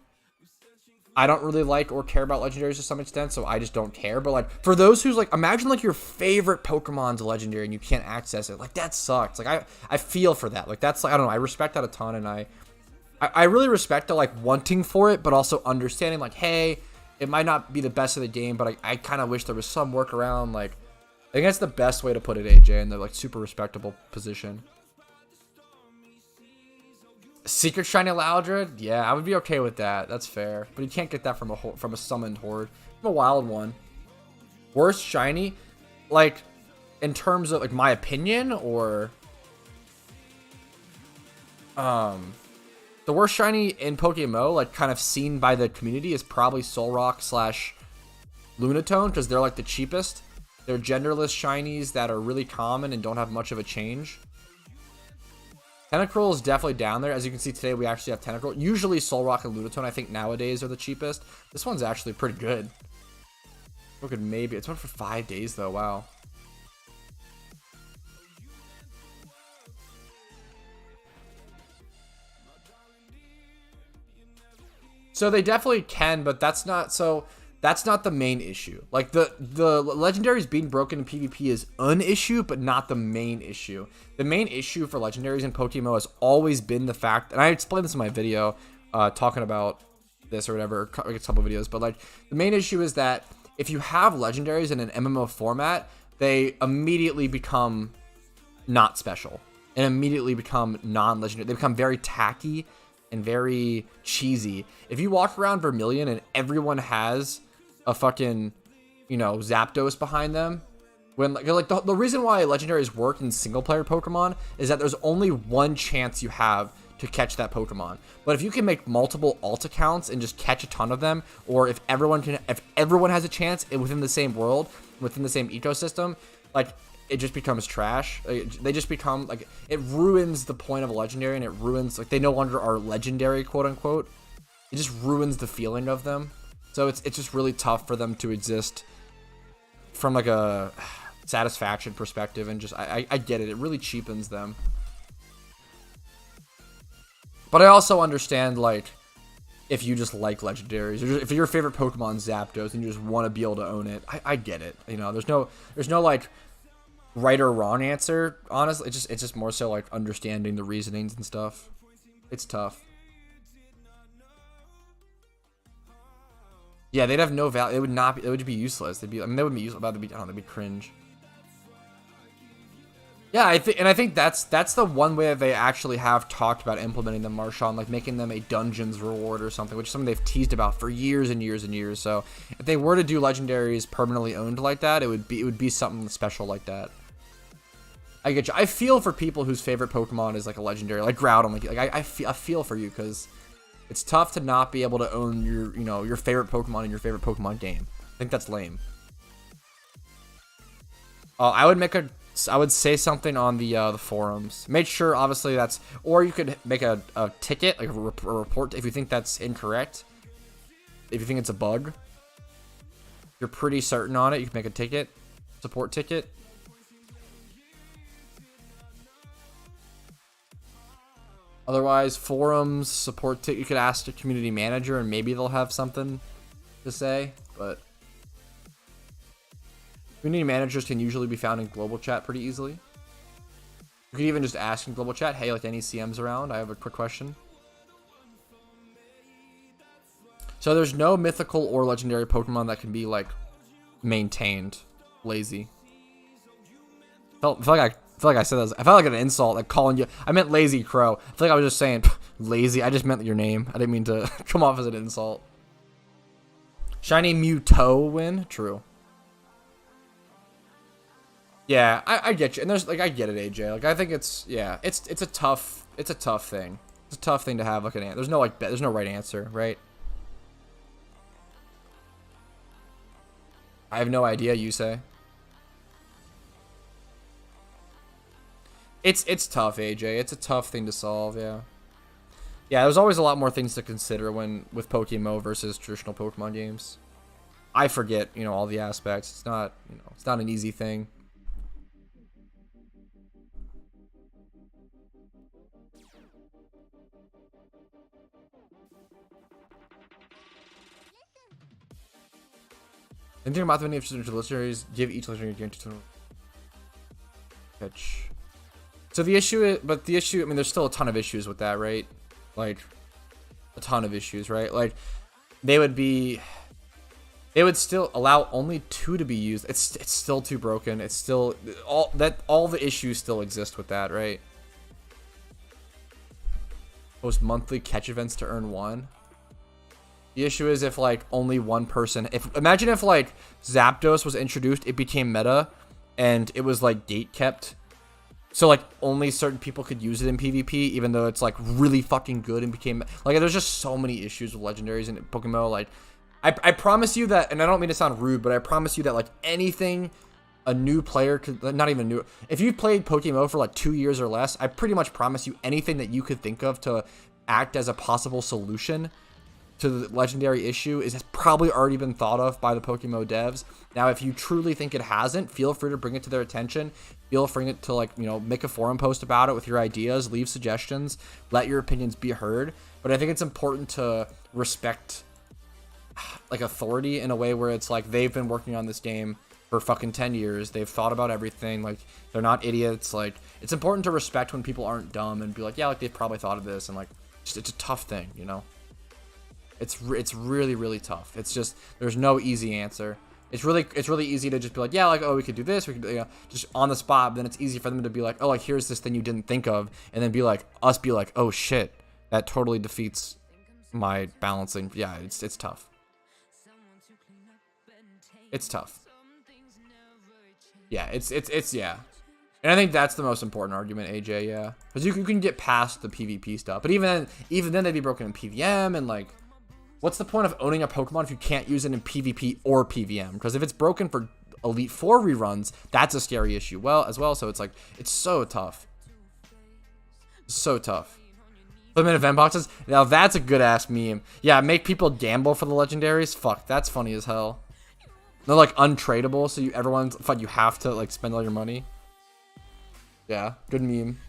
or care about legendaries to some extent, so I just don't care. But like for those who's like, imagine like your favorite Pokemon's a legendary and you can't access it. Like that sucks. Like I feel for that. Like that's like, I don't know. I respect that a ton, and I really respect the like wanting for it, but also understanding like, hey, it might not be the best of the game, but I kind of wish there was some workaround. Like I think that's the best way to put it, AJ, in the like super respectable position. Secret shiny Loudred? Yeah, I would be okay with that. That's fair. But you can't get that from a summoned horde. From a wild one. Worst shiny? Like, in terms of, like, my opinion, or... The worst shiny in PokeMMO, like, kind of seen by the community, is probably Solrock / Lunatone, because they're, like, the cheapest. They're genderless shinies that are really common and don't have much of a change. Tentacruel is definitely down there. As you can see today, we actually have Tentacruel. Usually Solrock and Lunatone, I think nowadays, are the cheapest. This one's actually pretty good. Look at maybe. It's one for 5 days though. Wow. So they definitely can, but that's not the main issue. Like the legendaries being broken in PvP is an issue, but not the main issue. The main issue for legendaries in PokeMMO has always been the fact, and I explained this in my video talking about this or whatever, or a couple videos, but like the main issue is that if you have legendaries in an MMO format, they immediately become not special and immediately become non-legendary. They become very tacky and very cheesy. If you walk around Vermilion and everyone has a fucking, you know, Zapdos behind them, when like the reason why legendaries work in single player Pokemon is that there's only one chance you have to catch that Pokemon. But if you can make multiple alt accounts and just catch a ton of them, or if everyone has a chance within the same world, within the same ecosystem, like it just becomes trash. They just become like, it ruins the point of a legendary, and it ruins, like, they no longer are legendary, quote unquote. It just ruins the feeling of them. So it's just really tough for them to exist from like a satisfaction perspective, and just I get it. It really cheapens them. But I also understand, like, if you just like legendaries, or if your favorite Pokemon Zapdos and you just want to be able to own it, I get it. You know, there's no like right or wrong answer. Honestly, it's just more so like understanding the reasonings and stuff. It's tough. Yeah, they'd have no value. It would not be. It would be useless. They'd be. I mean, they wouldn't be useful. But I don't know. They'd be cringe. Yeah, I think that's the one way that they actually have talked about implementing them, Marshawn, like making them a dungeons reward or something, which is something they've teased about for years and years and years. So if they were to do legendaries permanently owned like that, it would be something special like that. I get you. I feel for people whose favorite Pokemon is like a legendary, like Groudon. Like I feel for you, because it's tough to not be able to own your favorite Pokemon in your favorite Pokemon game. I think that's lame. I would say something on the forums. Make sure, obviously, that's, or you could make a ticket, like a report, if you think that's incorrect. If you think it's a bug, you're pretty certain on it, you can make a ticket, support ticket. Otherwise, forums, support ticket, you could ask the community manager and maybe they'll have something to say, but community managers can usually be found in global chat pretty easily. You could even just ask in global chat, hey, like, any CMs around? I have a quick question. So there's no mythical or legendary Pokemon that can be, like, maintained. Lazy. I feel like I said that. I felt like an insult, like calling you. I meant lazy crow. I feel like I was just saying lazy. I just meant your name. I didn't mean to come off as an insult. Shiny Mewtwo win? True. Yeah, I get you, and there's like, I get it, AJ. Like, I think it's, yeah, it's a tough thing. It's a tough thing to have like an answer. There's no right answer, right? I have no idea. You say. It's tough, AJ. It's a tough thing to solve. Yeah. Yeah, there's always a lot more things to consider with PokeMMO versus traditional Pokemon games. I forget, all the aspects. It's not, it's not an easy thing. Anything about the many of legendaries, give each legendary guarantee to catch. So the issue is, I mean, there's still a ton of issues with that, right? Like, a ton of issues, right? Like, they would still allow only 2 to be used. It's still too broken. It's still, all the issues still exist with that, right? Post monthly catch events to earn 1. The issue is if, like, only one person... Imagine if, like, Zapdos was introduced, it became meta, and it was, like, gate-kept. So, like, only certain people could use it in PvP, even though it's, like, really fucking good and became... Like, there's just so many issues with legendaries in PokeMMO. Like, I promise you that, and I don't mean to sound rude, but I promise you that, like, anything a new player could... Not even new... If you've played PokeMMO for, like, 2 years or less, I pretty much promise you anything that you could think of to act as a possible solution to the legendary issue has probably already been thought of by the PokeMMO devs. Now, if you truly think it hasn't, feel free to bring it to their attention. Feel free to, like, make a forum post about it with your ideas, leave suggestions, let your opinions be heard. But I think it's important to respect, like, authority in a way where it's like, they've been working on this game for fucking 10 years. They've thought about everything. Like, they're not idiots. Like, it's important to respect when people aren't dumb and be like, yeah, like, they've probably thought of this. And, like, it's a tough thing, It's really, really tough. It's just, there's no easy answer. It's really easy to just be like, yeah, like, oh, we could do this, we could, you know, just on the spot. But then it's easy for them to be like, oh, like, here's this thing you didn't think of, and then be like, oh shit, that totally defeats my balancing. Yeah, it's tough. It's tough. Yeah, it's yeah. And I think that's the most important argument, AJ. Yeah, because you can get past the PvP stuff, but even then they'd be broken in PVM, and like, what's the point of owning a Pokemon if you can't use it in PvP or PVM? Because if it's broken for Elite Four reruns, that's a scary issue. As well. So it's like, it's so tough. So tough. Put them in event boxes. Now that's a good ass meme. Yeah, make people gamble for the legendaries. Fuck, that's funny as hell. They're like untradeable, so everyone's fun. You have to like spend all your money. Yeah, good meme.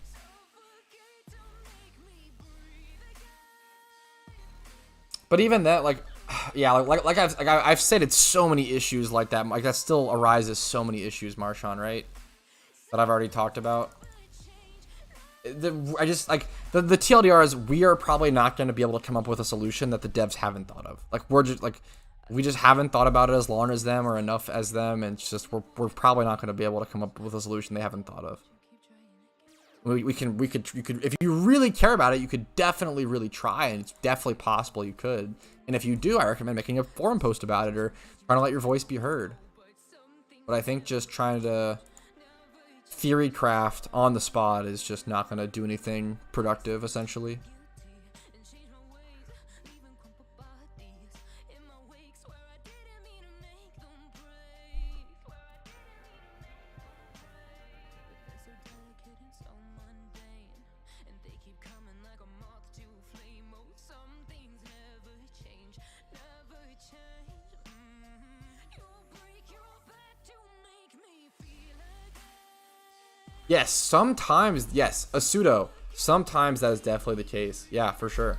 But even that, like, yeah, like I've said, it's so many issues like that. Like that still arises so many issues, Marshawn, right? That I've already talked about. I just like the TLDR is we are probably not going to be able to come up with a solution that the devs haven't thought of. Like we just haven't thought about it as long as them or enough as them, and it's just we're probably not going to be able to come up with a solution they haven't thought of. You could if you really care about it, you could definitely really try, and it's definitely possible you could. And if you do, I recommend making a forum post about it or trying to let your voice be heard. But I think just trying to theory craft on the spot is just not going to do anything productive, essentially. Yes, sometimes, yes, a pseudo. Sometimes that is definitely the case. Yeah, for sure.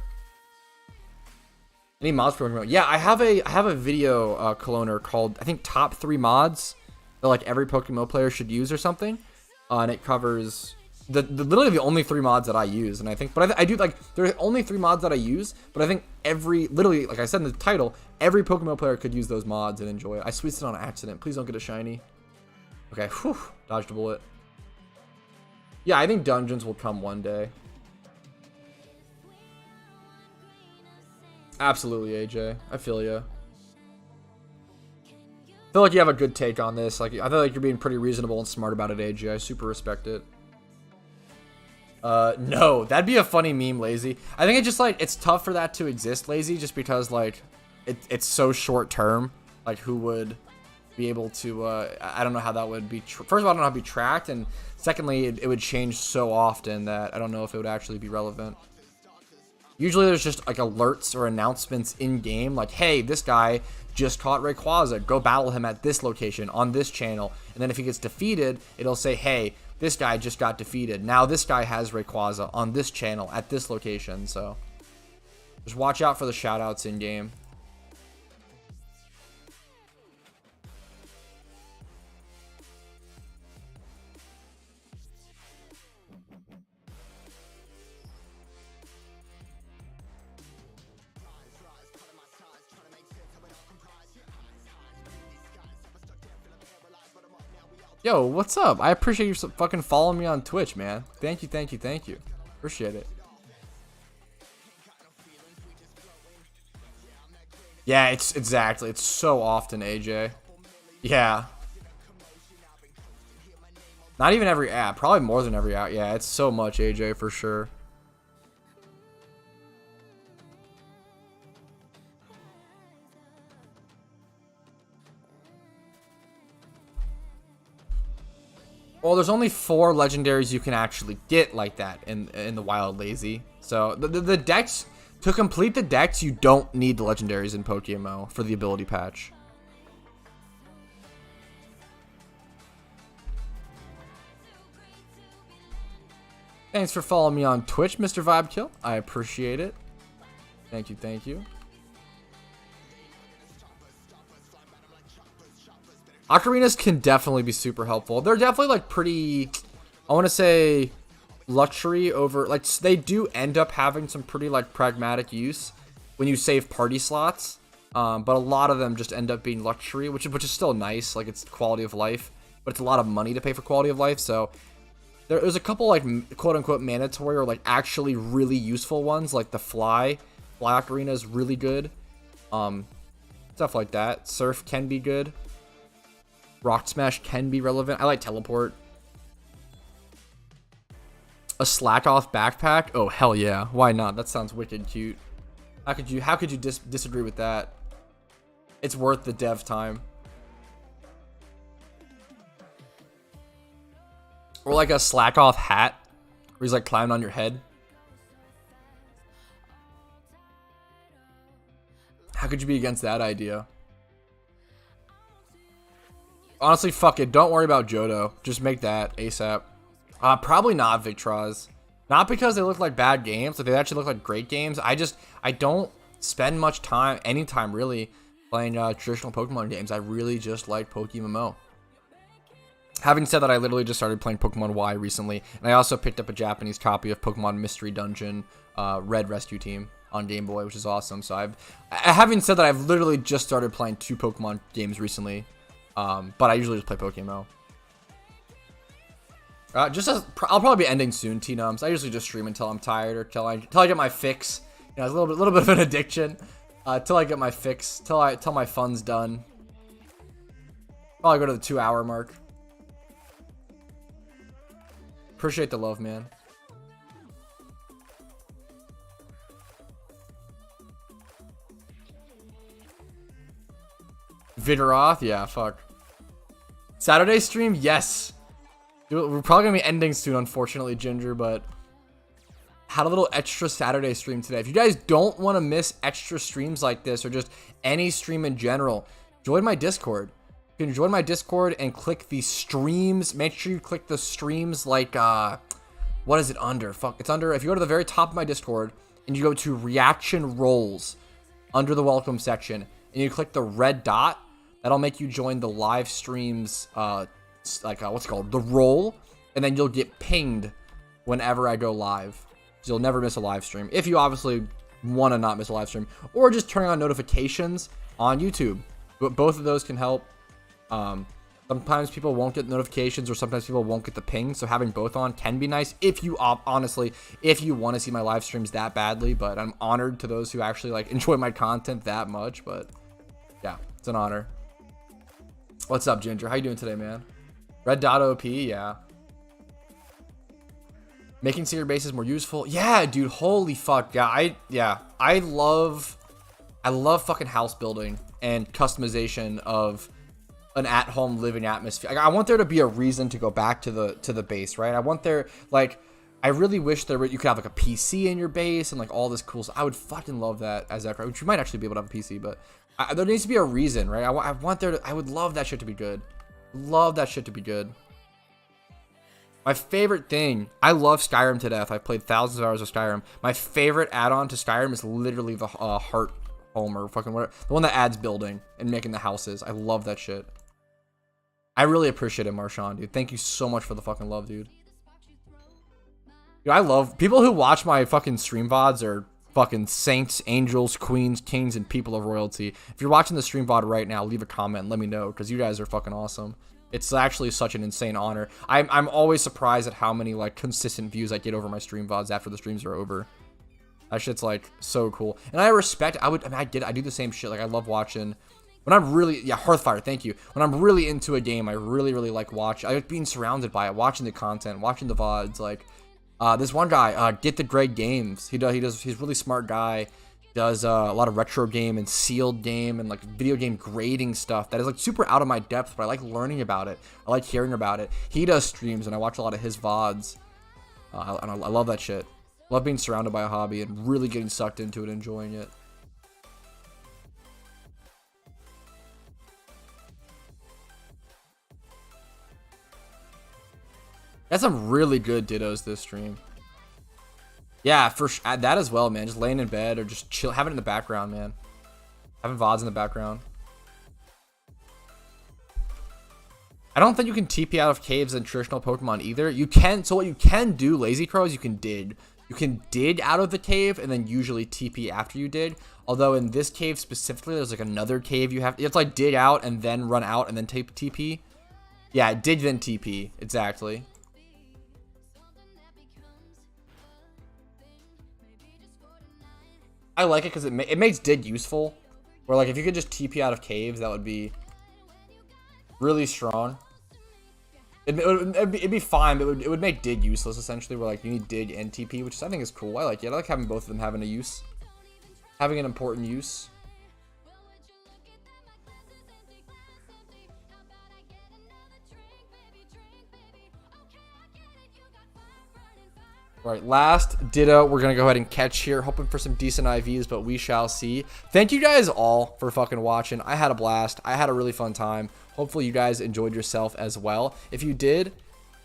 Any mods for PokeMMO? Yeah, I have a video coloner called, I think, top 3 mods that like every PokeMMO player should use or something. And it covers literally the only 3 mods that I use. And I think, but I do like, there's only 3 mods that I use, but I think literally, like I said in the title, every PokeMMO player could use those mods and enjoy it. I switched it on accident. Please don't get a shiny. Okay, whew, dodged a bullet. Yeah, I think dungeons will come one day. Absolutely, AJ. I feel you. I feel like you have a good take on this. Like, I feel like you're being pretty reasonable and smart about it, AJ. I super respect it. No, that'd be a funny meme, Lazy. I think it's just like, it's tough for that to exist, Lazy, just because like it's so short term. Like, who would be able to, I don't know how that would be, first of all, I don't know how to be tracked, and secondly, it would change so often that I don't know if it would actually be relevant. Usually there's just like alerts or announcements in game, like, hey, this guy just caught Rayquaza, go battle him at this location on this channel, and then if he gets defeated, it'll say, hey, this guy just got defeated, now this guy has Rayquaza on this channel at this location. So just watch out for the shoutouts in game. Yo, what's up? I appreciate you fucking following me on Twitch, man. Thank you, thank you, thank you. Appreciate it. Yeah, it's exactly. It's so often, AJ. Yeah. Not even every app. Probably more than every app. Yeah, it's so much, AJ, for sure. Well, there's only 4 legendaries you can actually get like that in the wild, Lazy. So the decks, to complete the decks, you don't need the legendaries in PokeMMO for the ability patch. Thanks for following me on Twitch, Mr. Vibekill. I appreciate it. Thank you, thank you. Ocarinas can definitely be super helpful. They're definitely like pretty, I want to say, luxury over, like, they do end up having some pretty like pragmatic use. when you save party slots. But a lot of them just end up being luxury, which is still nice. Like, it's quality of life, but it's a lot of money to pay for quality of life. So there's a couple like quote unquote mandatory or like actually really useful ones, like the Fly Ocarina is really good. Stuff like that. Surf can be good. Rock Smash can be relevant. I like Teleport. A Slack Off backpack? Oh hell yeah! Why not? That sounds wicked cute. How could you disagree with that? It's worth the dev time. Or like a Slack Off hat, where he's like climbing on your head. How could you be against that idea? Honestly, fuck it. Don't worry about Johto. Just make that ASAP. Probably not Victraz. Not because they look like bad games. Like, they actually look like great games. I don't spend much time, any time really, playing traditional Pokemon games. I really just like PokeMMO. Having said that, I literally just started playing Pokemon Y recently, and I also picked up a Japanese copy of Pokemon Mystery Dungeon Red Rescue Team on Game Boy, which is awesome. So having said that, I've literally just started playing 2 Pokemon games recently, but I usually just play PokeMMO. I'll probably be ending soon, T-Nums. I usually just stream until I'm tired or till I get my fix. You know, it's a little bit of an addiction. Till I get my fix, till my fun's done. Probably go to the 2-hour mark. Appreciate the love, man. Vigoroth? Yeah, fuck. Saturday stream? Yes. Dude, we're probably gonna be ending soon, unfortunately, Ginger, but had a little extra Saturday stream today. If you guys don't want to miss extra streams like this, or just any stream in general, join my Discord. You can join my Discord and click the streams. Make sure you click the streams like, what is it under? Fuck, it's under, if you go to the very top of my Discord, and you go to reaction roles, under the welcome section, and you click the red dot, that'll make you join the live streams, what's it called, the roll, and then you'll get pinged whenever I go live, so you'll never miss a live stream, if you obviously want to not miss a live stream, or just turning on notifications on YouTube. But both of those can help. Sometimes people won't get notifications, or sometimes people won't get the ping, so having both on can be nice if you honestly, if you want to see my live streams that badly. But I'm honored to those who actually like enjoy my content that much. But yeah, it's an honor. What's up, Ginger? How you doing today, man? Red dot OP, yeah. Making secret bases more useful, yeah, dude. Holy fuck, yeah. I love fucking house building and customization of an at-home living atmosphere. Like, I want there to be a reason to go back to the base, right? I want there, like, I really wish you could have like a PC in your base and like all this cool stuff. I would fucking love that as that, which you might actually be able to have a PC, but there needs to be a reason, right? I would love that shit to be good. Love that shit to be good. My favorite thing, I love Skyrim to death. I've played thousands of hours of Skyrim. My favorite add-on to Skyrim is literally the Heart Home, or fucking whatever, the one that adds building and making the houses. I love that shit. I really appreciate it, Marshawn, dude. Thank you so much for the fucking love, dude. Dude, I love people who watch my fucking stream VODs are fucking saints, angels, queens, kings, and people of royalty. If you're watching the stream VOD right now, leave a comment and let me know, because you guys are fucking awesome. It's actually such an insane honor. I'm always surprised at how many like consistent views I get over my stream VODs after the streams are over. That shit's like so cool. And I respect, I do the same shit. Like, I love watching when I'm really, yeah, Hearthfire, thank you. When I'm really into a game, I really like watching. I like being surrounded by it, watching the content, watching the VODs. Like, this one guy, Get the Greg Games. He's a really smart guy. Does a lot of retro game and sealed game and like video game grading stuff that is like super out of my depth, but I like learning about it. I like hearing about it. He does streams and I watch a lot of his VODs. And I love that shit. Love being surrounded by a hobby and really getting sucked into it, enjoying it. That's some really good Dittos this stream. Yeah, that as well, man. Just laying in bed or just chill, having it in the background, man. Having VODs in the background. I don't think you can TP out of caves in traditional Pokemon either. You can, so what you can do, Lazy Crow, is you can dig. You can dig out of the cave and then usually TP after you dig. Although in this cave specifically, there's like another cave you have to like dig out and then run out and then TP. Yeah, dig then TP. Exactly. I like it because it makes dig useful. Where like if you could just TP out of caves, that would be really strong. It'd be fine, but it would make dig useless essentially. Where like you need dig and TP, which I think is cool. I like it. I like having both of them having a use, having an important use. All right, last Ditto we're gonna go ahead and catch here, hoping for some decent IVs, but we shall see. Thank you guys all for fucking watching. I had a blast. I had a really fun time. Hopefully you guys enjoyed yourself as well. If you did,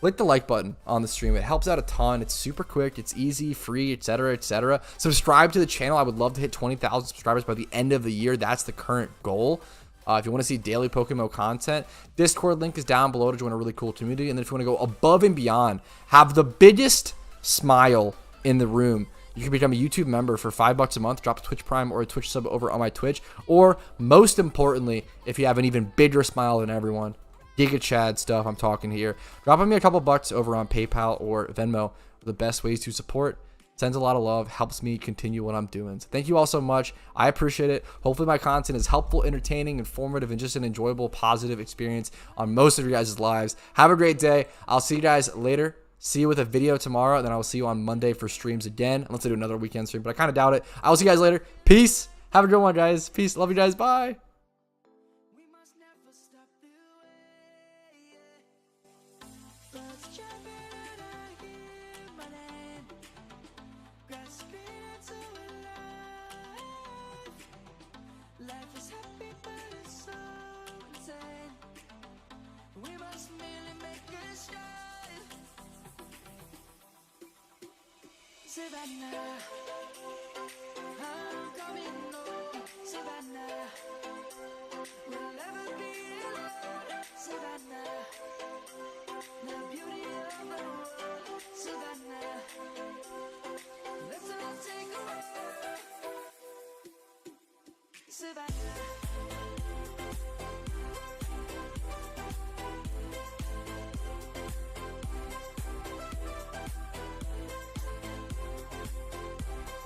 click the like button on the stream. It helps out a ton. It's super quick. It's easy, free, etc., etc. Subscribe to the channel. I would love to hit 20,000 subscribers by the end of the year. That's the current goal. If you want to see daily PokeMMO content, Discord link is down below to join a really cool community. And then if you want to go above and beyond, have the biggest smile in the room, you can become a YouTube member for $5 a month, drop a Twitch Prime or a Twitch sub over on my Twitch, or most importantly, if you have an even bigger smile than everyone, Giga Chad stuff I'm talking here, dropping me a couple bucks over on PayPal or Venmo are the best ways to support. Sends a lot of love, helps me continue what I'm doing. So thank you all so much. I appreciate it. Hopefully my content is helpful, entertaining, informative, and just an enjoyable, positive experience on most of your guys' lives. Have a great day. I'll see you guys later. See you with a video tomorrow, and then I will see you on Monday for streams again, unless I do another weekend stream, but I kind of doubt it. I will see you guys later. Peace. Have a good one, guys. Peace. Love you guys. Bye. Savannah, I'm coming home. Savannah, we'll never be alone. Savannah, the beauty of the world. Savannah, let's all take a walk. Savannah.